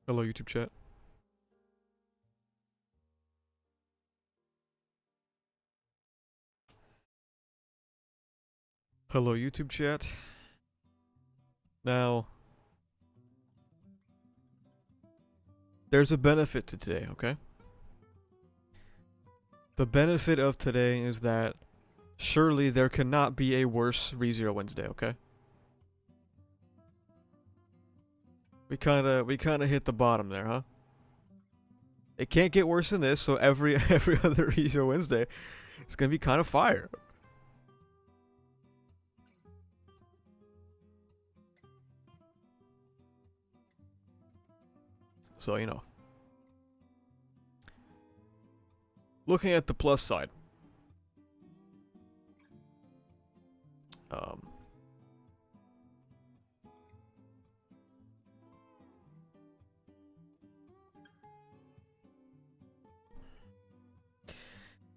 Hello, YouTube chat. Hello, YouTube chat. Now, there's a benefit to today, okay? The benefit of today is that surely there cannot be a worse ReZero Wednesday, okay? We kinda hit the bottom there, huh? It can't get worse than this, so every other ReZero Wednesday is gonna be kind of fire. So, you know. Looking at the plus side. Um,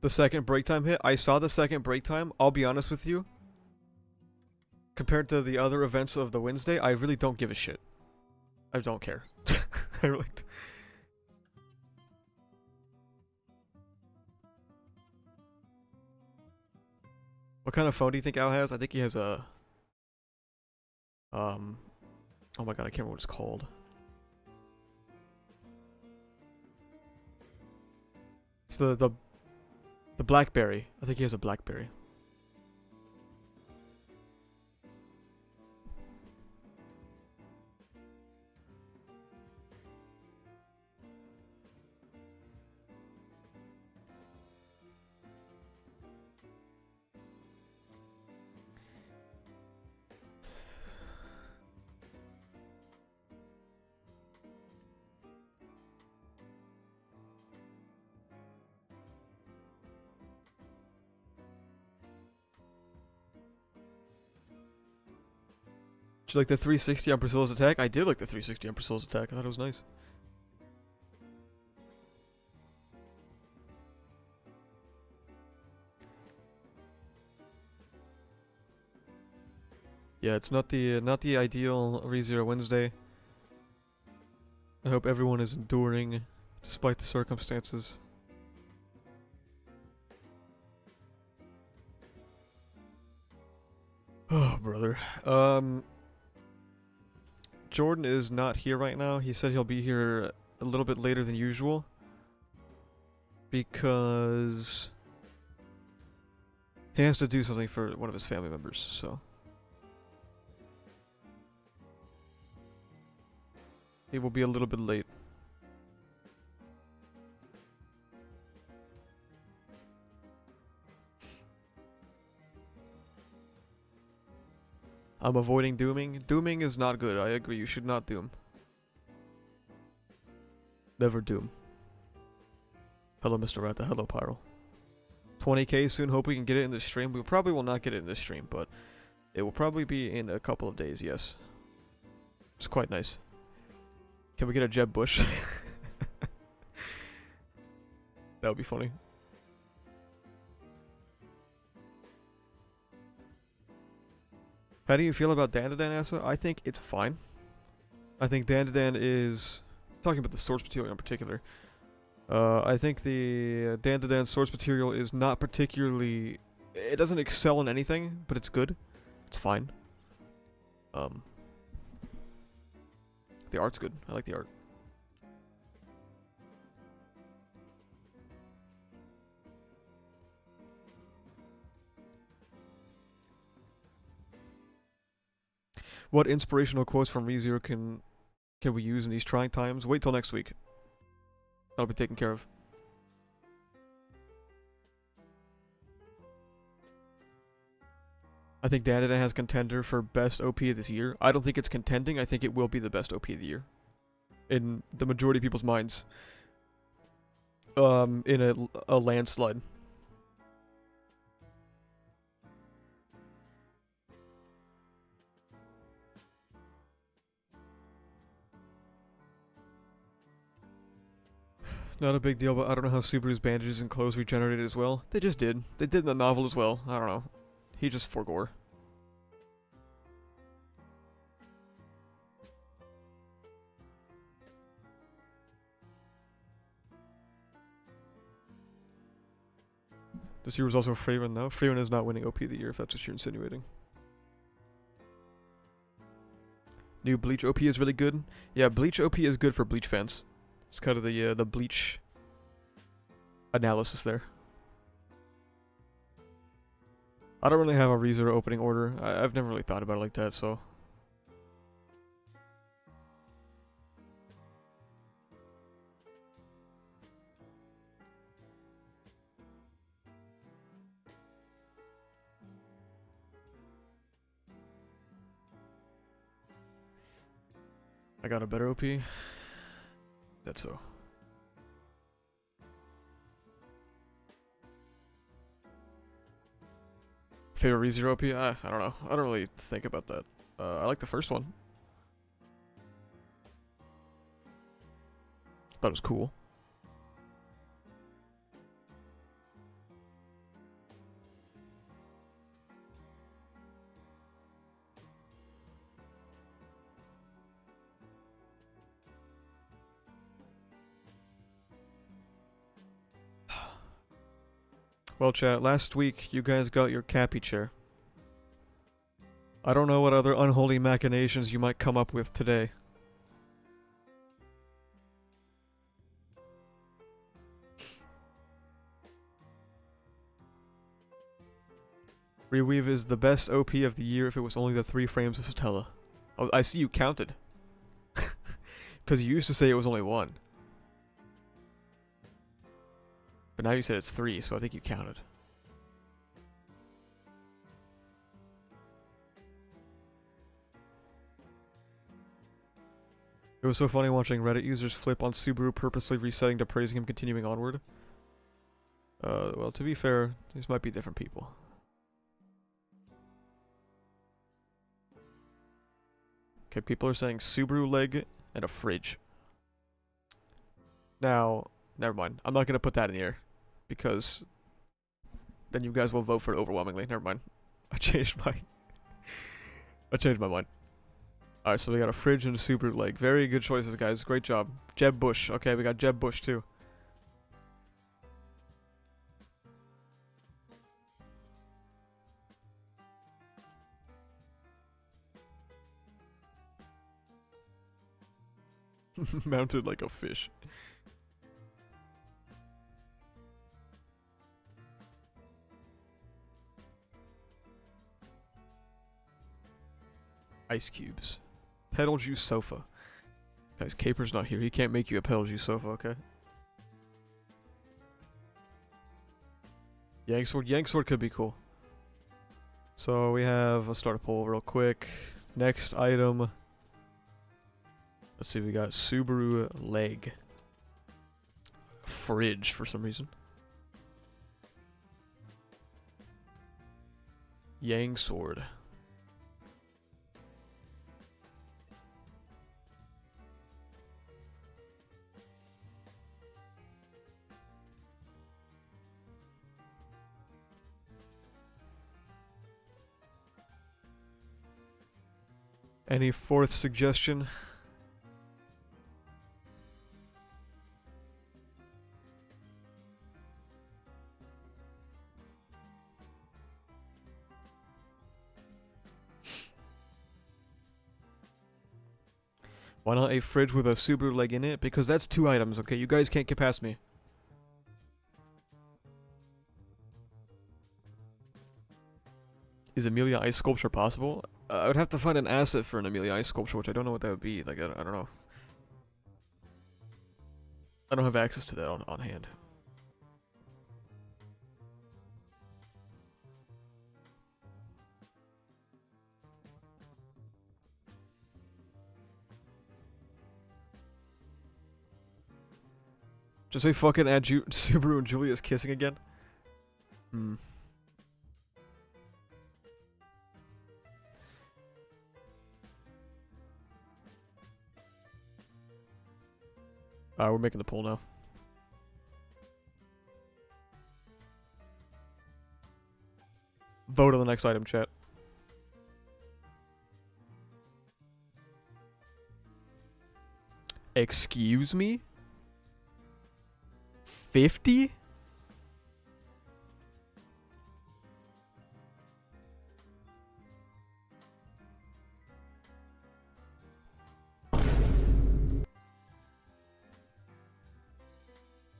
the second break time hit. I saw the second break time. I'll be honest with you. Compared to the other events of the Wednesday, I really don't give a shit. I don't care. I really don't. What kind of phone do you think Al has? I think he has a... Oh my god, I can't remember what it's called. It's the BlackBerry. I think he has a BlackBerry. Did you like the 360 on Priscilla's attack? I did like the 360 on Priscilla's attack. I thought it was nice. Yeah, it's not the ideal ReZero Wednesday. I hope everyone is enduring despite the circumstances. Oh, brother. Jordan is not here right now. He said he'll be here a little bit later than usual. Because he has to do something for one of his family members, so. He will be a little bit late. I'm avoiding dooming. Dooming is not good. I agree. You should not doom. Never doom. Hello, Mr. Rata. Hello, Pyro. 20k soon. Hope we can get it in this stream. We probably will not get it in this stream, but it will probably be in a couple of days, yes. It's quite nice. Can we get a Jeb Bush? That would be funny. How do you feel about Dandadan, Asa? I think it's fine. I think Dandadan is... Talking about the source material in particular. I think the Dandadan source material is not particularly... It doesn't excel in anything, but it's good. It's fine. The art's good. I like the art. What inspirational quotes from ReZero can we use in these trying times? Wait till next week. That'll be taken care of. I think Dandadan has contender for best OP of this year. I don't think it's contending. I think it will be the best OP of the year. In the majority of people's minds. In a landslide. Not a big deal, but I don't know how Subaru's bandages and clothes regenerated as well. They just did. They did in the novel as well. I don't know. He just forgore. This year was also Fraven, though. Fraven is not winning OP of the year, if that's what you're insinuating. New Bleach OP is really good. Yeah, Bleach OP is good for Bleach fans. It's kind of the Bleach analysis there. I don't really have a ReZero opening order. I've never really thought about it like that, so... I got a better OP. That's so. Favorite ReZero OP? I don't know. I don't really think about that. I like the first one. Thought it was cool. Well, chat, last week you guys got your Cappy chair. I don't know what other unholy machinations you might come up with today. Reweave is the best OP of the year if it was only the 3 frames of Satella. Oh, I see you counted. Because you used to say it was only 1. But now you said it's 3, so I think you counted. It was so funny watching Reddit users flip on Subaru purposely resetting to praising him continuing onward. Well, to be fair, these might be different people. Okay, people are saying Subaru leg and a fridge. Now, never mind. I'm not gonna put that in the air. Because then you guys will vote for it overwhelmingly. Never mind. I changed my mind. Alright, so we got a fridge and a Subaru leg. Very good choices, guys. Great job. Jeb Bush. Okay, we got Jeb Bush too. Mounted like a fish. Ice cubes. Pedal juice sofa. Guys, Caper's not here. He can't make you a pedal juice sofa, okay? Yank sword. Yank sword could be cool. So we have, let's start a poll real quick. Next item. Let's see, we got Subaru leg. Fridge for some reason. Yang sword. Any fourth suggestion? Why not a fridge with a Subaru leg in it? Because that's 2 items, okay? You guys can't get past me. Is Amelia Ice sculpture possible? I would have to find an asset for an Amelia Ice sculpture, which I don't know what that would be. Like, I don't know. I don't have access to that on hand. Just say fucking add Subaru and Julia's kissing again? Hmm. We're making the poll now. Vote on the next item, chat. Excuse me? 50?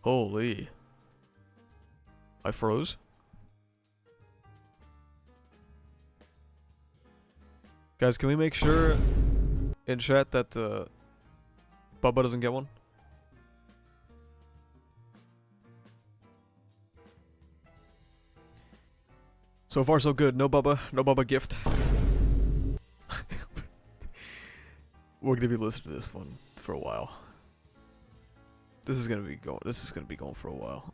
Holy. I froze. Guys, can we make sure in chat that Bubba doesn't get one? So far so good. No Bubba gift. We're gonna be listening to this one for a while. This is gonna be going for a while.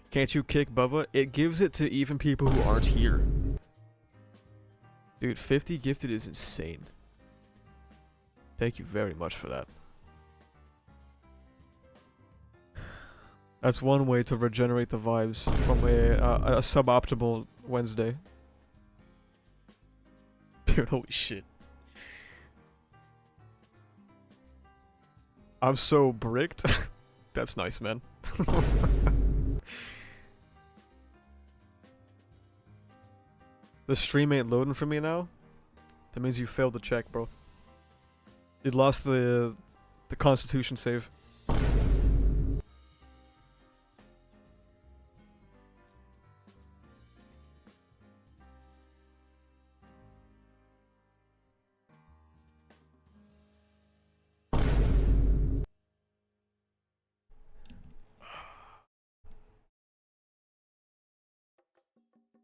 Can't you kick Bubba? It gives it to even people who aren't here. Dude, 50 gifted is insane. Thank you very much for that. That's one way to regenerate the vibes from a suboptimal Wednesday. Dude, holy shit. I'm so bricked. That's nice, man. The stream ain't loading for me now? That means you failed the check, bro. You lost the Constitution save.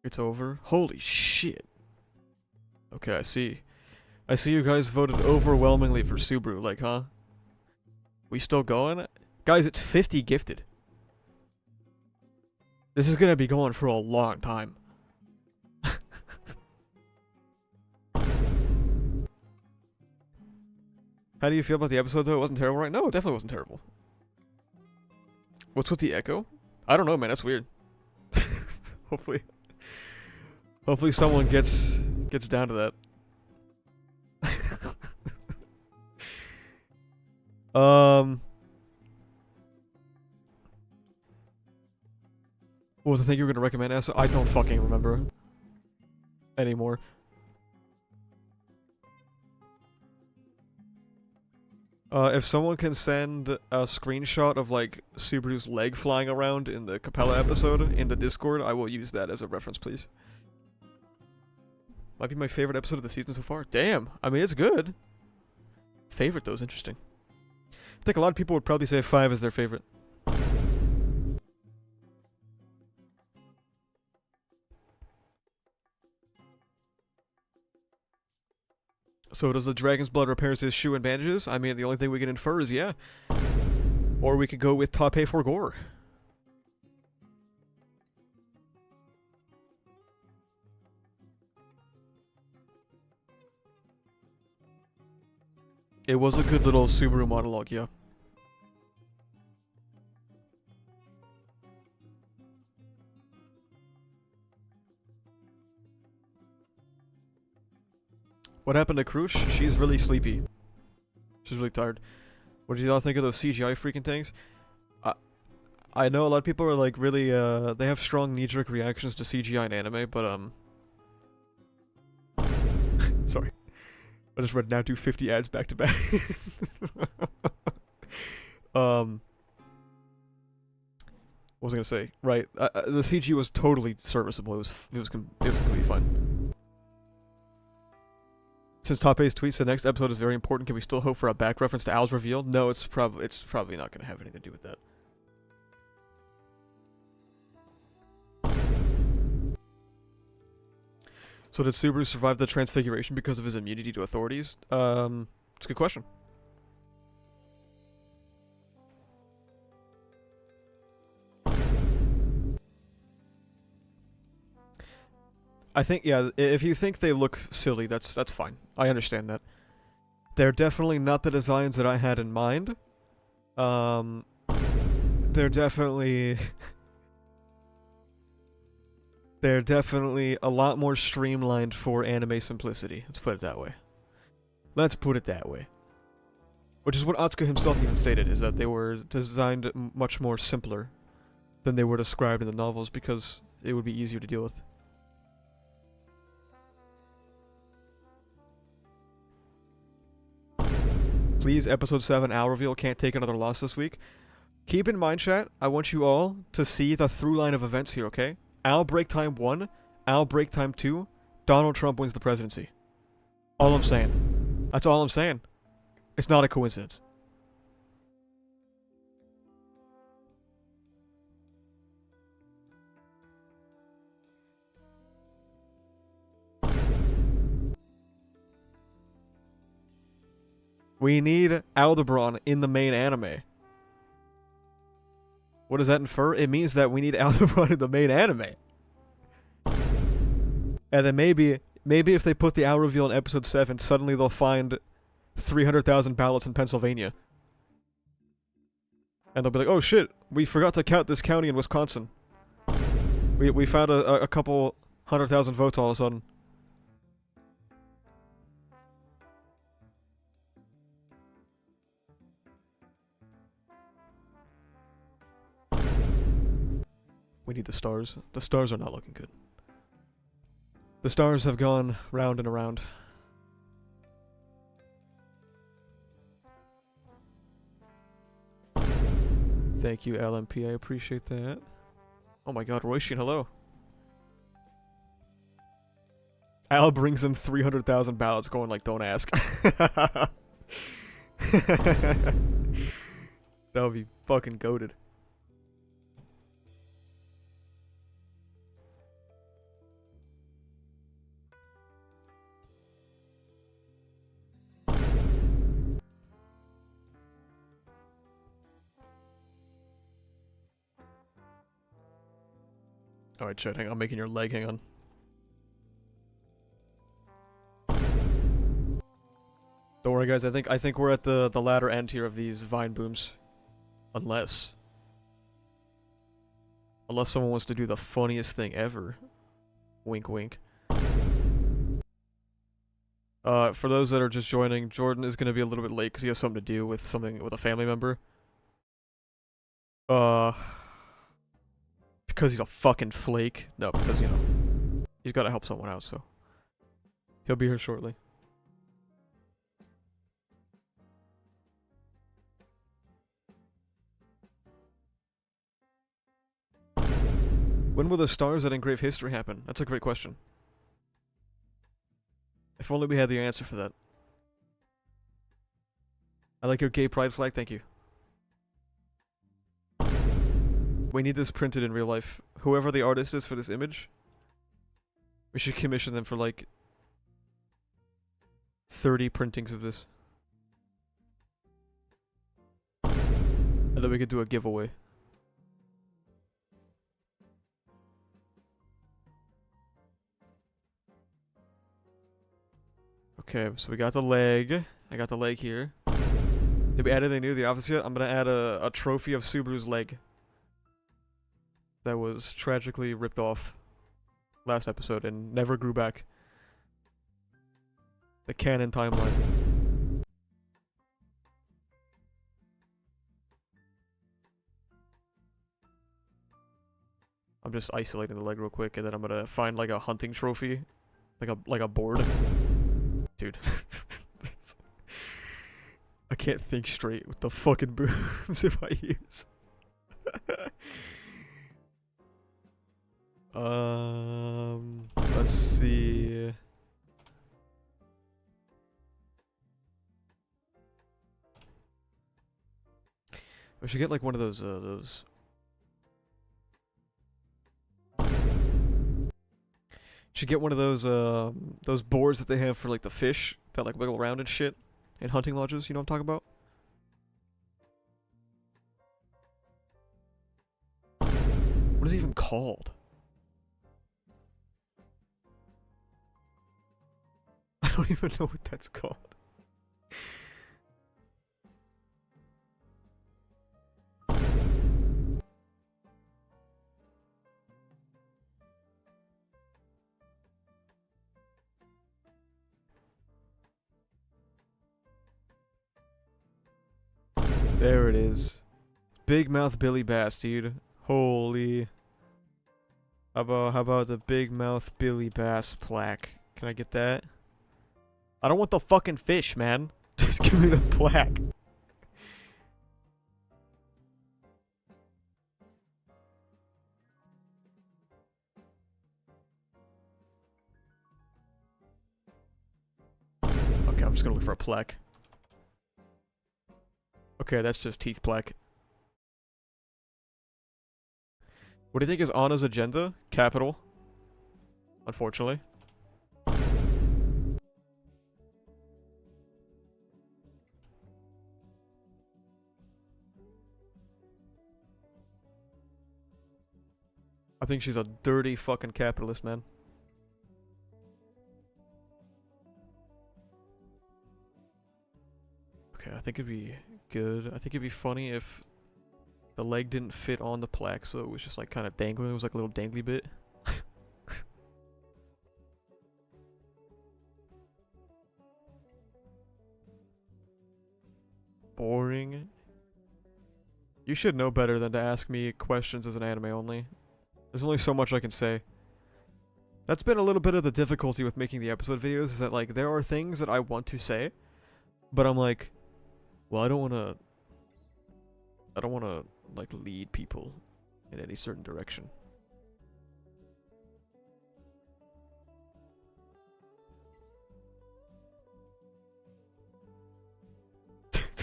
It's over? Holy shit. Okay, I see. I see you guys voted overwhelmingly for Subaru, like, huh? We still going? Guys, it's 50 gifted. This is gonna be going for a long time. How do you feel about the episode, though? It wasn't terrible, right? No, it definitely wasn't terrible. What's with the echo? I don't know, man. That's weird. Hopefully someone gets down to that. What was the thing you were gonna recommend, Asa? I don't fucking remember anymore. If someone can send a screenshot of, like, Subaru's leg flying around in the Capella episode in the Discord, I will use that as a reference, please. Might be my favorite episode of the season so far. Damn! I mean, it's good. Favorite, though, is interesting. I think a lot of people would probably say 5 is their favorite. So does the dragon's blood repair his shoe and bandages? I mean, the only thing we can infer is yeah. Or we could go with Tape for gore. It was a good little Subaru monologue, yeah. What happened to Krush? She's really sleepy. She's really tired. What did you all think of those CGI freaking things? I know a lot of people are like really, they have strong knee-jerk reactions to CGI in anime, but sorry. I just read now do 50 ads back to back. What was I gonna say? Right, the CG was totally serviceable. It was completely fine. Since Tape's tweet said next episode is very important, can we still hope for a back reference to Al's reveal? No, it's probably not gonna have anything to do with that. So did Subaru survive the transfiguration because of his immunity to authorities? It's a good question. I think, yeah, if you think they look silly, that's fine. I understand that. They're definitely not the designs that I had in mind. They're definitely... They're definitely a lot more streamlined for anime simplicity. Let's put it that way. Let's put it that way. Which is what Atsuka himself even stated, is that they were designed much more simpler than they were described in the novels because it would be easier to deal with. Please, episode 7 Al reveal can't take another loss this week. Keep in mind, chat, I want you all to see the through line of events here, okay? Al break time 1, Al break time 2, Donald Trump wins the presidency. All I'm saying. That's all I'm saying. It's not a coincidence. We need Aldebaran in the main anime. What does that infer? It means that we need Aldebaran in the main anime. And then maybe if they put the Al reveal in episode 7, suddenly they'll find 300,000 ballots in Pennsylvania. And they'll be like, oh shit, we forgot to count this county in Wisconsin. We found a couple 100,000 votes all of a sudden. We need the stars. The stars are not looking good. The stars have gone round and around. Thank you, LMP. I appreciate that. Oh my god, Roishin, hello. Al brings him 300,000 ballots going like, don't ask. That would be fucking goated. Alright, chat, hang on, I'm making your leg, hang on. Don't worry guys, I think we're at the latter end here of these vine booms. Unless someone wants to do the funniest thing ever. Wink wink. For those that are just joining, Jordan is gonna be a little bit late because he has something to do with a family member. Because he's a fucking flake. No, because, you know, he's gotta help someone out, so. He'll be here shortly. When will the stars that engrave history happen? That's a great question. If only we had the answer for that. I like your gay pride flag, thank you. We need this printed in real life. Whoever the artist is for this image, we should commission them for like 30 printings of this. And then we could do a giveaway. Okay, so we got the leg. I got the leg here. Did we add anything new to the office yet? I'm gonna add a trophy of Subaru's leg. That was tragically ripped off last episode and never grew back. The canon timeline. I'm just isolating the leg real quick, and then I'm gonna find like a hunting trophy, like a board. Dude, I can't think straight with the fucking booms if I use. Let's see. We should get like one of those. Should get one of those boards that they have for like the fish that like wiggle around and shit in hunting lodges. You know what I'm talking about? What is it even called? I don't even know what that's called. There it is. Big mouth Billy Bass, dude. Holy. How about the big mouth Billy Bass plaque? Can I get that? I don't want the fucking fish, man. Just give me the plaque. I'm just gonna look for a plaque. Okay, that's just teeth plaque. What do you think is Anna's agenda? Capital. Unfortunately. I think she's a dirty fucking capitalist, man. Okay, I think it'd be good. I think it'd be funny if the leg didn't fit on the plaque, so it was just like kind of dangling. It was like a little dangly bit. Boring. You should know better than to ask me questions as an anime only. There's only so much I can say. That's been a little bit of the difficulty with making the episode videos, is that like there are things that I want to say, but I'm like, well, I don't wanna like lead people in any certain direction.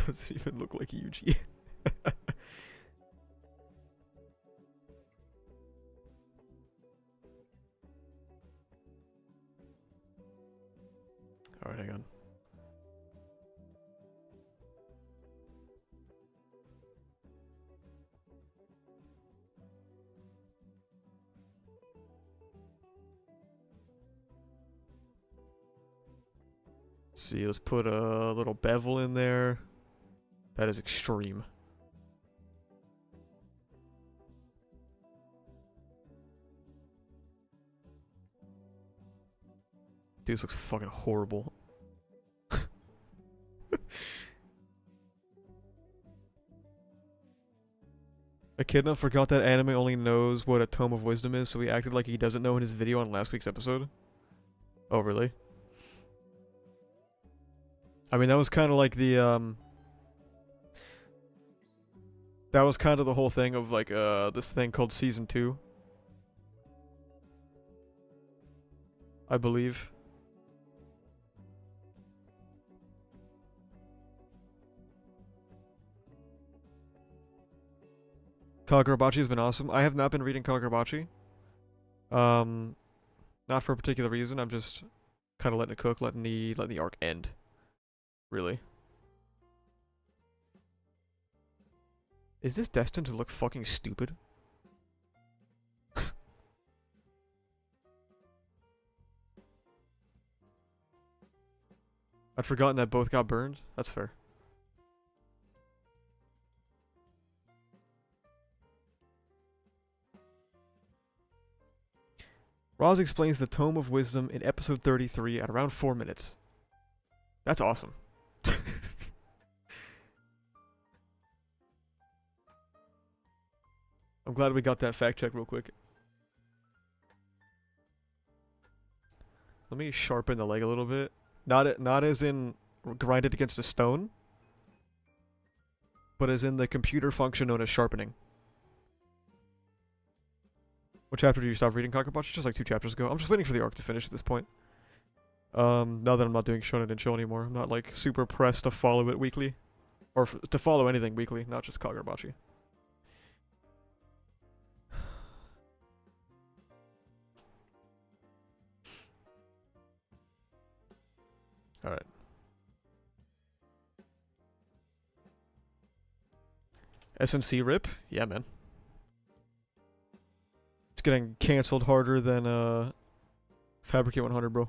Doesn't even look like Yuji. Alright, hang on. Let's see, let's put a little bevel in there. That is extreme. Dude, this looks fucking horrible. Echidna forgot that anime only knows what a Tome of Wisdom is, so he acted like he doesn't know in his video on last week's episode. Oh, really? I mean, that was kind of like the, that was kind of the whole thing of, like, this thing called Season 2. I believe. Kagurabachi has been awesome. I have not been reading Kagurabachi. Not for a particular reason. I'm just kind of letting it cook, letting the arc end. Really. Is this destined to look fucking stupid? I'd forgotten that both got burned. That's fair. Roz explains the Tome of Wisdom in episode 33 at around 4 minutes. That's awesome. I'm glad we got that fact check real quick. Let me sharpen the leg a little bit. Not as in grind it against a stone, but as in the computer function known as sharpening. What chapter did you stop reading Kakabachi? Just like 2 chapters ago. I'm just waiting for the arc to finish at this point. Now that I'm not doing Shonen and Chill anymore, I'm not like super pressed to follow it weekly. Or to follow anything weekly, not just Kagurabachi. Alright. SNC rip? Yeah, man. It's getting cancelled harder than Fabricate 100, bro.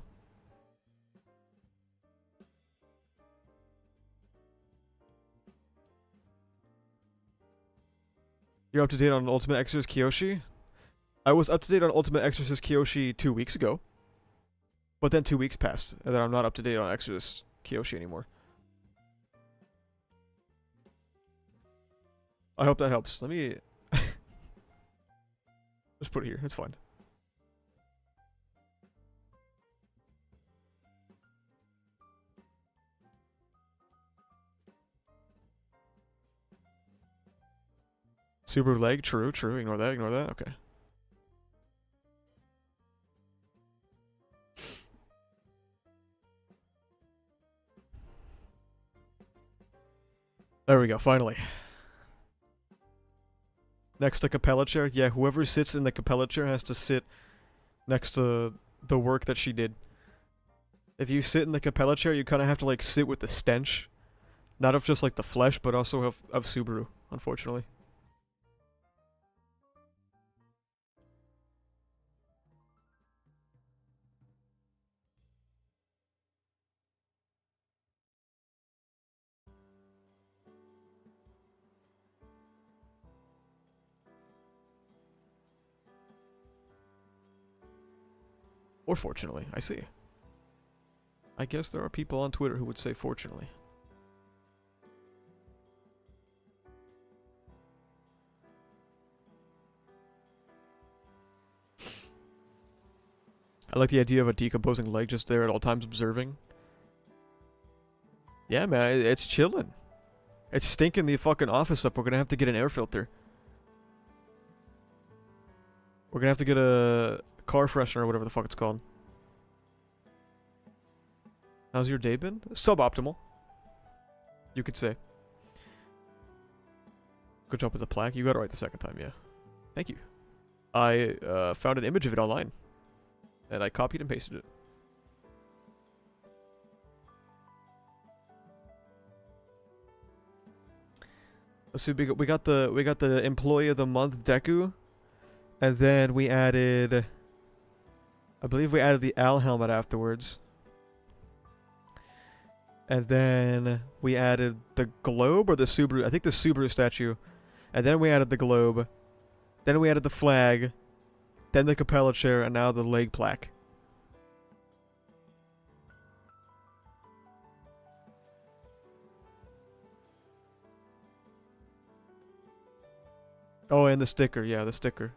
You're up to date on Ultimate Exorcist Kyoshi? I was up to date on Ultimate Exorcist Kyoshi 2 weeks ago. But then 2 weeks passed, and then I'm not up to date on Exorcist Kyoshi anymore. I hope that helps. Let me... just put it here, it's fine. Subaru leg, true, ignore that, okay. There we go, finally. Next to Capella chair? Yeah, whoever sits in the Capella chair has to sit next to the work that she did. If you sit in the Capella chair, you kind of have to, like, sit with the stench. Not of just, like, the flesh, but also of Subaru, unfortunately. Or fortunately, I see. I guess there are people on Twitter who would say fortunately. I like the idea of a decomposing leg just there at all times observing. Yeah, man, it's chilling. It's stinking the fucking office up. We're gonna have to get an air filter. We're gonna have to get a car freshener or whatever the fuck it's called. How's your day been? Suboptimal. You could say. Good job with the plaque. You got it right the second time, yeah. Thank you. I found an image of it online. And I copied and pasted it. Let's see, we got the Employee of the Month Deku. And then we added, I believe we added the Al helmet afterwards. And then we added the globe or the Subaru, I think the Subaru statue. And then we added the globe. Then we added the flag. Then the Capella chair, and now the leg plaque. Oh, and the sticker, yeah, the sticker.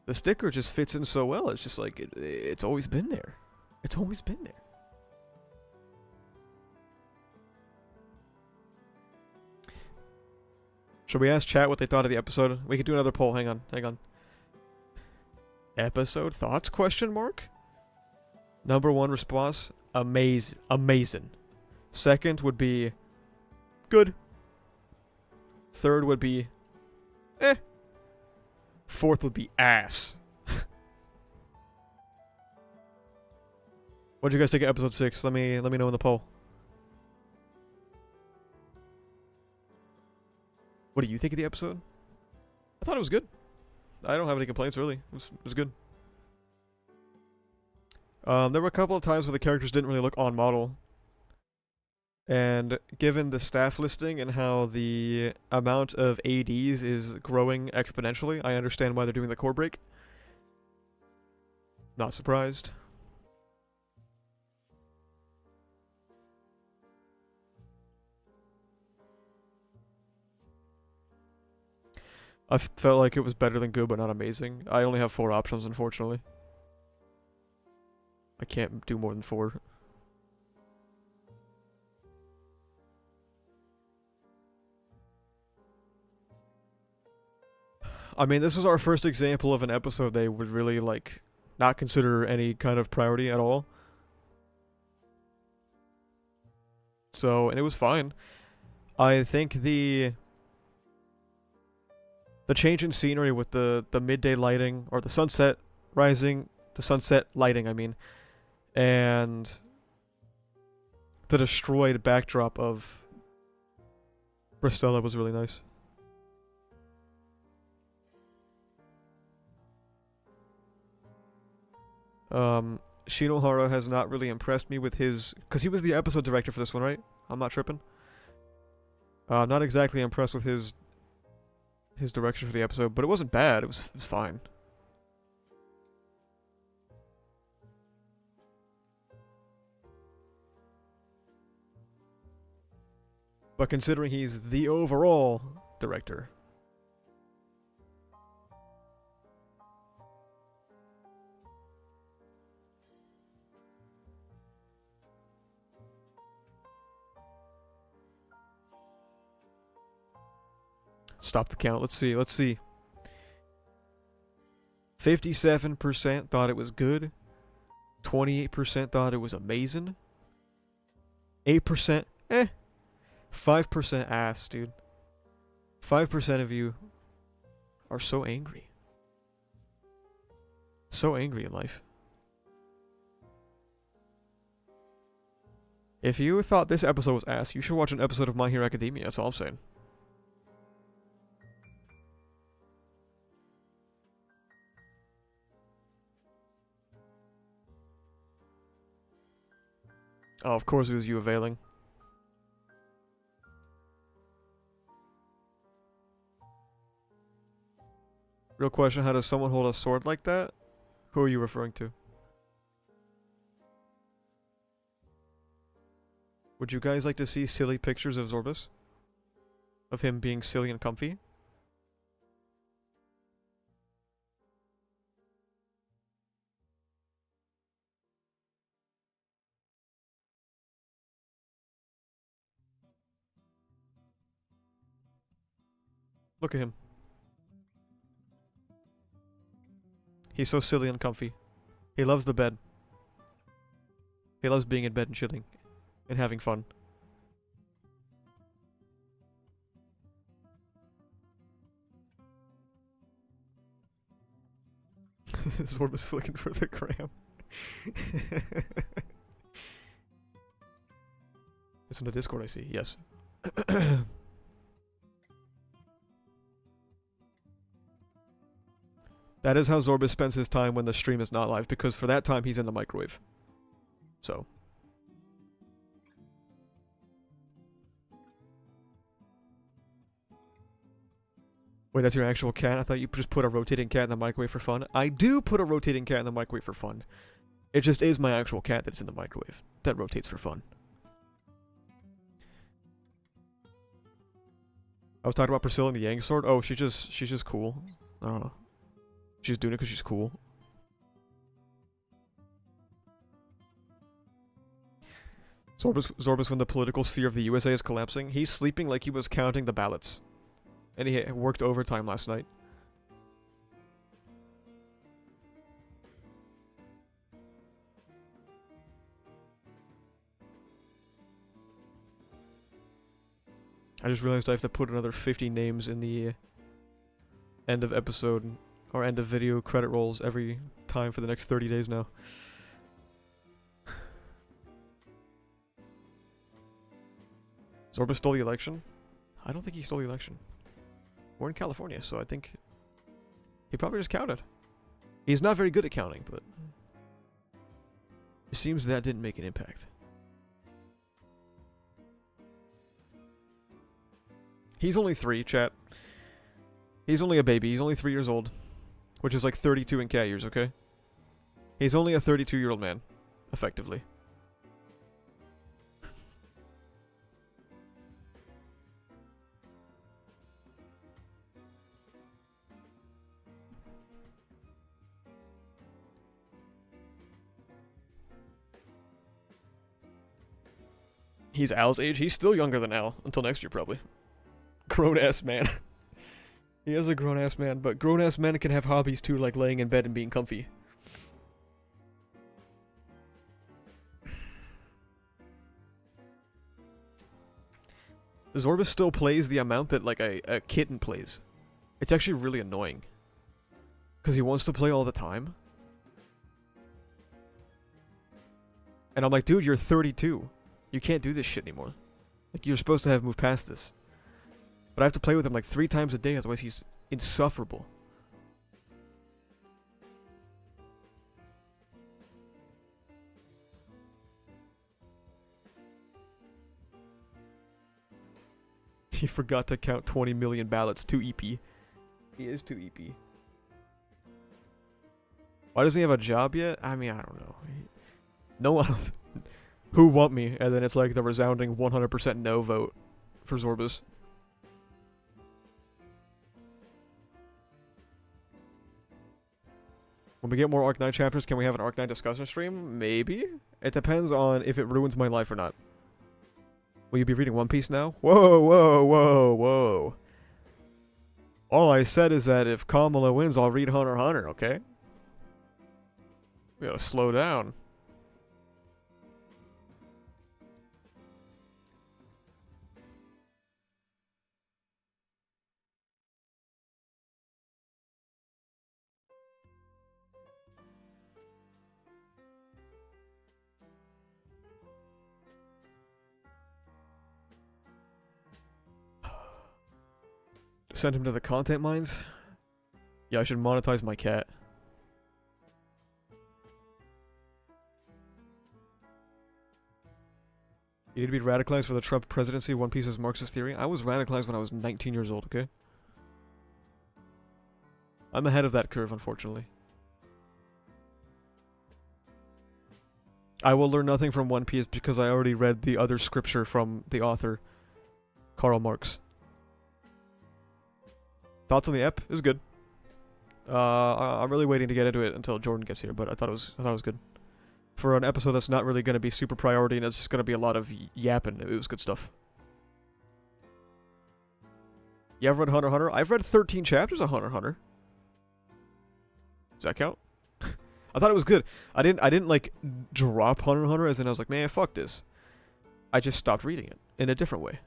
The sticker just fits in so well. It's just like, it's always been there. It's always been there. Should we ask chat what they thought of the episode? We could do another poll. Hang on, hang on. Episode thoughts? Question mark. Number one response: amazing. Second would be good. Third would be eh. Fourth would be ass. What'd you guys think of episode 6? Let me know in the poll. What do you think of the episode? I thought it was good. I don't have any complaints really. It was good. There were a couple of times where the characters didn't really look on model. And given the staff listing and how the amount of ADs is growing exponentially, I understand why they're doing the core break. Not surprised. I felt like it was better than good, but not amazing. I only have 4 options, unfortunately. I can't do more than 4. I mean, this was our first example of an episode they would really, like, not consider any kind of priority at all. So, and it was fine. I think the change in scenery with the midday lighting, or the sunset rising, the sunset lighting, I mean, and the destroyed backdrop of Bristella was really nice. Shinohara has not really impressed me with his, because he was the episode director for this one, right? I'm not tripping. Not exactly impressed with his direction for the episode, but it wasn't bad. It was fine. But considering he's the overall director. Stop the count. Let's see. 57% thought it was good. 28% thought it was amazing. 8%, eh. 5% ass, dude. 5% of you are so angry. So angry in life. If you thought this episode was ass, you should watch an episode of My Hero Academia, that's all I'm saying. Oh, of course it was you availing. Real question, how does someone hold a sword like that? Who are you referring to? Would you guys like to see silly pictures of Zorbus? Of him being silly and comfy? Look at him. He's so silly and comfy. He loves the bed. He loves being in bed and chilling. And having fun. Zorbus flicking for the gram. It's in the Discord I see, yes. That is how Zorbus spends his time when the stream is not live, because for that time he's in the microwave. So. Wait, that's your actual cat? I thought you just put a rotating cat in the microwave for fun. I do put a rotating cat in the microwave for fun. It just is my actual cat that's in the microwave. That rotates for fun. I was talking about Priscilla and the Yang sword. Oh, she's just cool. I don't know. She's doing it because she's cool. Zorbus, when the political sphere of the USA is collapsing, he's sleeping like he was counting the ballots. And he worked overtime last night. I just realized I have to put another 50 names in the end of episode or end of video credit rolls every time for the next 30 days now. Zorbus stole the election? I don't think he stole the election. We're in California, so I think he probably just counted. He's not very good at counting, but it seems that didn't make an impact. He's only 3, chat. He's only a baby. He's only 3 years old. Which is like 32 in cat years, okay? He's only a 32-year-old man, effectively. He's Al's age. He's still younger than Al. Until next year, probably. Grown-ass man. He is a grown-ass man, but grown-ass men can have hobbies too, like laying in bed and being comfy. Zorbus still plays the amount that, like, a kitten plays. It's actually really annoying. Because he wants to play all the time. And I'm like, dude, you're 32. You can't do this shit anymore. Like, you're supposed to have moved past this. But I have to play with him like 3 times a day, otherwise he's insufferable. He forgot to count 20 million ballots. 2 EP. He is 2 EP. Why doesn't he have a job yet? I mean, I don't know. No one... Who want me? And then it's like the resounding 100% no vote for Zorbus. When we get more Arc 9 chapters, can we have an Arc 9 discussion stream? Maybe? It depends on if it ruins my life or not. Will you be reading One Piece now? Whoa, whoa, whoa, whoa. All I said is that if Kamala wins, I'll read Hunter x Hunter, okay? We gotta slow down. Send him to the content mines? Yeah, I should monetize my cat. You need to be radicalized for the Trump presidency, One Piece's Marxist theory. I was radicalized when I was 19 years old, okay? I'm ahead of that curve, unfortunately. I will learn nothing from One Piece because I already read the other scripture from the author, Karl Marx. Thoughts on the ep? It was good. I'm really waiting to get into it until Jordan gets here, but I thought it was good. For an episode that's not really going to be super priority and it's just going to be a lot of yapping, it was good stuff. You ever read Hunter x Hunter? I've read 13 chapters of Hunter x Hunter. Does that count? I thought it was good. I didn't like drop Hunter x Hunter as in I was like, man, fuck this. I just stopped reading it in a different way.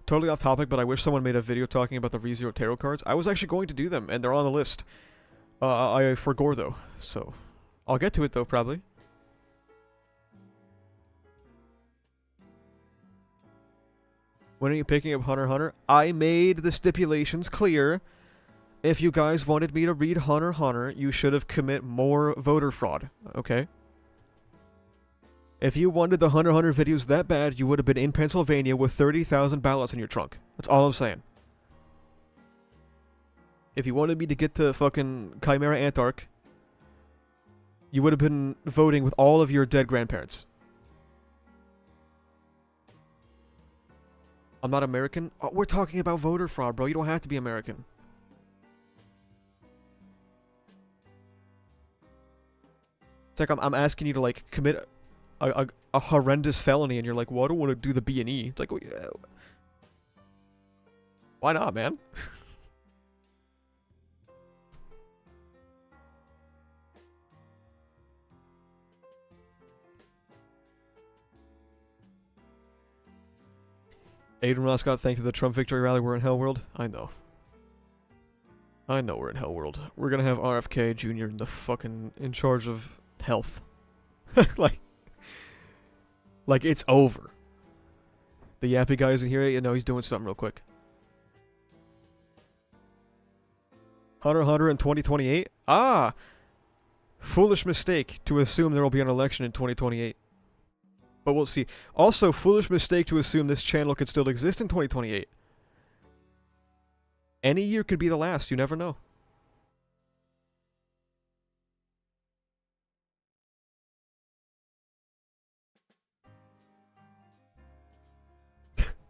Totally off topic, but I wish someone made a video talking about the ReZero tarot cards. I was actually going to do them, and they're on the list. I forgore though, so I'll get to it though, probably. When are you picking up Hunter x Hunter? I made the stipulations clear. If you guys wanted me to read Hunter x Hunter, you should have commit more voter fraud, okay? If you wanted the Hunter x Hunter videos that bad, you would have been in Pennsylvania with 30,000 ballots in your trunk. That's all I'm saying. If you wanted me to get to fucking Chimera Antark, you would have been voting with all of your dead grandparents. I'm not American? Oh, we're talking about voter fraud, bro. You don't have to be American. It's like I'm asking you to, like, commit a horrendous felony, and you're like, well, I don't want to do the B&E. It's like, well, yeah. Why not, man? Aiden Ross got thanked to the Trump victory rally. We're in Hell World. I know. I know we're in Hell World. We're gonna have RFK Jr. in the fucking in charge of health. like it's over. The yappy guy isn't here yet. You know he's doing something real quick. Hunter x Hunter in 2028? Ah! Foolish mistake to assume there will be an election in 2028. But we'll see. Also, foolish mistake to assume this channel could still exist in 2028. Any year could be the last. You never know.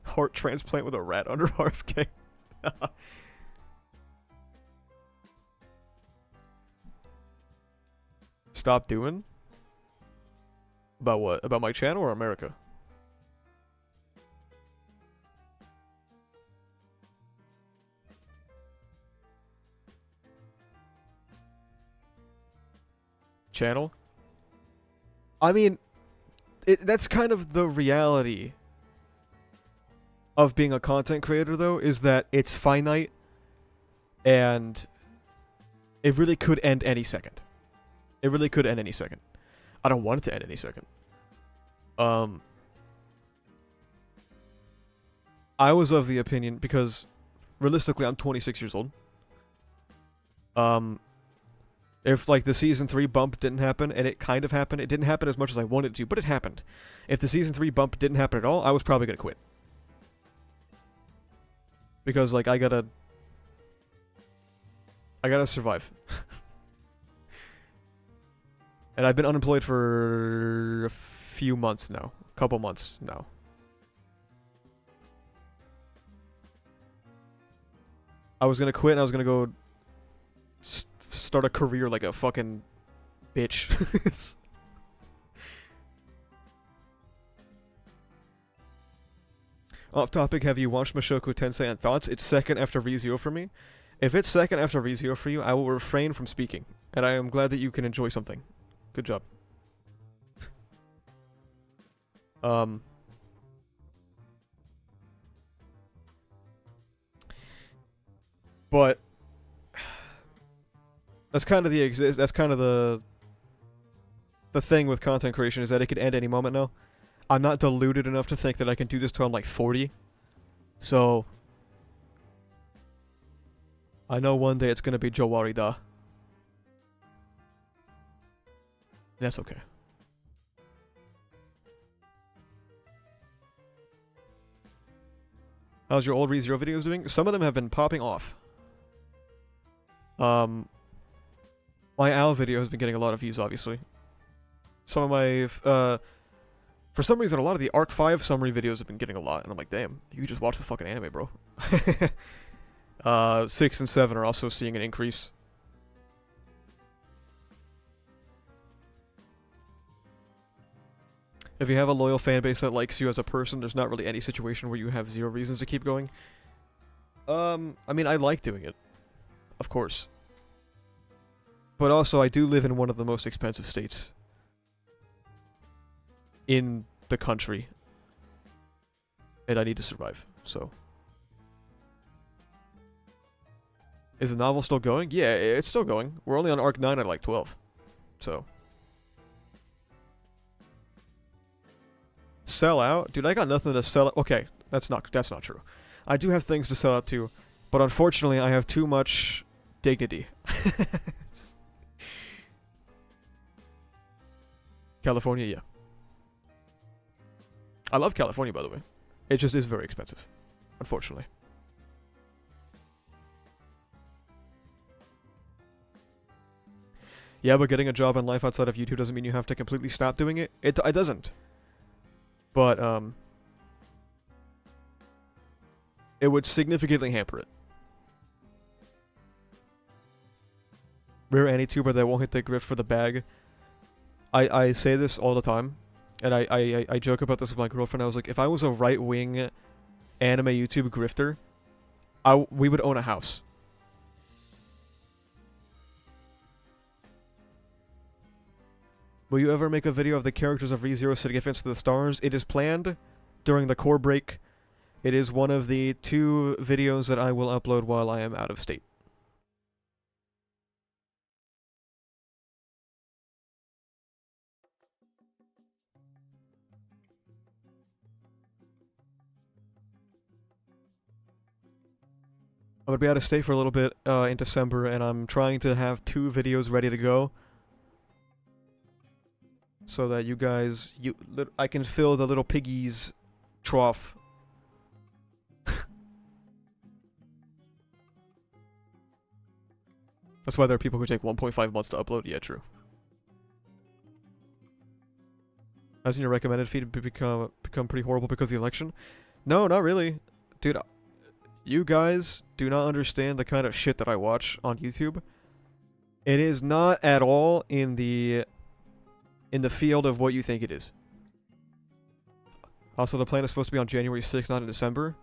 Heart transplant with a rat under RFK. Stop doing? About what? About my channel or America? Channel? I mean, that's kind of the reality of being a content creator, though, is that it's finite and it really could end any second. It really could end any second. I don't want it to end any second. I was of the opinion, because realistically I'm 26 years old. If like the season 3 bump didn't happen, and it kind of happened, it didn't happen as much as I wanted it to, but it happened. If the season 3 bump didn't happen at all, I was probably gonna quit. Because like I gotta survive. And I've been unemployed for a few months now. A couple months now. I was gonna quit and I was gonna go start a career like a fucking bitch. Off topic, have you watched Mushoku Tensei and thoughts? It's second after ReZero for me. If it's second after ReZero for you, I will refrain from speaking. And I am glad that you can enjoy something. Good job. But that's kind of the thing with content creation, is that it could end any moment now. I'm not deluded enough to think that I can do this till I'm like 40. So I know one day it's gonna be Jawarida. That's okay. How's your old ReZero videos doing? Some of them have been popping off. My Owl video has been getting a lot of views, obviously. Some of my, for some reason, a lot of the Arc 5 summary videos have been getting a lot, and I'm like, damn, you can just watch the fucking anime, bro. 6 and 7 are also seeing an increase. If you have a loyal fan base that likes you as a person, there's not really any situation where you have zero reasons to keep going. I mean, I like doing it. Of course. But also, I do live in one of the most expensive states in the country. And I need to survive, so. Is the novel still going? Yeah, it's still going. We're only on Arc 9 at like 12. So. Sell out? Dude, I got nothing to sell. Okay, that's not true. I do have things to sell out too, but unfortunately I have too much dignity. California, yeah. I love California, by the way. It just is very expensive, unfortunately. Yeah, but getting a job and life outside of YouTube doesn't mean you have to completely stop doing it. It doesn't. But, it would significantly hamper it. Rare anti-tuber that won't hit the grift for the bag. I say this all the time, and I joke about this with my girlfriend. I was like, if I was a right-wing anime YouTube grifter, we would own a house. Will you ever make a video of the characters of ReZero sitting against the stars? It is planned during the core break. It is one of the 2 videos that I will upload while I am out of state. I'm gonna be out of state for a little bit in December, and I'm trying to have 2 videos ready to go. So that you guys, I can fill the little piggy's trough. That's why there are people who take 1.5 months to upload. Yeah, true. Hasn't your recommended feed become pretty horrible because of the election? No, not really. Dude, you guys do not understand the kind of shit that I watch on YouTube. It is not at all in the field of what you think it is. Also, the plan is supposed to be on January 6th, not in December.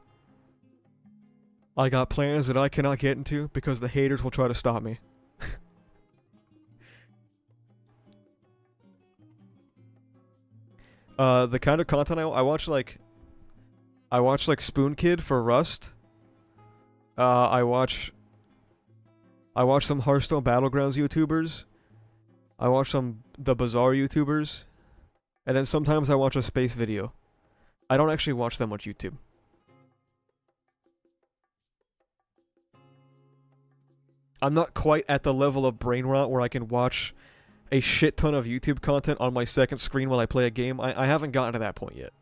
I got plans that I cannot get into because the haters will try to stop me. The kind of content I watch, like Spoon Kid for Rust. I watch some Hearthstone Battlegrounds YouTubers. I watch some the Bazaar YouTubers, and then sometimes I watch a space video. I don't actually watch that much YouTube. I'm not quite at the level of brain rot where I can watch a shit ton of YouTube content on my second screen while I play a game. I haven't gotten to that point yet.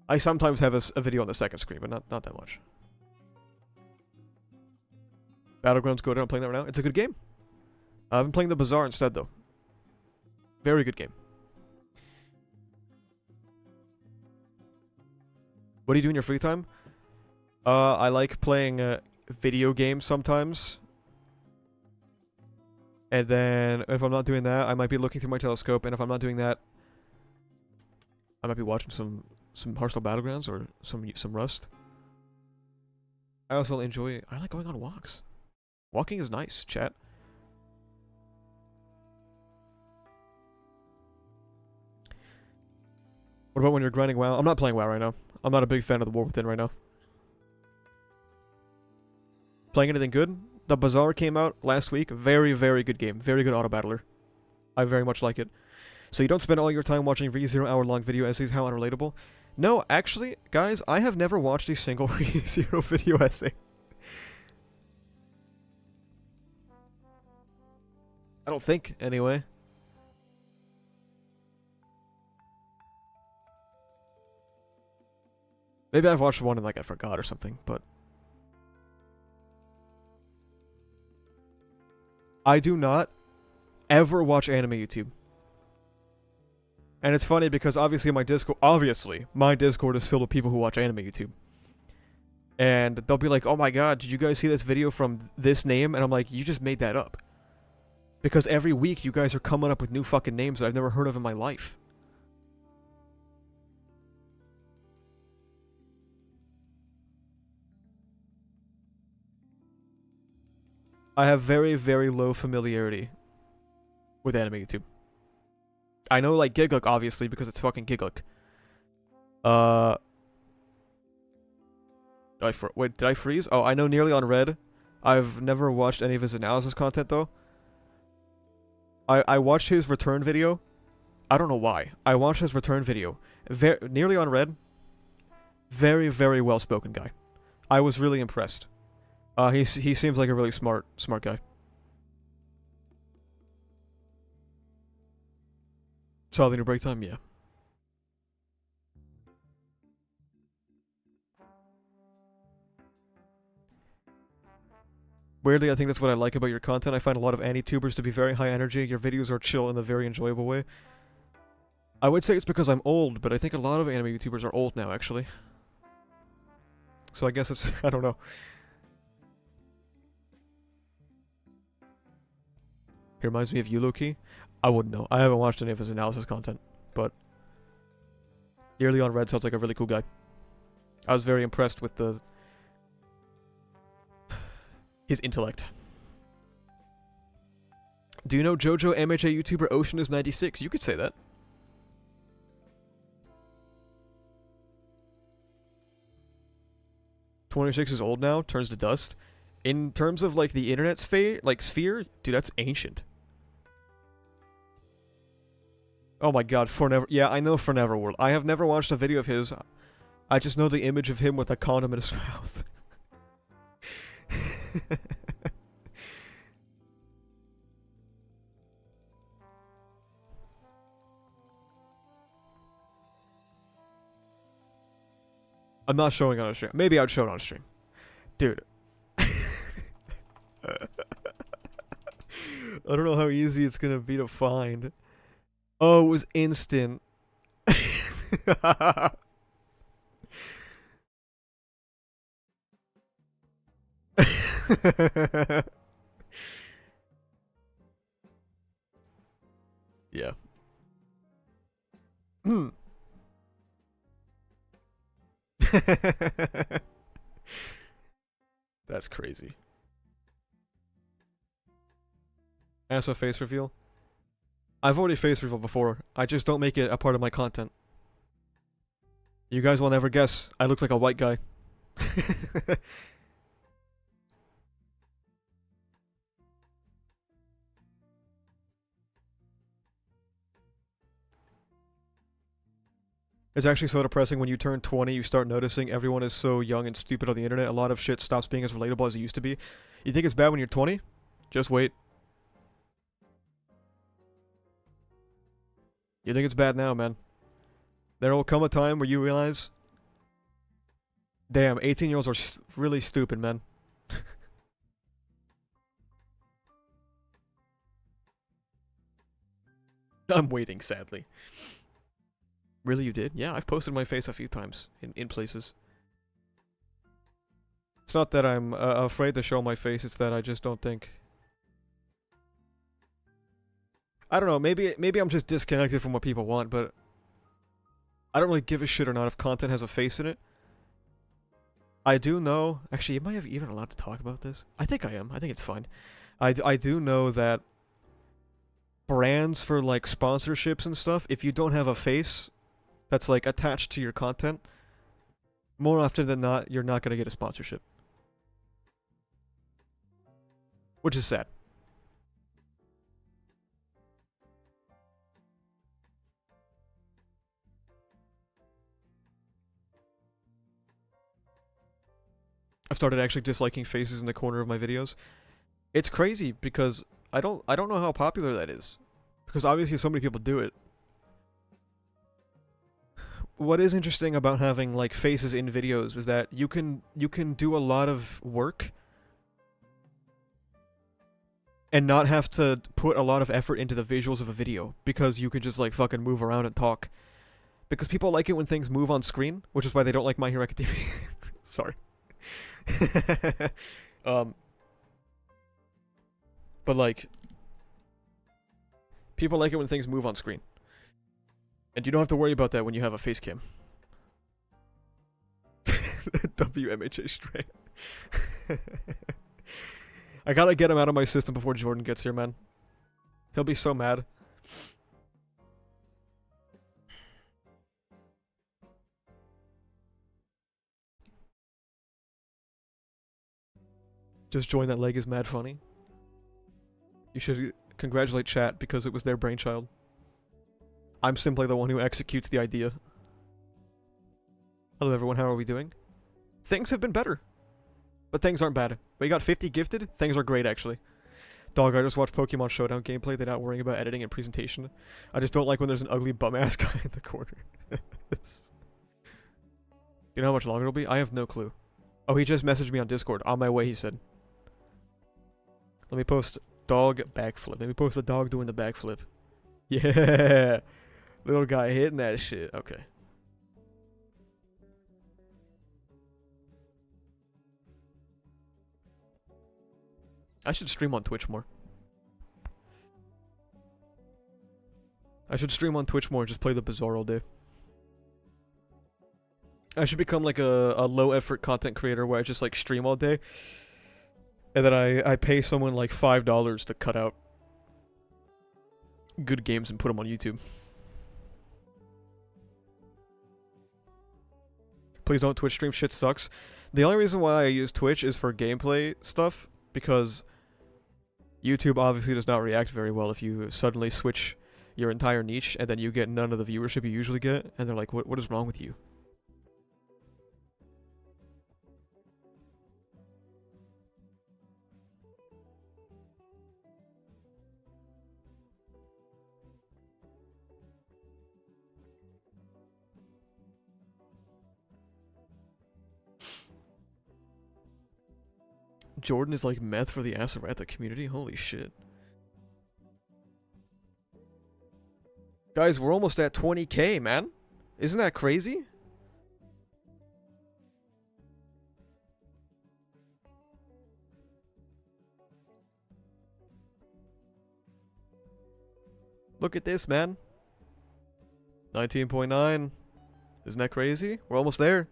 I sometimes have a video on the second screen, but not that much. Battlegrounds go down. I'm playing that right now. It's a good game. I've been playing the Bazaar instead, though. Very good game. What do you do in your free time? I like playing video games sometimes. And then, if I'm not doing that, I might be looking through my telescope. And if I'm not doing that, I might be watching some Hearthstone Battlegrounds or some Rust. I also enjoy... I like going on walks. Walking is nice, chat. What about when you're grinding WoW? I'm not playing WoW right now. I'm not a big fan of the War Within right now. Playing anything good? The Bazaar came out last week. Very, very good game. Very good auto-battler. I very much like it. So you don't spend all your time watching ReZero hour-long video essays. How unrelatable. No, actually, guys, I have never watched a single ReZero video essay. I don't think, anyway. Maybe I've watched one and like I forgot or something, but I do not ever watch anime YouTube. And it's funny because obviously my Discord is filled with people who watch anime YouTube. And they'll be like, "Oh my god, did you guys see this video from this name?" And I'm like, "You just made that up." Because every week you guys are coming up with new fucking names that I've never heard of in my life. I have very, very low familiarity with anime YouTube. I know, like, Gigguk, obviously, because it's fucking Gigguk. Wait, did I freeze? Oh, I know Nearly on Red. I've never watched any of his analysis content, though. I watched his return video. I don't know why. I watched his return video. Nearly on Red. Very, very well-spoken guy. I was really impressed. He seems like a really smart guy. Saw the new break time? Yeah. Weirdly, I think that's what I like about your content. I find a lot of anti-tubers to be very high energy. Your videos are chill in a very enjoyable way. I would say it's because I'm old, but I think a lot of anime YouTubers are old now, actually. So I guess it's... I don't know. He reminds me of you, Loki. I wouldn't know. I haven't watched any of his analysis content, but... Nearly on Red sounds like a really cool guy. I was very impressed with his intellect. Do you know JoJo MHA YouTuber Ocean is 96? You could say that. "26 is old now, turns to dust." In terms of like the internet sphere, dude, that's ancient. Oh my god, Forever. Yeah, I know Forever World. I have never watched a video of his. I just know the image of him with a condom in his mouth. I'm not showing it on stream. Maybe I'd show it on stream. Dude. I don't know how easy it's gonna be to find. Oh, it was instant. Yeah. That's crazy. As a face reveal? I've already face revealed before. I just don't make it a part of my content. You guys will never guess. I look like a white guy. It's actually so depressing when you turn 20, you start noticing everyone is so young and stupid on the internet. A lot of shit stops being as relatable as it used to be. You think it's bad when you're 20? Just wait. You think it's bad now, man. There will come a time where you realize... Damn, 18-year-olds are really stupid, man. I'm waiting, sadly. Really, you did? Yeah, I've posted my face a few times in places. It's not that I'm afraid to show my face, it's that I just don't think... I don't know, maybe I'm just disconnected from what people want, but... I don't really give a shit or not if content has a face in it. I do know... Actually, am I even allowed to talk about this? I think I am. I think it's fine. I do know that... brands for, like, sponsorships and stuff, if you don't have a face that's, like, attached to your content, more often than not, you're not gonna get a sponsorship. Which is sad. started actually disliking faces in the corner of my videos. It's crazy because I don't know how popular that is. Because obviously so many people do it. What is interesting about having like faces in videos is that you can do a lot of work and not have to put a lot of effort into the visuals of a video because you can just like fucking move around and talk. Because people like it when things move on screen, which is why they don't like My Hero Academia. Sorry. But like, people like it when things move on screen. And you don't have to worry about that when you have a face cam. WMHA straight. I gotta get him out of my system before Jordan gets here, man. He'll be so mad. Just join that leg is mad funny. You should congratulate chat because it was their brainchild. I'm simply the one who executes the idea. Hello everyone, how are we doing? Things have been better. But things aren't bad. We got 50 gifted, things are great actually. Dog, I just watched Pokemon Showdown gameplay, they're not worrying about editing and presentation. I just don't like when there's an ugly bum-ass guy in the corner. You know how much longer it'll be? I have no clue. Oh, he just messaged me on Discord. On my way, he said. Let me post dog backflip. Let me post the dog doing the backflip. Yeah! Little guy hitting that shit. Okay. I should stream on Twitch more. I should stream on Twitch more, just play the Bazaar all day. I should become like a low-effort content creator where I just like stream all day. And then I pay someone like $5 to cut out good games and put them on YouTube. Please don't Twitch stream, shit sucks. The only reason why I use Twitch is for gameplay stuff, because YouTube obviously does not react very well if you suddenly switch your entire niche and then you get none of the viewership you usually get, and they're like, what is wrong with you? Jordan is like meth for the Asaratha community? Holy shit. Guys, we're almost at 20k, man. Isn't that crazy? Look at this, man. 19.9. Isn't that crazy? We're almost there.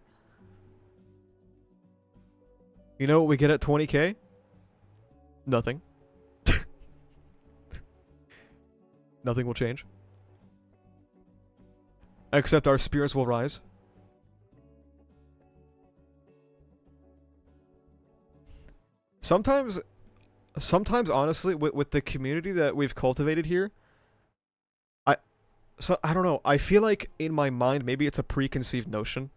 You know what we get at 20k? Nothing. Nothing will change. Except our spirits will rise. Sometimes honestly, with the community that we've cultivated here, I don't know, I feel like in my mind, maybe it's a preconceived notion.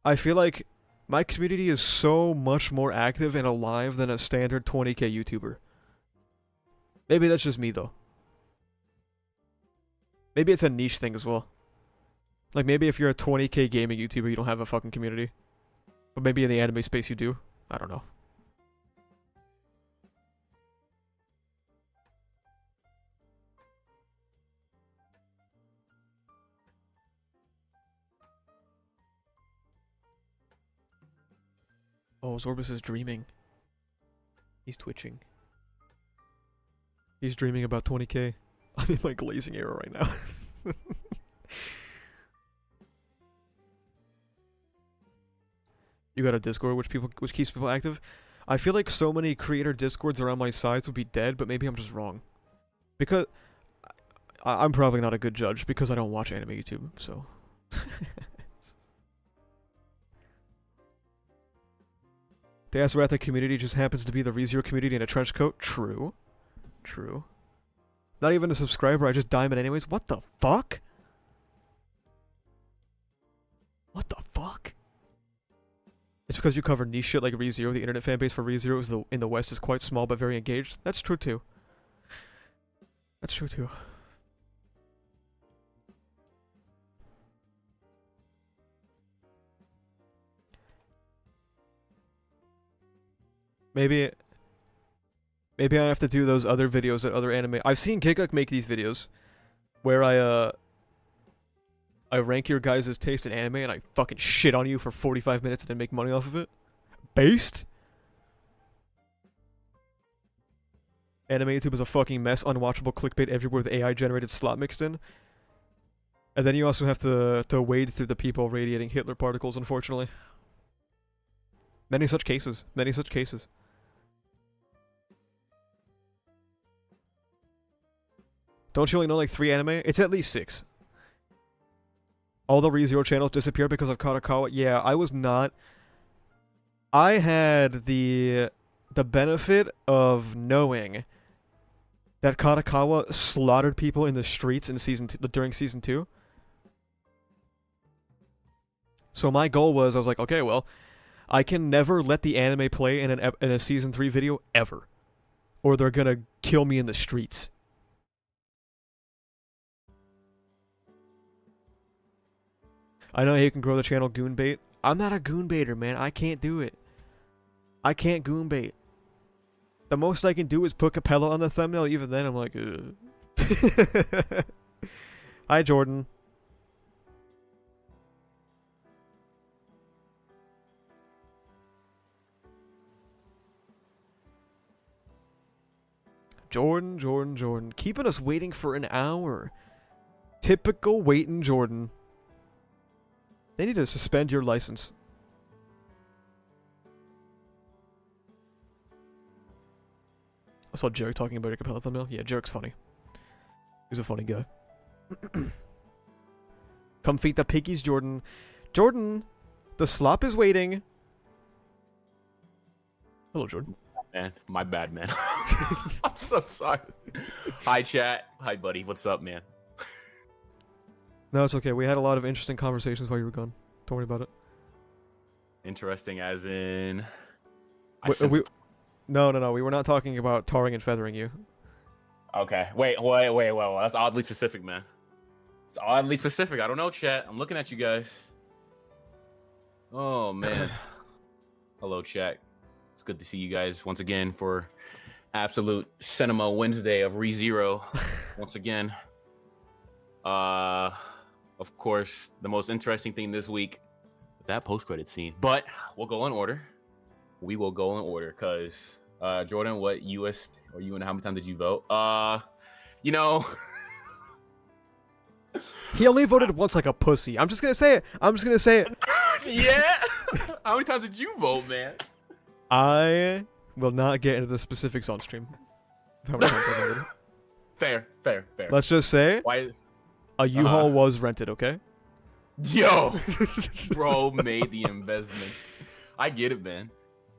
I feel like my community is so much more active and alive than a standard 20k YouTuber. Maybe that's just me, though. Maybe it's a niche thing as well. Like, maybe if you're a 20k gaming YouTuber, you don't have a fucking community. But maybe in the anime space you do. I don't know. Oh, Zorbus is dreaming. He's twitching. He's dreaming about 20k. I'm in my glazing era right now. You got a Discord which keeps people active? I feel like so many creator Discords around my size would be dead, but maybe I'm just wrong. Because I'm probably not a good judge because I don't watch anime YouTube, so. The Asaratha community just happens to be the ReZero community in a trench coat? True. True. Not even a subscriber, I just diamond anyways? What the fuck? What the fuck? It's because you cover niche shit like ReZero. The internet fan base for ReZero is in the West is quite small but very engaged. That's true too. That's true too. Maybe I have to do those other videos that other anime. I've seen Giguk make these videos where I rank your guys' taste in anime and I fucking shit on you for 45 minutes and then make money off of it. Based? Anime YouTube is a fucking mess, unwatchable clickbait everywhere with AI generated slot mixed in. And then you also have to wade through the people radiating Hitler particles, unfortunately. Many such cases. Many such cases. Don't you only know like 3 anime? It's at least 6. All the ReZero channels disappeared because of Kadokawa. Yeah, I was not. I had the benefit of knowing that Kadokawa slaughtered people in the streets in during season 2. So my goal was, I was like, okay, well, I can never let the anime play in a season 3 video ever, or they're gonna kill me in the streets. I know you can grow the channel goon bait. I'm not a goon baiter, man. I can't do it. I can't goon bait. The most I can do is put Capella on the thumbnail. Even then, I'm like, ugh. Hi, Jordan. Jordan. Keeping us waiting for an hour. Typical waiting Jordan. They need to suspend your license. I saw Jarek talking about your Capella thumbnail. Yeah, Jarek's funny. He's a funny guy. Come feed the piggies, Jordan. Jordan, the slop is waiting. Hello, Jordan. Man, my bad, man. I'm so sorry. Hi, chat. Hi, buddy. What's up, man? No, it's okay. We had a lot of interesting conversations while you were gone. Don't worry about it. Interesting as in... No. We were not talking about tarring and feathering you. Okay. Wait. That's oddly specific, man. It's oddly specific. I don't know, chat. I'm looking at you guys. Oh, man. Hello, chat. It's good to see you guys once again for absolute Cinema Wednesday of ReZero. Once again. Of course, the most interesting thing this week, that post-credit scene. But we'll go in order. We will go in order, because, Jordan, what US, or you and how many times did you vote? You know... He only voted once like a pussy. I'm just gonna say it. Yeah? How many times did you vote, man? I will not get into the specifics on stream. How many times I voted. Fair. Let's just say... Why... A U-Haul was rented, okay? Yo! Bro made the investment. I get it, man.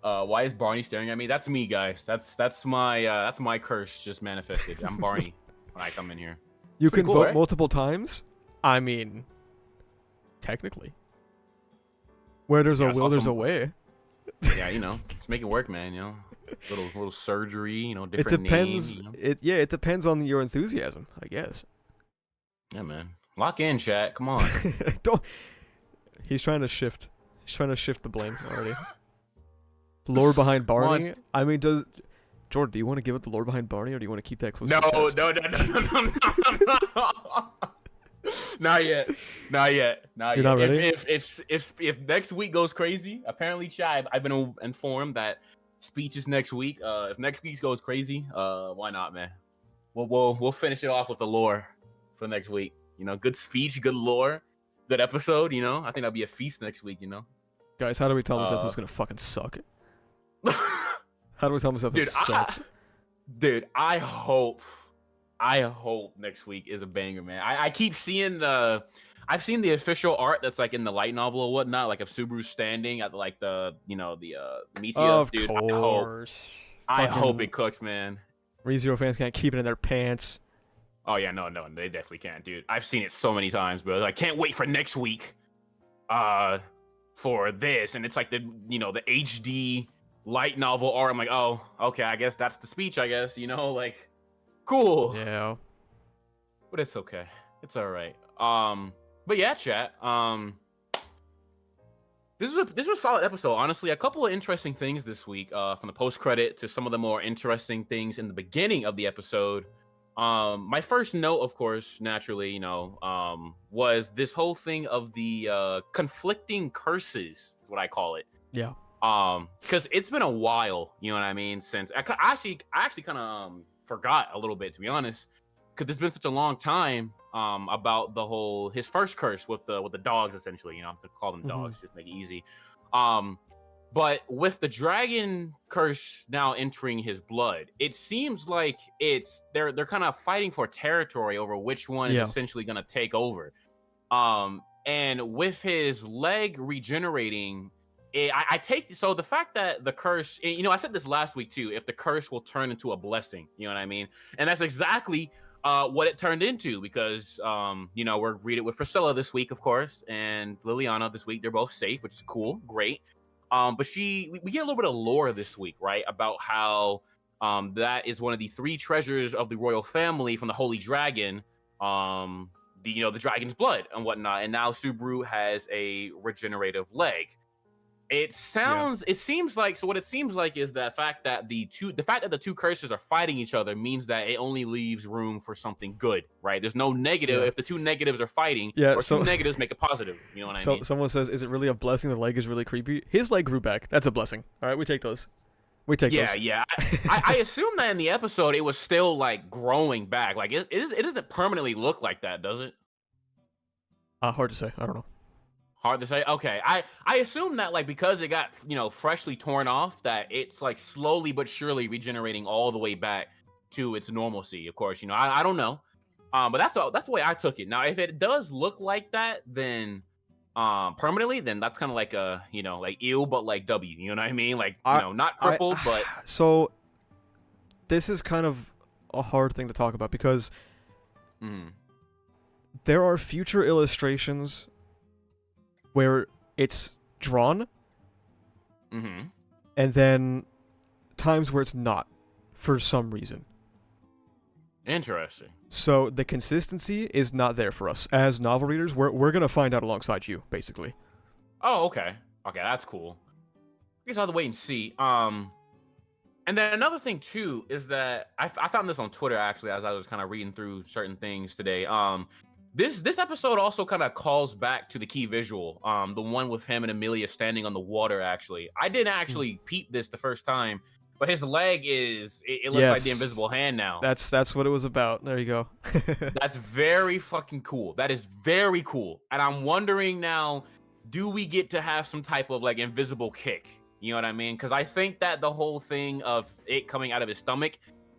Why is Barney staring at me? That's me, guys. That's my curse just manifested. I'm Barney when I come in here. You can cool, vote right? multiple times? I mean, technically. Where there's a will, there's a way. Yeah, you know, just make it work, man, you know. Little surgery, you know, different It depends. name, you know? It depends on your enthusiasm, I guess. Yeah, man. Lock in, chat. Come on. Don't. He's trying to shift. He's trying to shift the blame already. Lore behind Barney. I mean, Jordan? Do you want to give it the lore behind Barney, or do you want to keep that close? No. Not yet. You're not ready? If next week goes crazy, apparently, chat, I've been informed that speech is next week. If next week goes crazy, why not, man? We'll finish it off with the lore for next week. You know, good speech, good lore, good episode. You know, I think that'll be a feast next week. You know, guys, how do we tell this episode's gonna fucking suck? How do we tell this episode sucks? I hope next week is a banger, man. I keep seeing I've seen the official art that's like in the light novel or whatnot, like of Subaru standing at like the Meteor. Of dude, course. I hope it cooks, man. ReZero fans can't keep it in their pants. Oh yeah, no, they definitely can't, dude. I've seen it so many times, bro. I can't wait for next week. for this, and it's like the the HD light novel art. I'm like, oh, okay, I guess that's the speech. I guess like cool, Yeah. but it's okay. It's all right. But yeah, chat. This was a solid episode. Honestly, a couple of interesting things this week. From the post credit to some of the more interesting things in the beginning of the episode. My first note, of course, naturally, was this whole thing of the conflicting curses, is what I call it. Yeah. Because it's been a while, you know what I mean, since I actually kind of forgot a little bit, to be honest, because it's been such a long time about the whole his first curse with the dogs, essentially. I'm gonna call them dogs, just make it easy. But with the dragon curse now entering his blood, it seems like they're kind of fighting for territory over which one is essentially gonna take over. And with his leg regenerating, I take so the fact that the curse, I said this last week too, if the curse will turn into a blessing, you know what I mean? And that's exactly what it turned into, because we're reading with Priscilla this week, of course, and Liliana this week. They're both safe, which is cool, great. But we get a little bit of lore this week, right, about how that is one of the 3 treasures of the royal family from the Holy Dragon, the dragon's blood and whatnot. And now Subaru has a regenerative leg. It seems like, so what it seems like is the fact that the two curses are fighting each other means that it only leaves room for something good, right? There's no negative. If the 2 negatives are fighting, or 2 negatives make a positive, you know what I mean? Someone says, is it really a blessing? The leg is really creepy. His leg grew back. That's a blessing. All right, we take those. Those. Yeah. I assume that in the episode it was still like growing back. Like it doesn't permanently look like that, does it? Hard to say. I don't know. Hard to say. Okay, I assume that, like, because it got freshly torn off, that it's like slowly but surely regenerating all the way back to its normalcy. Of course, I don't know, but that's the way I took it. Now, if it does look like that, then permanently, then that's kind of like a like ew, but like W. You know what I mean? Like not crippled, but so this is kind of a hard thing to talk about because there are future illustrations where it's drawn, and then times where it's not, for some reason. Interesting. So the consistency is not there for us as novel readers. We're gonna find out alongside you, basically. Oh, okay. Okay, that's cool. I guess I'll have to wait and see. And then another thing too is that I found this on Twitter, actually, as I was kind of reading through certain things today. This episode also kind of calls back to the key visual, the one with him and Amelia standing on the water. Actually, I didn't actually peep this the first time, but his leg it looks like the invisible hand now. That's what it was about. There you go. That's very fucking cool. That is very cool. And I'm wondering now, do we get to have some type of like invisible kick? You know what I mean? Because I think that the whole thing of it coming out of his stomach,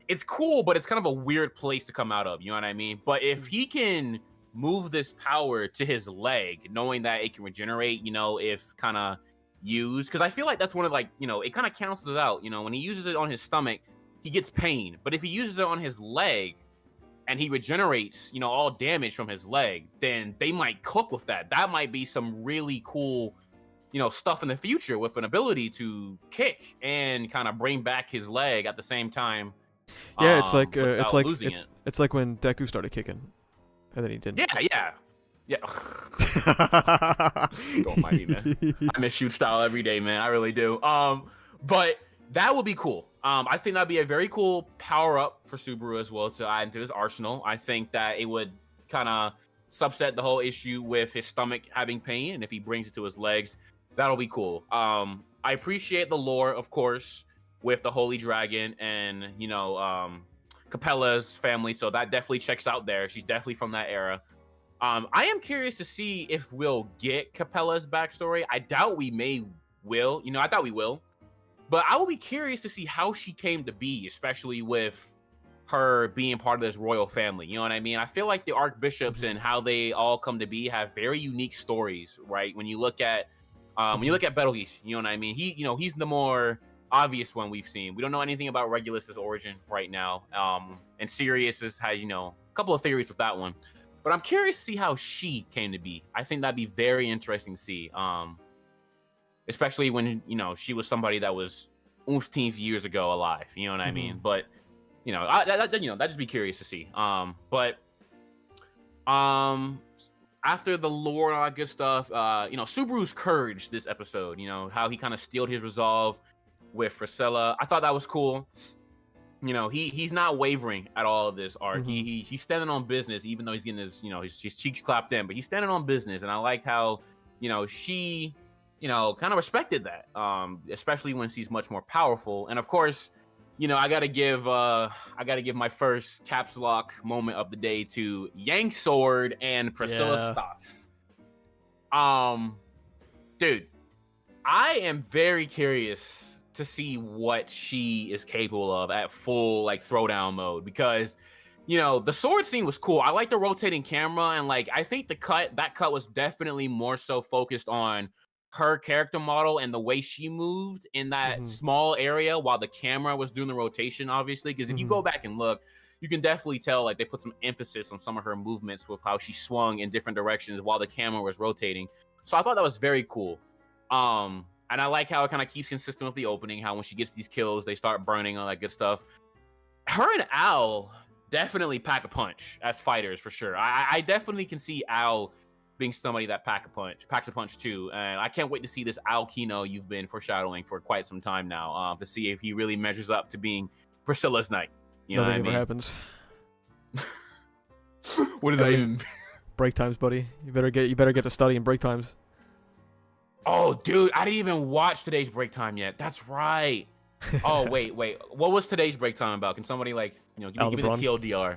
it's cool, but it's kind of a weird place to come out of. You know what I mean? But if he can move this power to his leg, knowing that it can regenerate, if kind of used, because I feel like that's one of, like, it kind of cancels it out. When he uses it on his stomach, he gets pain, but if he uses it on his leg and he regenerates, all damage from his leg, then they might cook with that. That might be some really cool, stuff in the future, with an ability to kick and kind of bring back his leg at the same time. Yeah, it's like it's like when Deku started kicking. And then he didn't. Yeah. Go mighty, man. I miss shoot style every day, man. I really do. But that would be cool. I think that'd be a very cool power up for Subaru as well to add into his arsenal. I think that it would kind of subset the whole issue with his stomach having pain, and if he brings it to his legs, that'll be cool. I appreciate the lore, of course, with the Holy Dragon and Capella's family, so that definitely checks out there. She's definitely from that era. I am curious to see if we'll get Capella's backstory. I doubt we will. I doubt we will. But I will be curious to see how she came to be, especially with her being part of this royal family. You know what I mean? I feel like the archbishops and how they all come to be have very unique stories, right? When you look at Betelgeuse, you know what I mean? He's the more obvious one we've seen. We don't know anything about Regulus's origin right now. And Sirius has a couple of theories with that one. But I'm curious to see how she came to be. I think that'd be very interesting to see. especially when she was somebody that was umpteenth years ago alive. You know what I mean? But that just be curious to see. But after the lore and all that good stuff, Subaru's courage this episode. How he kind of steeled his resolve with Priscilla. I thought that was cool. He's not wavering at all of this arc. He's standing on business, even though he's getting his cheeks clapped in, but he's standing on business. And I liked how, she, kind of respected that, especially when she's much more powerful. And of course, I gotta give my first caps lock moment of the day to Yank Sword and Priscilla Stops. Dude, I am very curious to see what she is capable of at full throwdown mode, because the sword scene was cool. I like the rotating camera, and I think that cut was definitely more so focused on her character model and the way she moved in that small area while the camera was doing the rotation, obviously, because if you go back and look, you can definitely tell they put some emphasis on some of her movements with how she swung in different directions while the camera was rotating. So I thought that was very cool. And I like how it kind of keeps consistent with the opening, how when she gets these kills, they start burning, all that good stuff. Her and Al definitely pack a punch as fighters, for sure. I definitely can see Al being somebody that packs a punch too. And I can't wait to see this Al Kino you've been foreshadowing for quite some time now, to see if he really measures up to being Priscilla's knight. You know what I mean? Nothing ever happens. What does that even mean? Break times, buddy. You better get to studying break times. Oh, dude, I didn't even watch today's break time yet. That's right. Oh, wait. What was today's break time about? Can somebody give me the TLDR?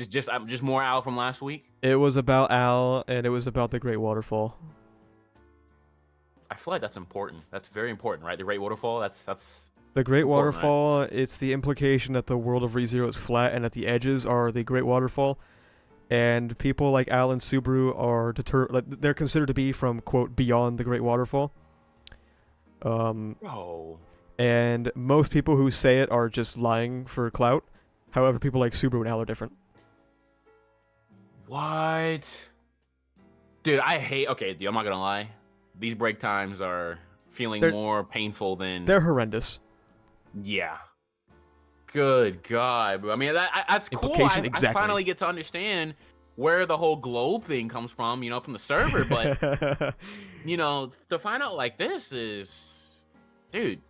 Just more Al from last week? It was about Al, and it was about the Great Waterfall. I feel like that's important. That's very important, right? The Great Waterfall. That's the Great Waterfall. Right? It's the implication that the world of ReZero is flat, and that the edges are the Great Waterfall. And people like Al and Subaru are they're considered to be from, quote, beyond the Great Waterfall. And most people who say it are just lying for clout. However, people like Subaru and Al are different. What? Dude, dude, I'm not gonna lie. These break times are feeling more painful than... They're horrendous. Yeah. Good God, bro. I mean, that's cool. I finally get to understand where the whole globe thing comes from, from the server. But, to find out like this is... Dude.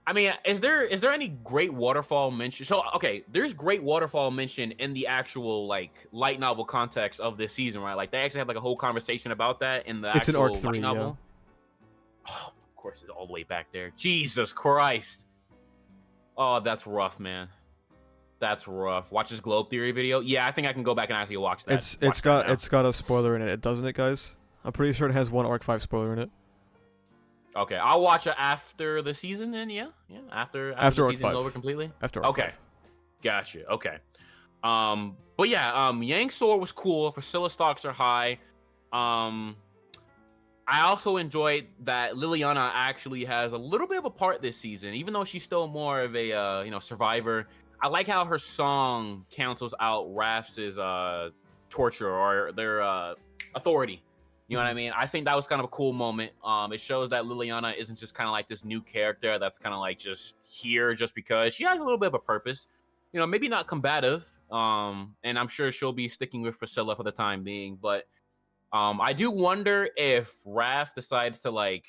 I mean, is there any Great Waterfall mention? So, okay, there's Great Waterfall mention in the actual, light novel context of this season, right? They actually have, a whole conversation about that in the actual Arc 3, light novel. Yeah. Oh, of course, it's all the way back there. Jesus Christ. Oh, that's rough, man. That's rough. Watch this Globe Theory video. Yeah, I think I can go back and actually watch that. It's got a spoiler in it, doesn't it, guys? I'm pretty sure it has one Arc 5 spoiler in it. Okay, I'll watch it after the season then, yeah? After the season's over completely? After Arc 5. Gotcha, okay. But yeah, Yang Sword was cool. Priscilla stocks are high. I also enjoyed that Liliana actually has a little bit of a part this season, even though she's still more of a survivor. I like how her song cancels out Raph's torture or their authority. You know what I mean? I think that was kind of a cool moment. It shows that Liliana isn't just kind of like this new character that's kind of just here just because. She has a little bit of a purpose. Maybe not combative. And I'm sure she'll be sticking with Priscilla for the time being. But I do wonder if Raph decides to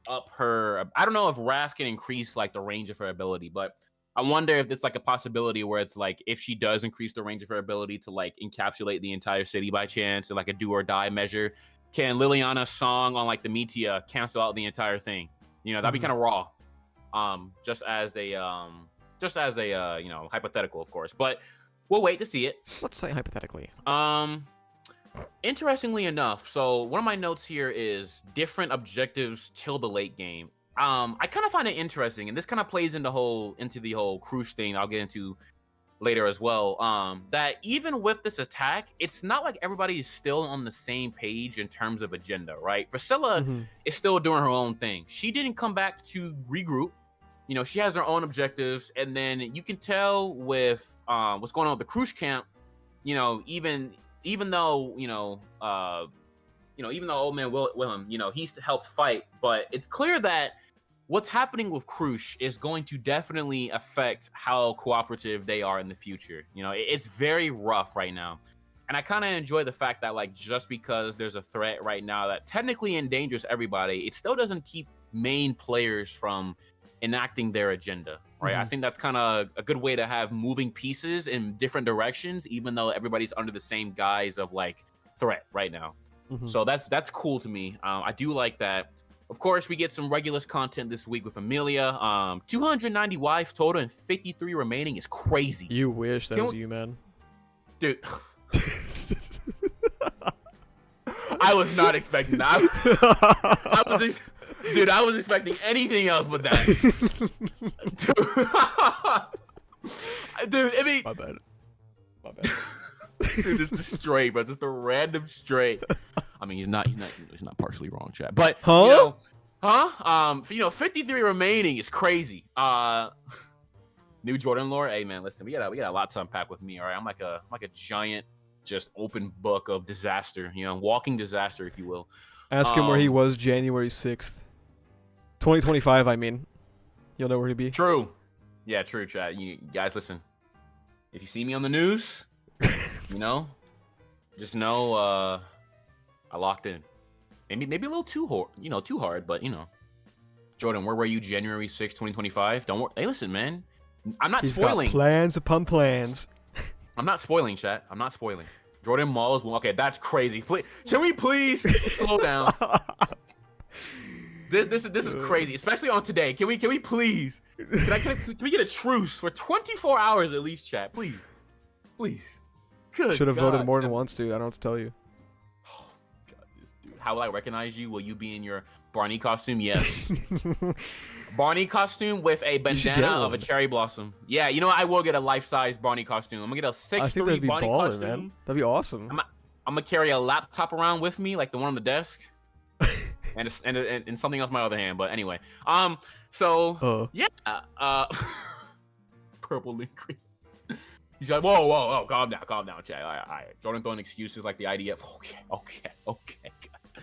up her. I don't know if Raph can increase the range of her ability, but I wonder if it's a possibility where it's if she does increase the range of her ability to encapsulate the entire city by chance, and a do or die measure. Can Liliana's song on the Meteor cancel out the entire thing? That'd be kind of raw. Just as a hypothetical, of course. But we'll wait to see it. Let's say hypothetically. Interestingly enough, so one of my notes here is different objectives till the late game. I kind of find it interesting, and this kind of plays into the whole cruise thing I'll get into later as well, that even with this attack, it's not like everybody is still on the same page in terms of agenda, right? Priscilla is still doing her own thing. She didn't come back to regroup. She has her own objectives, and then you can tell with what's going on with the cruise camp, even though, even though old man Willem, he's helped fight, but it's clear that what's happening with Krush is going to definitely affect how cooperative they are in the future. It's very rough right now. And I kind of enjoy the fact that, like, just because there's a threat right now that technically endangers everybody, it still doesn't keep main players from enacting their agenda, right? I think that's kind of a good way to have moving pieces in different directions, even though everybody's under the same guise of, like, threat right now. So that's cool to me. I do like that. Of course, we get some Regulus content this week with Amelia. 290 wives total and 53 remaining is crazy. You wish that was you, man. Dude. I was not expecting that. I was expecting anything else but that. Dude, I mean... My bad. Dude, just a stray, bro. Just a random stray. I mean, he's not partially wrong, chat. But, 53 remaining is crazy. New Jordan lore. Hey, man, listen, we got a lot to unpack with me, all right? I'm like a giant, just open book of disaster, walking disaster, if you will. Ask him where he was January 6th. 2025, I mean. You'll know where he'd be. True. Yeah, true, chat. You guys, listen. If you see me on the news, just know I locked in. Maybe a little too hard, but Jordan, where were you January 6th, 2025? Don't worry. Hey, listen, man. I'm not spoiling. He's got plans upon plans. I'm not spoiling, chat. I'm not spoiling. Jordan Malls. Okay, that's crazy. Can we please slow down? This is crazy, especially on today. Can we please? Can we get a truce for 24 hours at least, chat? Please. Good. Should have voted more than once, dude. I don't know what to tell you. Oh, God, this dude. How will I recognize you? Will you be in your Barney costume? Yes. Barney costume with a bandana of a cherry blossom. Yeah, I will get a life-size Barney costume. I'm gonna get a 6'3" Barney costume. Man. That'd be awesome. I'm gonna carry a laptop around with me, like the one on the desk, and something else in my other hand. But anyway, purple link green. He's like, whoa, calm down, chat. All right. Jordan throwing excuses like the IDF. Okay, guys.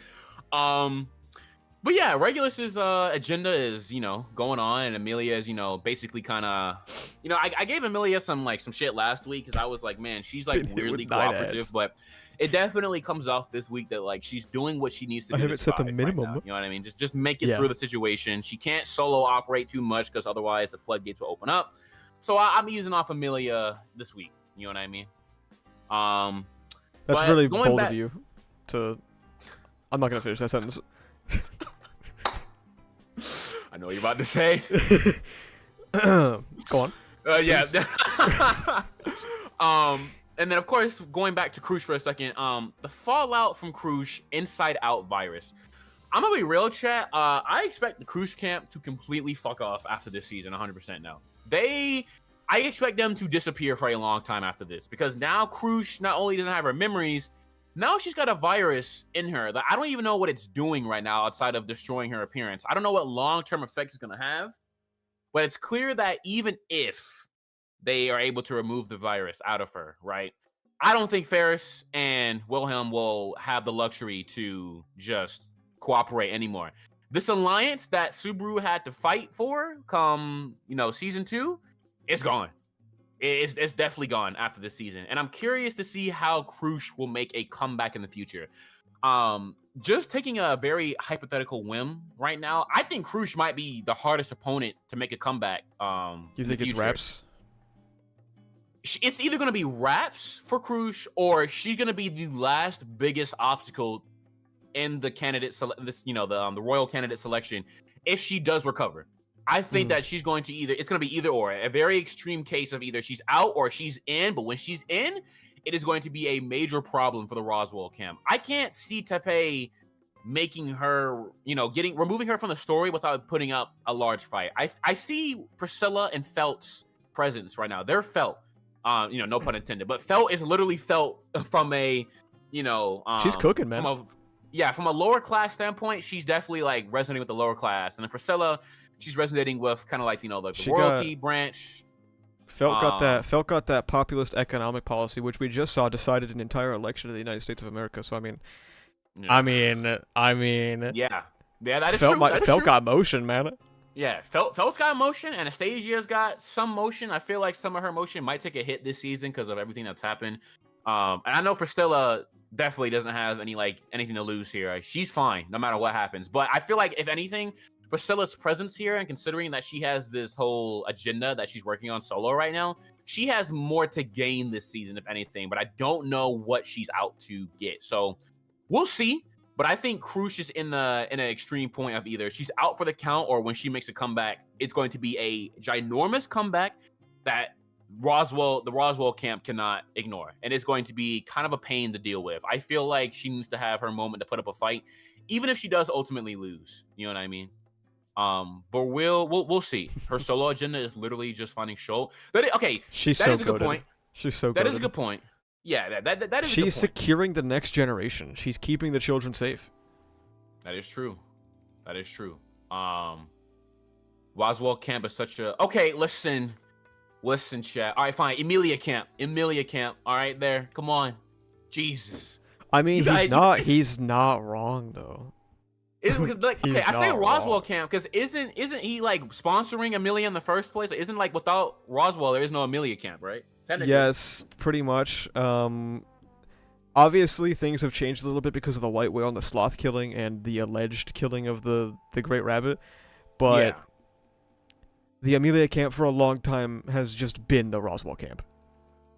But yeah, Regulus's agenda is, going on, and Amelia is, basically kind of, I gave Amelia some shit last week because I was like, man, she's like weirdly cooperative, but it definitely comes off this week that like she's doing what she needs to do. I have it set to minimum. Right now, you know what I mean? Just make it through the situation. She can't solo operate too much because otherwise the floodgates will open up. So I'm using off Amelia this week. You know what I mean? That's really bold of you. I'm not gonna finish that sentence. I know what you're about to say. Go on. Yeah. And then of course, going back to Krush for a second, the fallout from Krush Inside Out virus. I'm gonna be real, chat. I expect the Krush camp to completely fuck off after this season, 100% now. I expect them to disappear for a long time after this, because now Krush not only doesn't have her memories, now she's got a virus in her that I don't even know what it's doing right now outside of destroying her appearance. I don't know what long-term effects it's going to have, but it's clear that even if they are able to remove the virus out of her, right? I don't think Ferris and Wilhelm will have the luxury to just cooperate anymore. This alliance that Subaru had to fight for come, season 2, it's gone. It's definitely gone after this season. And I'm curious to see how Krush will make a comeback in the future. Just taking a very hypothetical whim right now, I think Krush might be the hardest opponent to make a comeback. You think it's Raps? It's either going to be Raps for Krush, or she's going to be the last biggest obstacle in the candidate the royal candidate selection if she does recover. I think that she's going to it's going to be either or, a very extreme case of either she's out or she's in. But when she's in, it is going to be a major problem for the Roswell camp. I can't see Tepe making her, removing her from the story without putting up a large fight. I see Priscilla and Felt's presence right now. They're Felt, no pun intended, but Felt is literally Felt from a, she's cooking, man. From a lower class standpoint, she's definitely like resonating with the lower class. And then Priscilla, she's resonating with kind of like, the royalty branch. Felt got that populist economic policy, which we just saw decided an entire election of the United States of America. So, I mean, I Yeah. mean, Yeah. Yeah, that is true. That is Felt true. got motion, man. Yeah, Felt's got motion, and Anastasia's got some motion. I feel like some of her motion might take a hit this season because of everything that's happened. And I know Priscilla definitely doesn't have anything to lose here. Like, she's fine no matter what happens. But I feel like if anything, Priscilla's presence here, and considering that she has this whole agenda that she's working on solo right now, she has more to gain this season, if anything. But I don't know what she's out to get. So we'll see. But I think Crush is in an extreme point of either she's out for the count, or when she makes a comeback, it's going to be a ginormous comeback that the Roswell camp cannot ignore, and it's going to be kind of a pain to deal with. I feel like she needs to have her moment to put up a fight, even if she does ultimately lose. You know what I mean? But we'll see. Her solo agenda is literally just finding Schultz. Okay, She's that so is a good goated. point. She's so That goated. is a good point. Yeah, that is a good point. She's securing the next generation. She's keeping the children safe. That is true. That is true. Roswell camp is such a okay. Listen, chat. All right, fine. Emilia camp. All right, there. Come on. Jesus. I mean, You he's guys- He's not wrong though. Like, He's okay, I say not Roswell wrong. camp because isn't he like sponsoring Amelia in the first place? Like, isn't like without Roswell there is no Amelia camp, right? Technically. Yes, pretty much. Obviously things have changed a little bit because of the white whale and the sloth killing and the alleged killing of the great rabbit, but Yeah. the Amelia camp for a long time has just been the Roswell camp.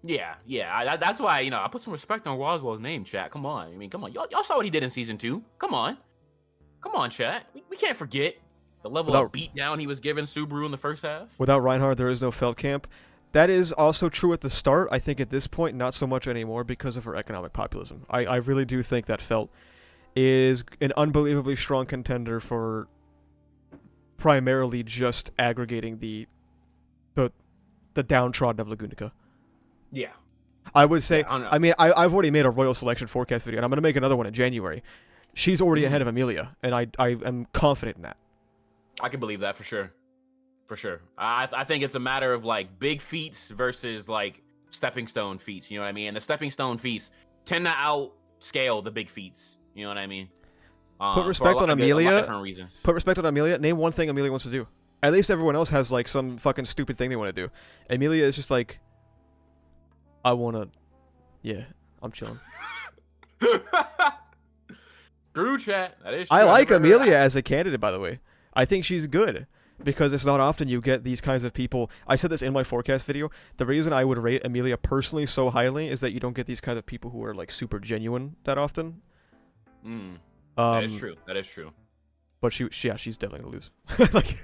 Yeah. That's why I put some respect on Roswell's name, chat. Come on. I mean, come on. Y'all saw what he did in season 2. Come on, chat. We can't forget the level of beatdown he was giving Subaru in the first half. Without Reinhardt, there is no Felt camp. That is also true at the start. I think at this point, not so much anymore because of her economic populism. I really do think that Felt is an unbelievably strong contender for primarily just aggregating the downtrodden of Lagunica. Yeah. I would say, Yeah, I mean, I've already made a Royal Selection forecast video, and I'm going to make another one in January. She's already ahead of Amelia, and I am confident in that. I can believe that for sure. For sure. I think it's a matter of like big feats versus like stepping stone feats. You know what I mean? And the stepping stone feats tend to outscale the big feats. You know what I mean? Put respect on Amelia. Different reasons. Put respect on Amelia. Name one thing Amelia wants to do. At least everyone else has like some fucking stupid thing they want to do. Amelia is just like, I want to, yeah, I'm chilling. True, chat. That is true. I like Amelia as a candidate, by the way. I think she's good. Because it's not often you get these kinds of people. I said this in my forecast video. The reason I would rate Amelia personally so highly is that you don't get these kinds of people who are like super genuine that often. That is true. That is true. But she's definitely gonna lose. Like,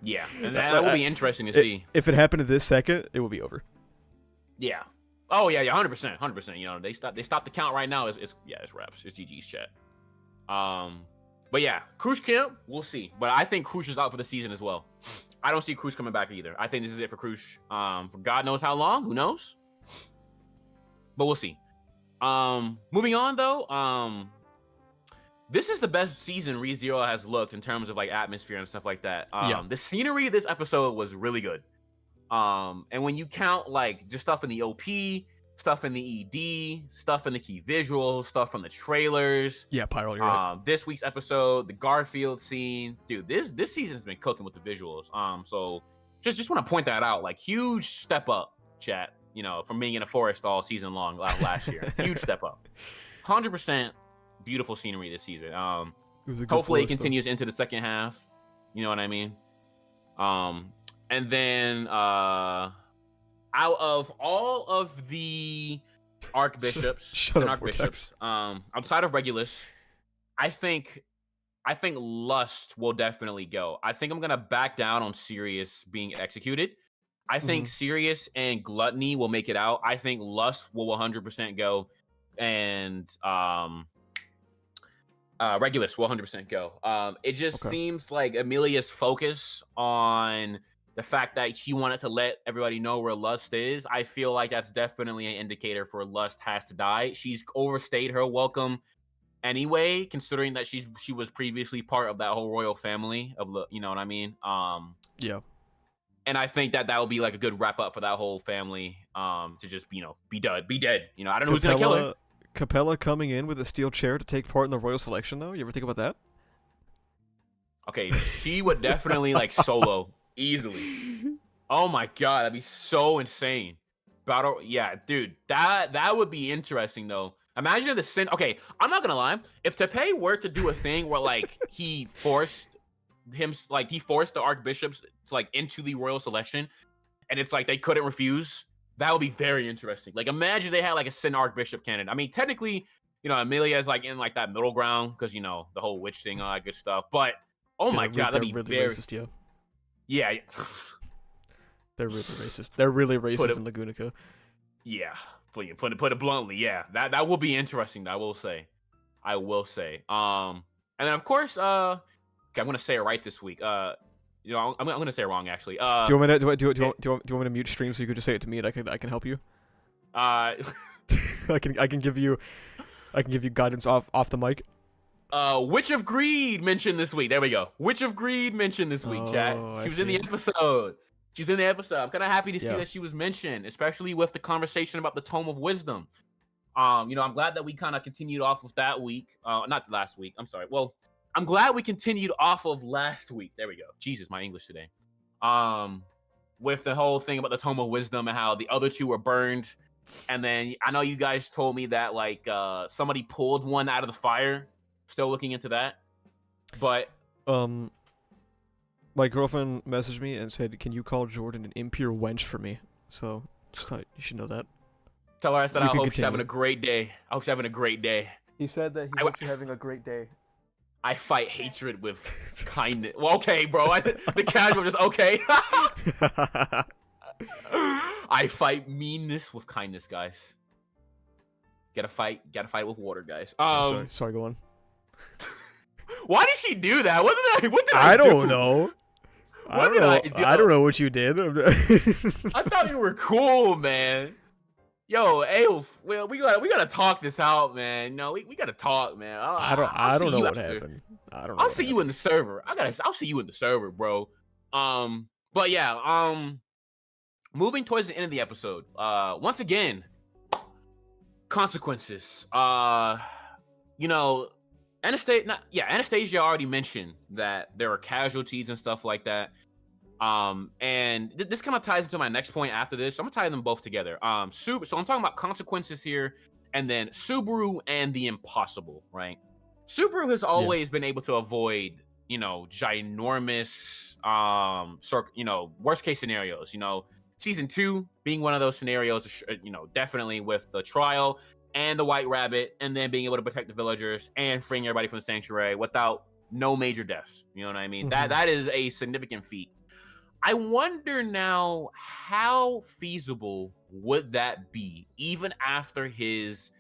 yeah, and that will be interesting to see. If it happened this second, it will be over. Yeah. Oh yeah, 100%. You know, they stop the count right now. It's wraps. It's GG's, chat. But yeah, Crush camp, we'll see. But I think Crush is out for the season as well. I don't see Crush coming back either. I think this is it for Crush. For God knows how long. Who knows? But we'll see. Moving on though. This is the best season ReZero has looked in terms of like atmosphere and stuff like that. The scenery of this episode was really good. And when you count like just stuff in the OP, stuff in the ED, stuff in the key visuals, stuff from the trailers. Yeah, Pyro, you're right. This week's episode, the Garfield scene, dude. This season's been cooking with the visuals. So just want to point that out. Like huge step up, chat. You know, from being in a forest all season long last year. Huge step up. 100% beautiful scenery this season. Hopefully it continues into the second half. You know what I mean? And then out of all of the archbishops and archbishops, outside of Regulus, I think Lust will definitely go. I think I'm gonna back down on Sirius being executed. I think Sirius and Gluttony will make it out. I think Lust will 100% go, and Regulus will 100% go. It just seems like Amelia's focus on the fact that she wanted to let everybody know where Lust is, I feel like that's definitely an indicator for Lust has to die. She's overstayed her welcome anyway, considering that she was previously part of that whole royal family of the, you know what I mean? Yeah. And I think that will be like a good wrap up for that whole family to just, you know, be dead. You know, I don't know who's gonna kill her. Capella coming in with a steel chair to take part in the royal selection, though? You ever think about that? Okay, she would definitely like solo easily. Oh my god, that'd be so insane. Battle, yeah, dude, that would be interesting though. Imagine if the sin. Okay, I'm not gonna lie. If Tepe were to do a thing where like he forced the archbishops to, like into the royal selection, and it's like they couldn't refuse, that would be very interesting. Like imagine they had like a Sin archbishop candidate. I mean, technically, Amelia is like in like that middle ground because the whole witch thing, all that good stuff. But oh my god, that'd be really very racist, yeah. Yeah. They're really racist. They're really racist in Lagunica. Yeah, put it bluntly. Yeah, that will be interesting. I will say. And then of course, okay, I'm gonna say it right this week. I'm gonna say it wrong actually. Do you want me to mute stream so you could just say it to me and I can help you? I can give you guidance off the mic. Witch of Greed mentioned this week. There we go. Witch of Greed mentioned this week, chat. She was in the episode. She's in the episode. I'm kind of happy to see that she was mentioned, especially with the conversation about the Tome of Wisdom. I'm glad that we kind of continued off of that week. Not last week. I'm sorry. Well, I'm glad we continued off of last week. There we go. Jesus, my English today. With the whole thing about the Tome of Wisdom and how the other two were burned. And then I know you guys told me that like somebody pulled one out of the fire. Still looking into that. But my girlfriend messaged me and said, "Can you call Jordan an impure wench for me?" So just thought you should know that. Tell her I said I hope she's having a great day. I hope she's having a great day. He said that he hopes you're having a great day. I fight hatred with kindness. Well, okay, bro. The casual just okay. I fight meanness with kindness, guys. Gotta fight with water, guys. Sorry, go on. Why did she do that? What did I do? don't know. I don't know what you did. I thought you were cool, man. Yo, Aelf, well, we gotta talk this out, man. No, we gotta talk, man. I don't know what happened. I'll see you in the server. I'll see you in the server, bro. But yeah, moving towards the end of the episode. Once again, consequences. Anastasia already mentioned that there are casualties and stuff like that. And this kind of ties into my next point after this. So I'm gonna tie them both together. So I'm talking about consequences here, and then Subaru and the impossible, right? Subaru has always been able to avoid, ginormous, worst case scenarios. Season 2 being one of those scenarios, definitely with the trial and the White Rabbit, and then being able to protect the villagers and freeing everybody from the sanctuary without no major deaths. You know what I mean? Mm-hmm. That is a significant feat. I wonder now, how feasible would that be, even after his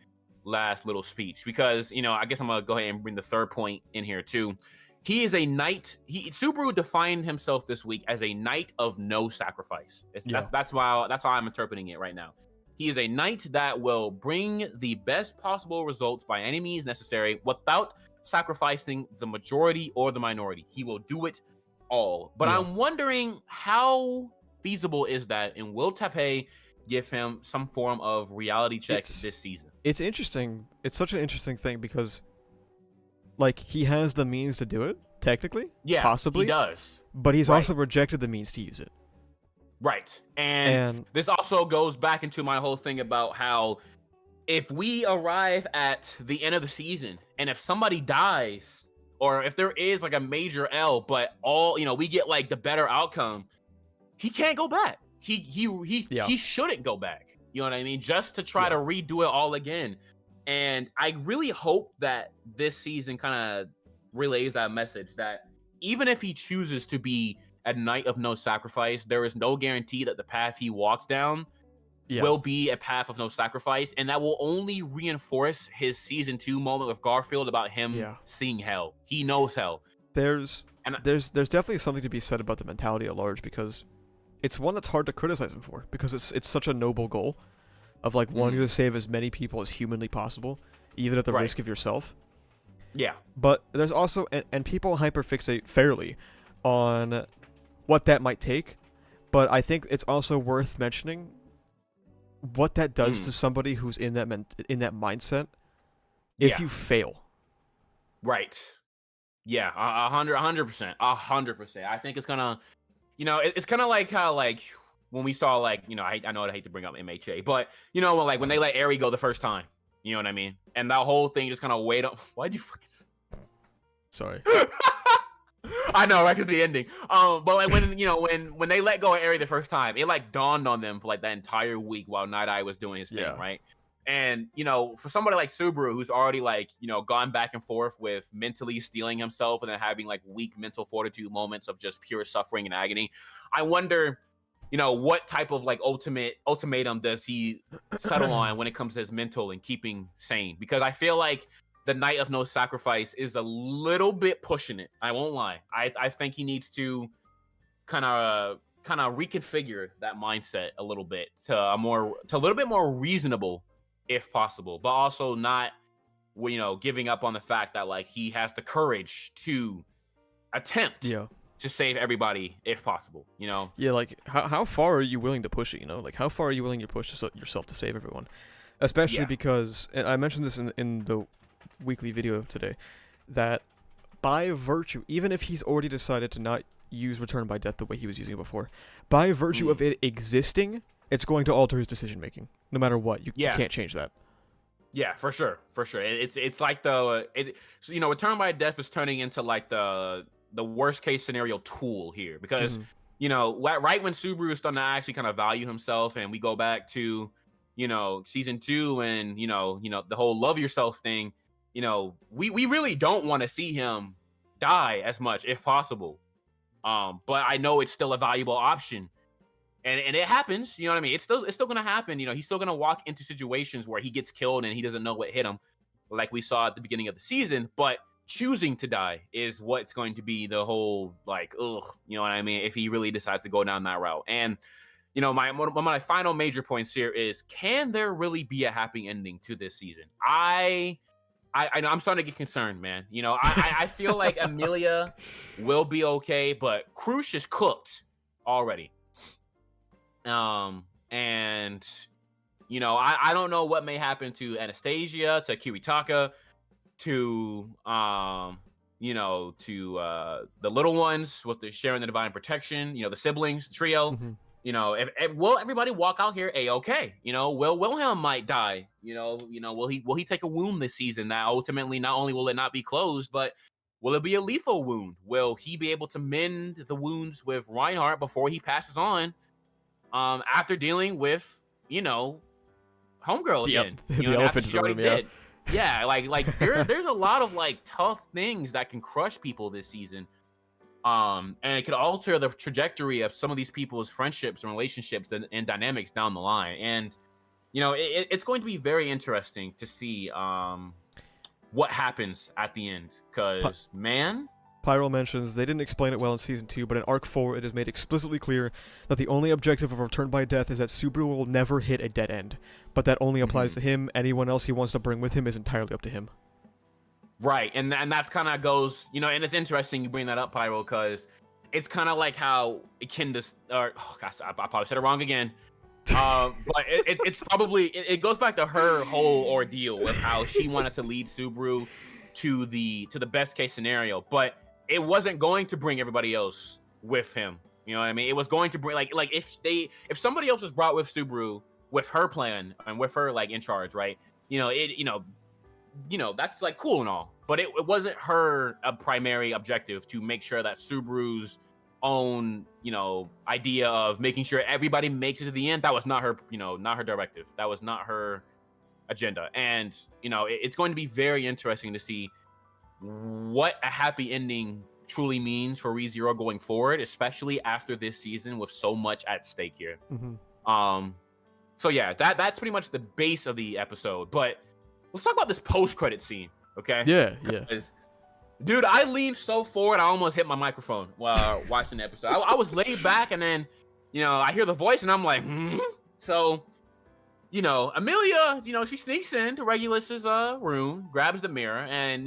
last little speech? Because, I guess I'm going to go ahead and bring the third point in here too. He is a knight. Subaru defined himself this week as a knight of no sacrifice. That's how I'm interpreting it right now. He is a knight that will bring the best possible results by any means necessary without sacrificing the majority or the minority. He will do it all. But I'm wondering, how feasible is that, and will Tepe give him some form of reality check this season? It's interesting. It's such an interesting thing because, like, he has the means to do it, technically. Yeah, possibly. He does. But he's also rejected the means to use it. Right. And this also goes back into my whole thing about how if we arrive at the end of the season and if somebody dies, or if there is like a major L, but we get like the better outcome, he can't go back. He shouldn't go back. You know what I mean? Just to try to redo it all again. And I really hope that this season kind of relays that message, that even if he chooses to be a knight of no sacrifice, there is no guarantee that the path he walks down will be a path of no sacrifice, and that will only reinforce his season 2 moment with Garfield about him seeing hell. He knows hell. There's definitely something to be said about the mentality at large, because it's one that's hard to criticize him for, because it's such a noble goal of like wanting to save as many people as humanly possible, even at the risk of yourself. Yeah. But there's also, and people hyperfixate fairly on what that might take, but I think it's also worth mentioning what that does to somebody who's in that mindset if you fail. Right. Yeah, 100%, 100%. I think it's gonna, it's kind of like how like when we saw like, I know I hate to bring up MHA, but like when they let Aerie go the first time, you know what I mean, and that whole thing just kind of weighed up. Why'd you fucking? Sorry. I know, right? Because the ending. But like when they let go of Aerie the first time, it like dawned on them for like that entire week while Night Eye was doing his thing, right? And for somebody like Subaru, who's already like gone back and forth with mentally stealing himself and then having like weak mental fortitude moments of just pure suffering and agony, I wonder, what type of like ultimatum does he settle on when it comes to his mental and keeping sane? Because I feel like the Night of No Sacrifice is a little bit pushing it. I won't lie. I think he needs to kind of reconfigure that mindset a little bit to a little bit more reasonable, if possible, but also not, giving up on the fact that like he has the courage to attempt to save everybody if possible. Yeah, like how far are you willing to push it? Like how far are you willing to push yourself to save everyone? Especially because, and I mentioned this in the weekly video today, that by virtue, even if he's already decided to not use Return by Death the way he was using it before, by virtue of it existing, it's going to alter his decision making. No matter what, you can't change that. Yeah, for sure. It's like Return by Death is turning into like the worst case scenario tool here, because right when Subaru is starting to actually kind of value himself, and we go back to season 2 and the whole love yourself thing, we really don't want to see him die as much if possible. But I know it's still a valuable option. And it happens, you know what I mean? It's still gonna happen. He's still gonna walk into situations where he gets killed and he doesn't know what hit him, like we saw at the beginning of the season. But choosing to die is what's going to be the whole like, ugh, you know what I mean? If he really decides to go down that route. And one of my final major points here is: can there really be a happy ending to this season? I'm starting to get concerned, man. I feel like Amelia will be okay, but Crush is cooked already. And I don't know what may happen to Anastasia, to Kiritaka, to the little ones with the sharing the divine protection, the siblings, the trio. If will everybody walk out here a-okay? Will Wilhelm might die. Will he take a wound this season that ultimately not only will it not be closed, but will it be a lethal wound? Will he be able to mend the wounds with Reinhardt before he passes on? After dealing with, homegirl again. The elephant in the room, yeah. Like there's a lot of like tough things that can crush people this season. And it could alter the trajectory of some of these people's friendships and relationships and dynamics down the line. And it's going to be very interesting to see what happens at the end, because Pyro mentions they didn't explain it well in Season 2, but in Arc 4 it is made explicitly clear that the only objective of Return by Death is that Subaru will never hit a dead end, but that only applies to him. Anyone else he wants to bring with him is entirely up to him. Right, and that's kind of goes, and it's interesting you bring that up, Pyro, because it's kind of like how Candace, or gosh, I probably said it wrong again, but it's probably, it goes back to her whole ordeal with how she wanted to lead Subaru to the best case scenario, but it wasn't going to bring everybody else with him. You know what I mean? It was going to bring like if somebody else was brought with Subaru with her plan and with her like in charge, right? That's like cool and all, but it wasn't her primary objective to make sure that Subaru's own idea of making sure everybody makes it to the end. That was not her, not her directive. That was not her agenda. And it's going to be very interesting to see what a happy ending truly means for ReZero going forward, especially after this season with so much at stake here. So yeah, that's pretty much the base of the episode. But let's talk about this post-credit scene, okay? Yeah. Dude, I leaned so forward I almost hit my microphone while watching the episode. I was laid back, and then I hear the voice and I'm like, So Amelia, she sneaks into Regulus's room, grabs the mirror, and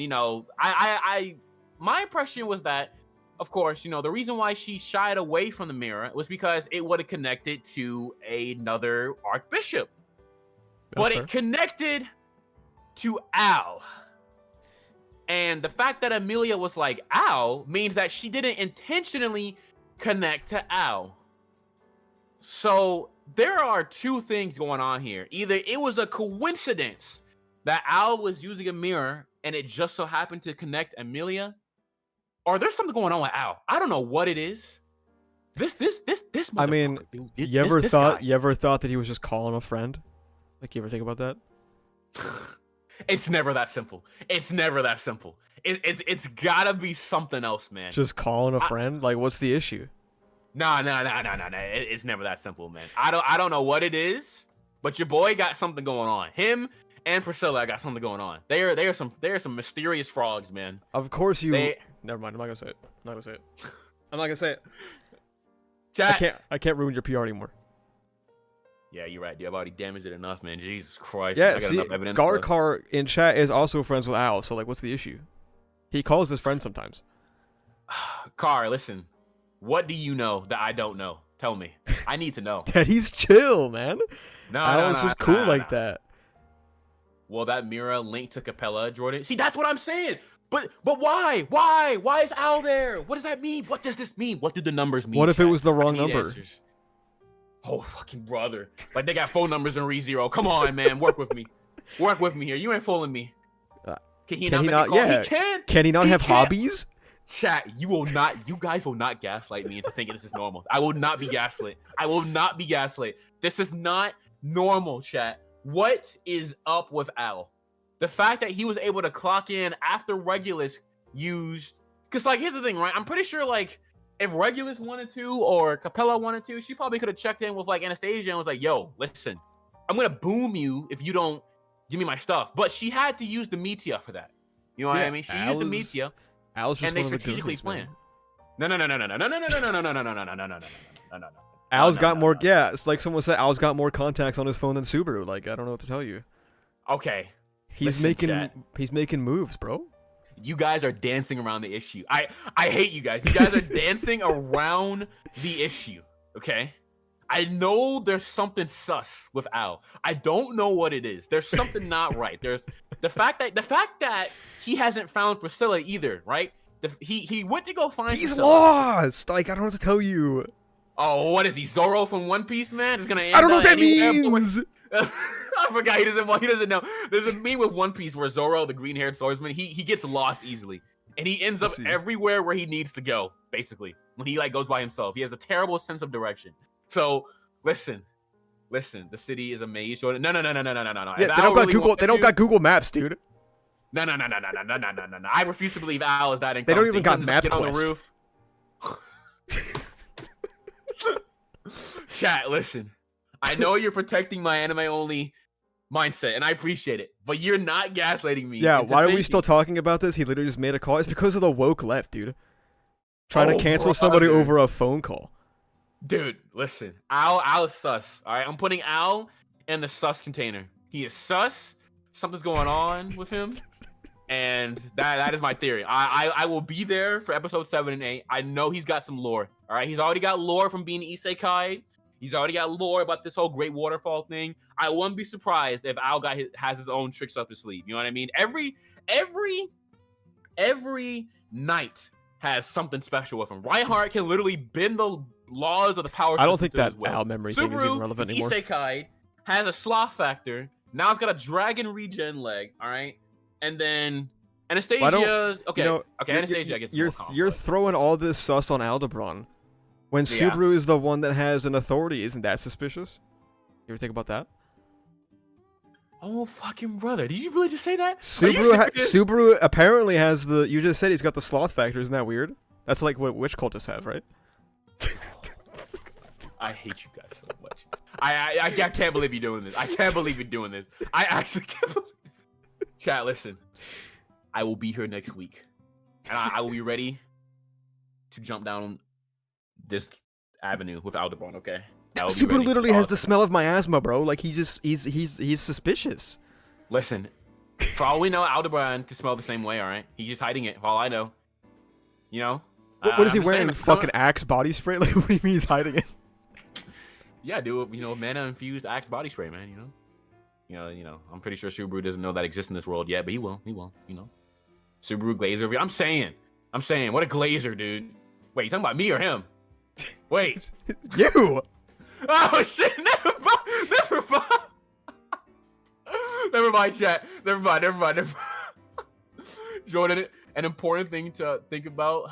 my impression was that, of course, the reason why she shied away from the mirror was because it would have connected to another Archbishop. But it connected to Al. And the fact that Amelia was like Al means that she didn't intentionally connect to Al. So there are two things going on here. Either it was a coincidence that Al was using a mirror and it just so happened to connect Amelia, or there's something going on with Al. I don't know what it is. This motherfucker, I mean, dude. you ever This thought guy. you ever thought that he was just calling a friend? Like, you ever think about that? It's never that simple. It's never that simple. It's gotta be something else, man. Just calling a friend? Like, what's the issue? No. It's never that simple, man. I don't know what it is, but your boy got something going on. Him and Priscilla got something going on. They are some mysterious frogs, man. Of course you. Never mind. I'm not gonna say it. I'm not gonna say it. I'm not gonna say it. Chat. I can't ruin your PR anymore. Yeah, you're right, dude. I've already damaged it enough, man. Jesus Christ. Yeah, I got see, enough evidence. Garkar in chat is also friends with Al, so like, what's the issue? He calls his friend sometimes. Car, listen. What do you know that I don't know? Tell me. I need to know. That he's chill, man. Al's just cool like that. Well, that mirror linked to Capella, Jordan. See, that's what I'm saying. But why? Why is Al there? What does that mean? What does this mean? What do the numbers mean? What if it was the wrong I need number? answers. Oh, fucking brother. Like, they got phone numbers in ReZero. Come on, man. Work with me. Work with me here. You ain't fooling me. Can he not make a call? Yeah. He can. Can he not have hobbies? Chat, you guys will not gaslight me into thinking this is normal. I will not be gaslit. I will not be gaslit. This is not normal, chat. What is up with Al? The fact that he was able to clock in after Regulus used... Because, like, here's the thing, right? I'm pretty sure, like, if Regulus wanted to or Capella wanted to, she probably could have checked in with, like, Anastasia and was like, yo, listen, I'm going to boom you if you don't give me my stuff. But she had to use the Meteor for that. You know what I mean? She used the Meteor. Al's just and they strategically planned. No. Al's got more. Yeah, it's like someone said. Al's got more contacts on his phone than Subaru. Like, I don't know what to tell you. Okay. He's making moves, bro. You guys are dancing around the issue. I hate you guys. You guys are dancing around the issue. Okay. I know there's something sus with Al. I don't know what it is. There's something not right. There's the fact that he hasn't found Priscilla either, right? He went to go find He's Priscilla. lost. Like, I don't know what to tell you. Oh, what is he, Zoro from One Piece, man? Just gonna end I don't know what that means. I forgot he doesn't know. There's a meme with One Piece where Zoro, the green-haired swordsman, he gets lost easily. And he ends up everywhere where he needs to go, basically. When he like goes by himself. He has a terrible sense of direction. So listen, the city is a maze, Jordan. No. Yeah, they don't got Google Maps, dude. No. I refuse to believe Al is that incompetent. They don't even got MapQuest. Get on the roof. Chat, listen. I know you're protecting my anime-only mindset, and I appreciate it, but you're not gaslighting me. Yeah, why are we still talking about this? He literally just made a call. It's because of the woke left, dude. Trying to cancel somebody over a phone call. Dude, listen. Al is sus. All right, I'm putting Al in the sus container. He is sus. Something's going on with him, and that is my theory. I will be there for episode 7 and 8. I know he's got some lore. All right, he's already got lore from being Isekai. He's already got lore about this whole Great Waterfall thing. I wouldn't be surprised if Al has his own tricks up his sleeve. You know what I mean? Every knight has something special with him. Reinhardt can literally bend the laws of the power system. I don't think that well. Al memory thing is even relevant anymore. Isekai has a sloth factor. Now it's got a dragon regen leg. All right, and then Anastasia's Anastasia. I guess you're throwing all this sus on Aldebaran. When Subaru is the one that has an authority, isn't that suspicious? You ever think about that? Oh, fucking brother. Did you really just say that? Subaru apparently has the... You just said he's got the sloth factor. Isn't that weird? That's like what witch cultists have, right? I hate you guys so much. I can't believe you're doing this. I can't believe you're doing this. I actually can't believe... Chat, listen. I will be here next week. And I will be ready to jump down this avenue with Aldebaran, okay? Subaru literally has the smell of miasma, bro. Like, he's suspicious. Listen, for all we know, Aldebaran can smell the same way, all right? He's just hiding it, for all I know. You know? What is he wearing? Fucking Axe body spray? Like, what do you mean he's hiding it? Yeah, dude, mana-infused Axe body spray, man, you know? I'm pretty sure Subaru doesn't know that exists in this world yet, but he will, you know? Subaru Glazer review. I'm saying, what a Glazer, dude. Wait, you talking about me or him? Wait. You. Oh shit! Never mind. Never mind, chat. Never mind. Jordan, an important thing to think about.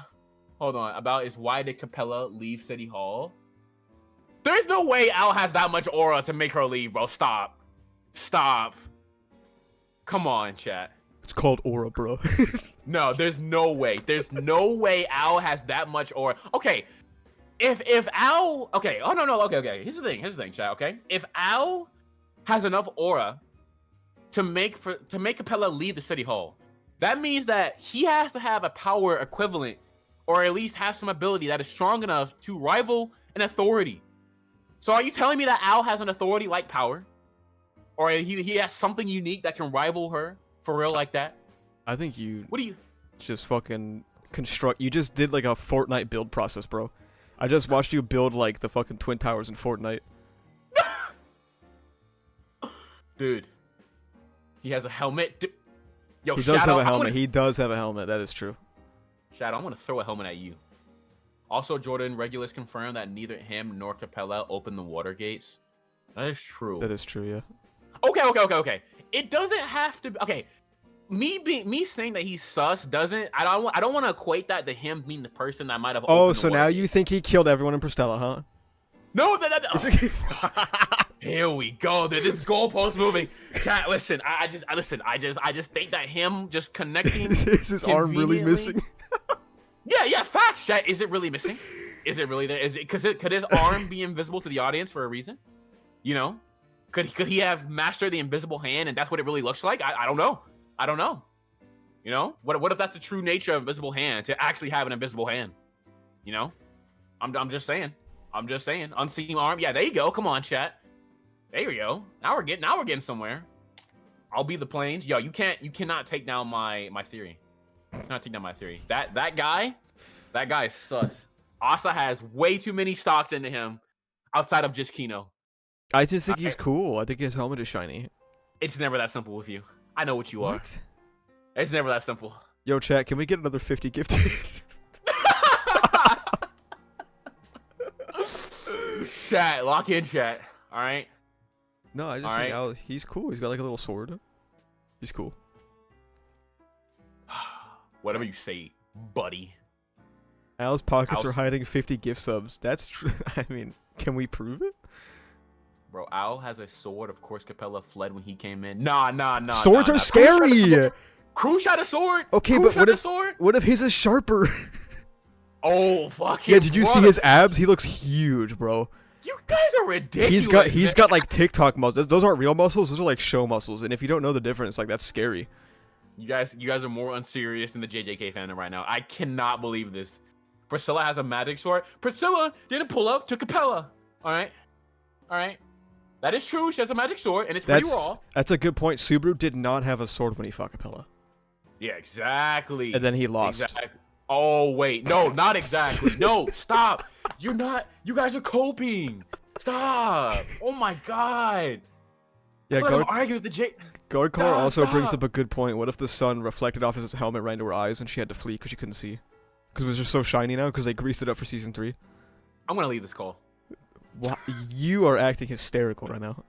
Hold on. About is why did Capella leave City Hall? There's no way Al has that much aura to make her leave, bro. Stop. Come on, chat. It's called aura, bro. No, there's no way. There's no way Al has that much aura. Okay, if Al, okay, oh no, okay. Here's the thing, chat. Okay, if Al has enough aura to make Capella leave the City Hall, that means that he has to have a power equivalent, or at least have some ability that is strong enough to rival an authority. So are you telling me that Al has an authority like power? Or he has something unique that can rival her for real like that? I think you... What do you... Just fucking construct... You just did like a Fortnite build process, bro. I just watched you build like the fucking Twin Towers in Fortnite. Dude. He has a helmet. Yo, he does have a helmet. He does have a helmet. That is true. Shadow, I'm going to throw a helmet at you. Also, Jordan, Regulus confirmed that neither him nor Capella opened the water gates. That is true. That is true, yeah. Okay. It doesn't have to be... Okay. Me saying that he's sus doesn't... I don't want to equate that to him being the person that might have Oh, so now you think he killed everyone in Pristella, huh? No, Here we go. Dude, this goalpost moving. Chat, listen. I just think that him just connecting... Is his arm really missing? Yeah, facts, chat. Is it really missing? Is it really there? Is it could his arm be invisible to the audience for a reason? You know? Could he have mastered the invisible hand and that's what it really looks like? I don't know. You know? What if that's the true nature of invisible hand, to actually have an invisible hand? You know? I'm just saying. Unseen arm. Yeah, there you go. Come on, chat. There you go. Now we're getting somewhere. I'll be the planes. Yo, you cannot take down my theory. You cannot take down my theory. That guy is sus. Asa has way too many stocks into him outside of just Kino. I just think he's cool. I think his helmet is shiny. It's never that simple with you. I know what you are. It's never that simple. Yo, chat, can we get another 50 gifted? Chat, lock in, chat. All right. No, I just think Al, he's cool. He's got like a little sword. He's cool. Whatever you say, buddy. Al's pockets are hiding 50 gift subs. That's true. I mean, can we prove it? Bro, Al has a sword. Of course, Capella fled when he came in. Nah. Swords are scary. Cruz had a sword. Okay, but what if his is sharper? Oh, fucking. Yeah, did you see his abs? He looks huge, bro. You guys are ridiculous. He's got like TikTok muscles. Those aren't real muscles. Those are like show muscles. And if you don't know the difference, like that's scary. You guys are more unserious than the JJK fandom right now. I cannot believe this. Priscilla has a magic sword. Priscilla didn't pull up to Capella. All right. That is true. She has a magic sword, and it's pretty raw. That's a good point. Subaru did not have a sword when he fought Capella. Yeah, exactly. And then he lost. Exactly. Oh, wait. No, not exactly. No, stop. You guys are coping. Stop. Oh, my God. Yeah, I'm arguing with the J... Guardcar also brings up a good point. What if the sun reflected off his helmet right into her eyes and she had to flee because she couldn't see? Because it was just so shiny now because they greased it up for season 3. I'm going to leave this call. What? You are acting hysterical right now.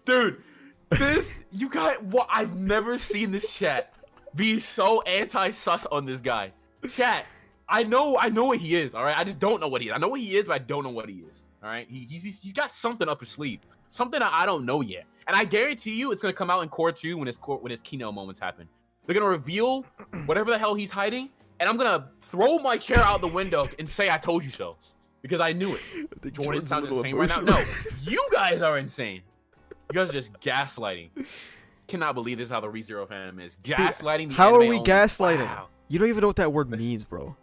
Dude, I've never seen this chat be so anti-sus on this guy. Chat, I know what he is, all right? I just don't know what he is. I know what he is, but I don't know what he is, all right? He's got something up his sleeve. Something that I don't know yet. And I guarantee you it's going to come out in Core 2 when his Kino moments happen. They're going to reveal whatever the hell he's hiding, and I'm going to throw my chair out the window and say I told you so. Because I knew it. Jordan sounds insane right now. No, you guys are insane. You guys are just gaslighting. Cannot believe this is how the ReZero fandom is. Gaslighting. How are we gaslighting? Wow. You don't even know what that word means, bro.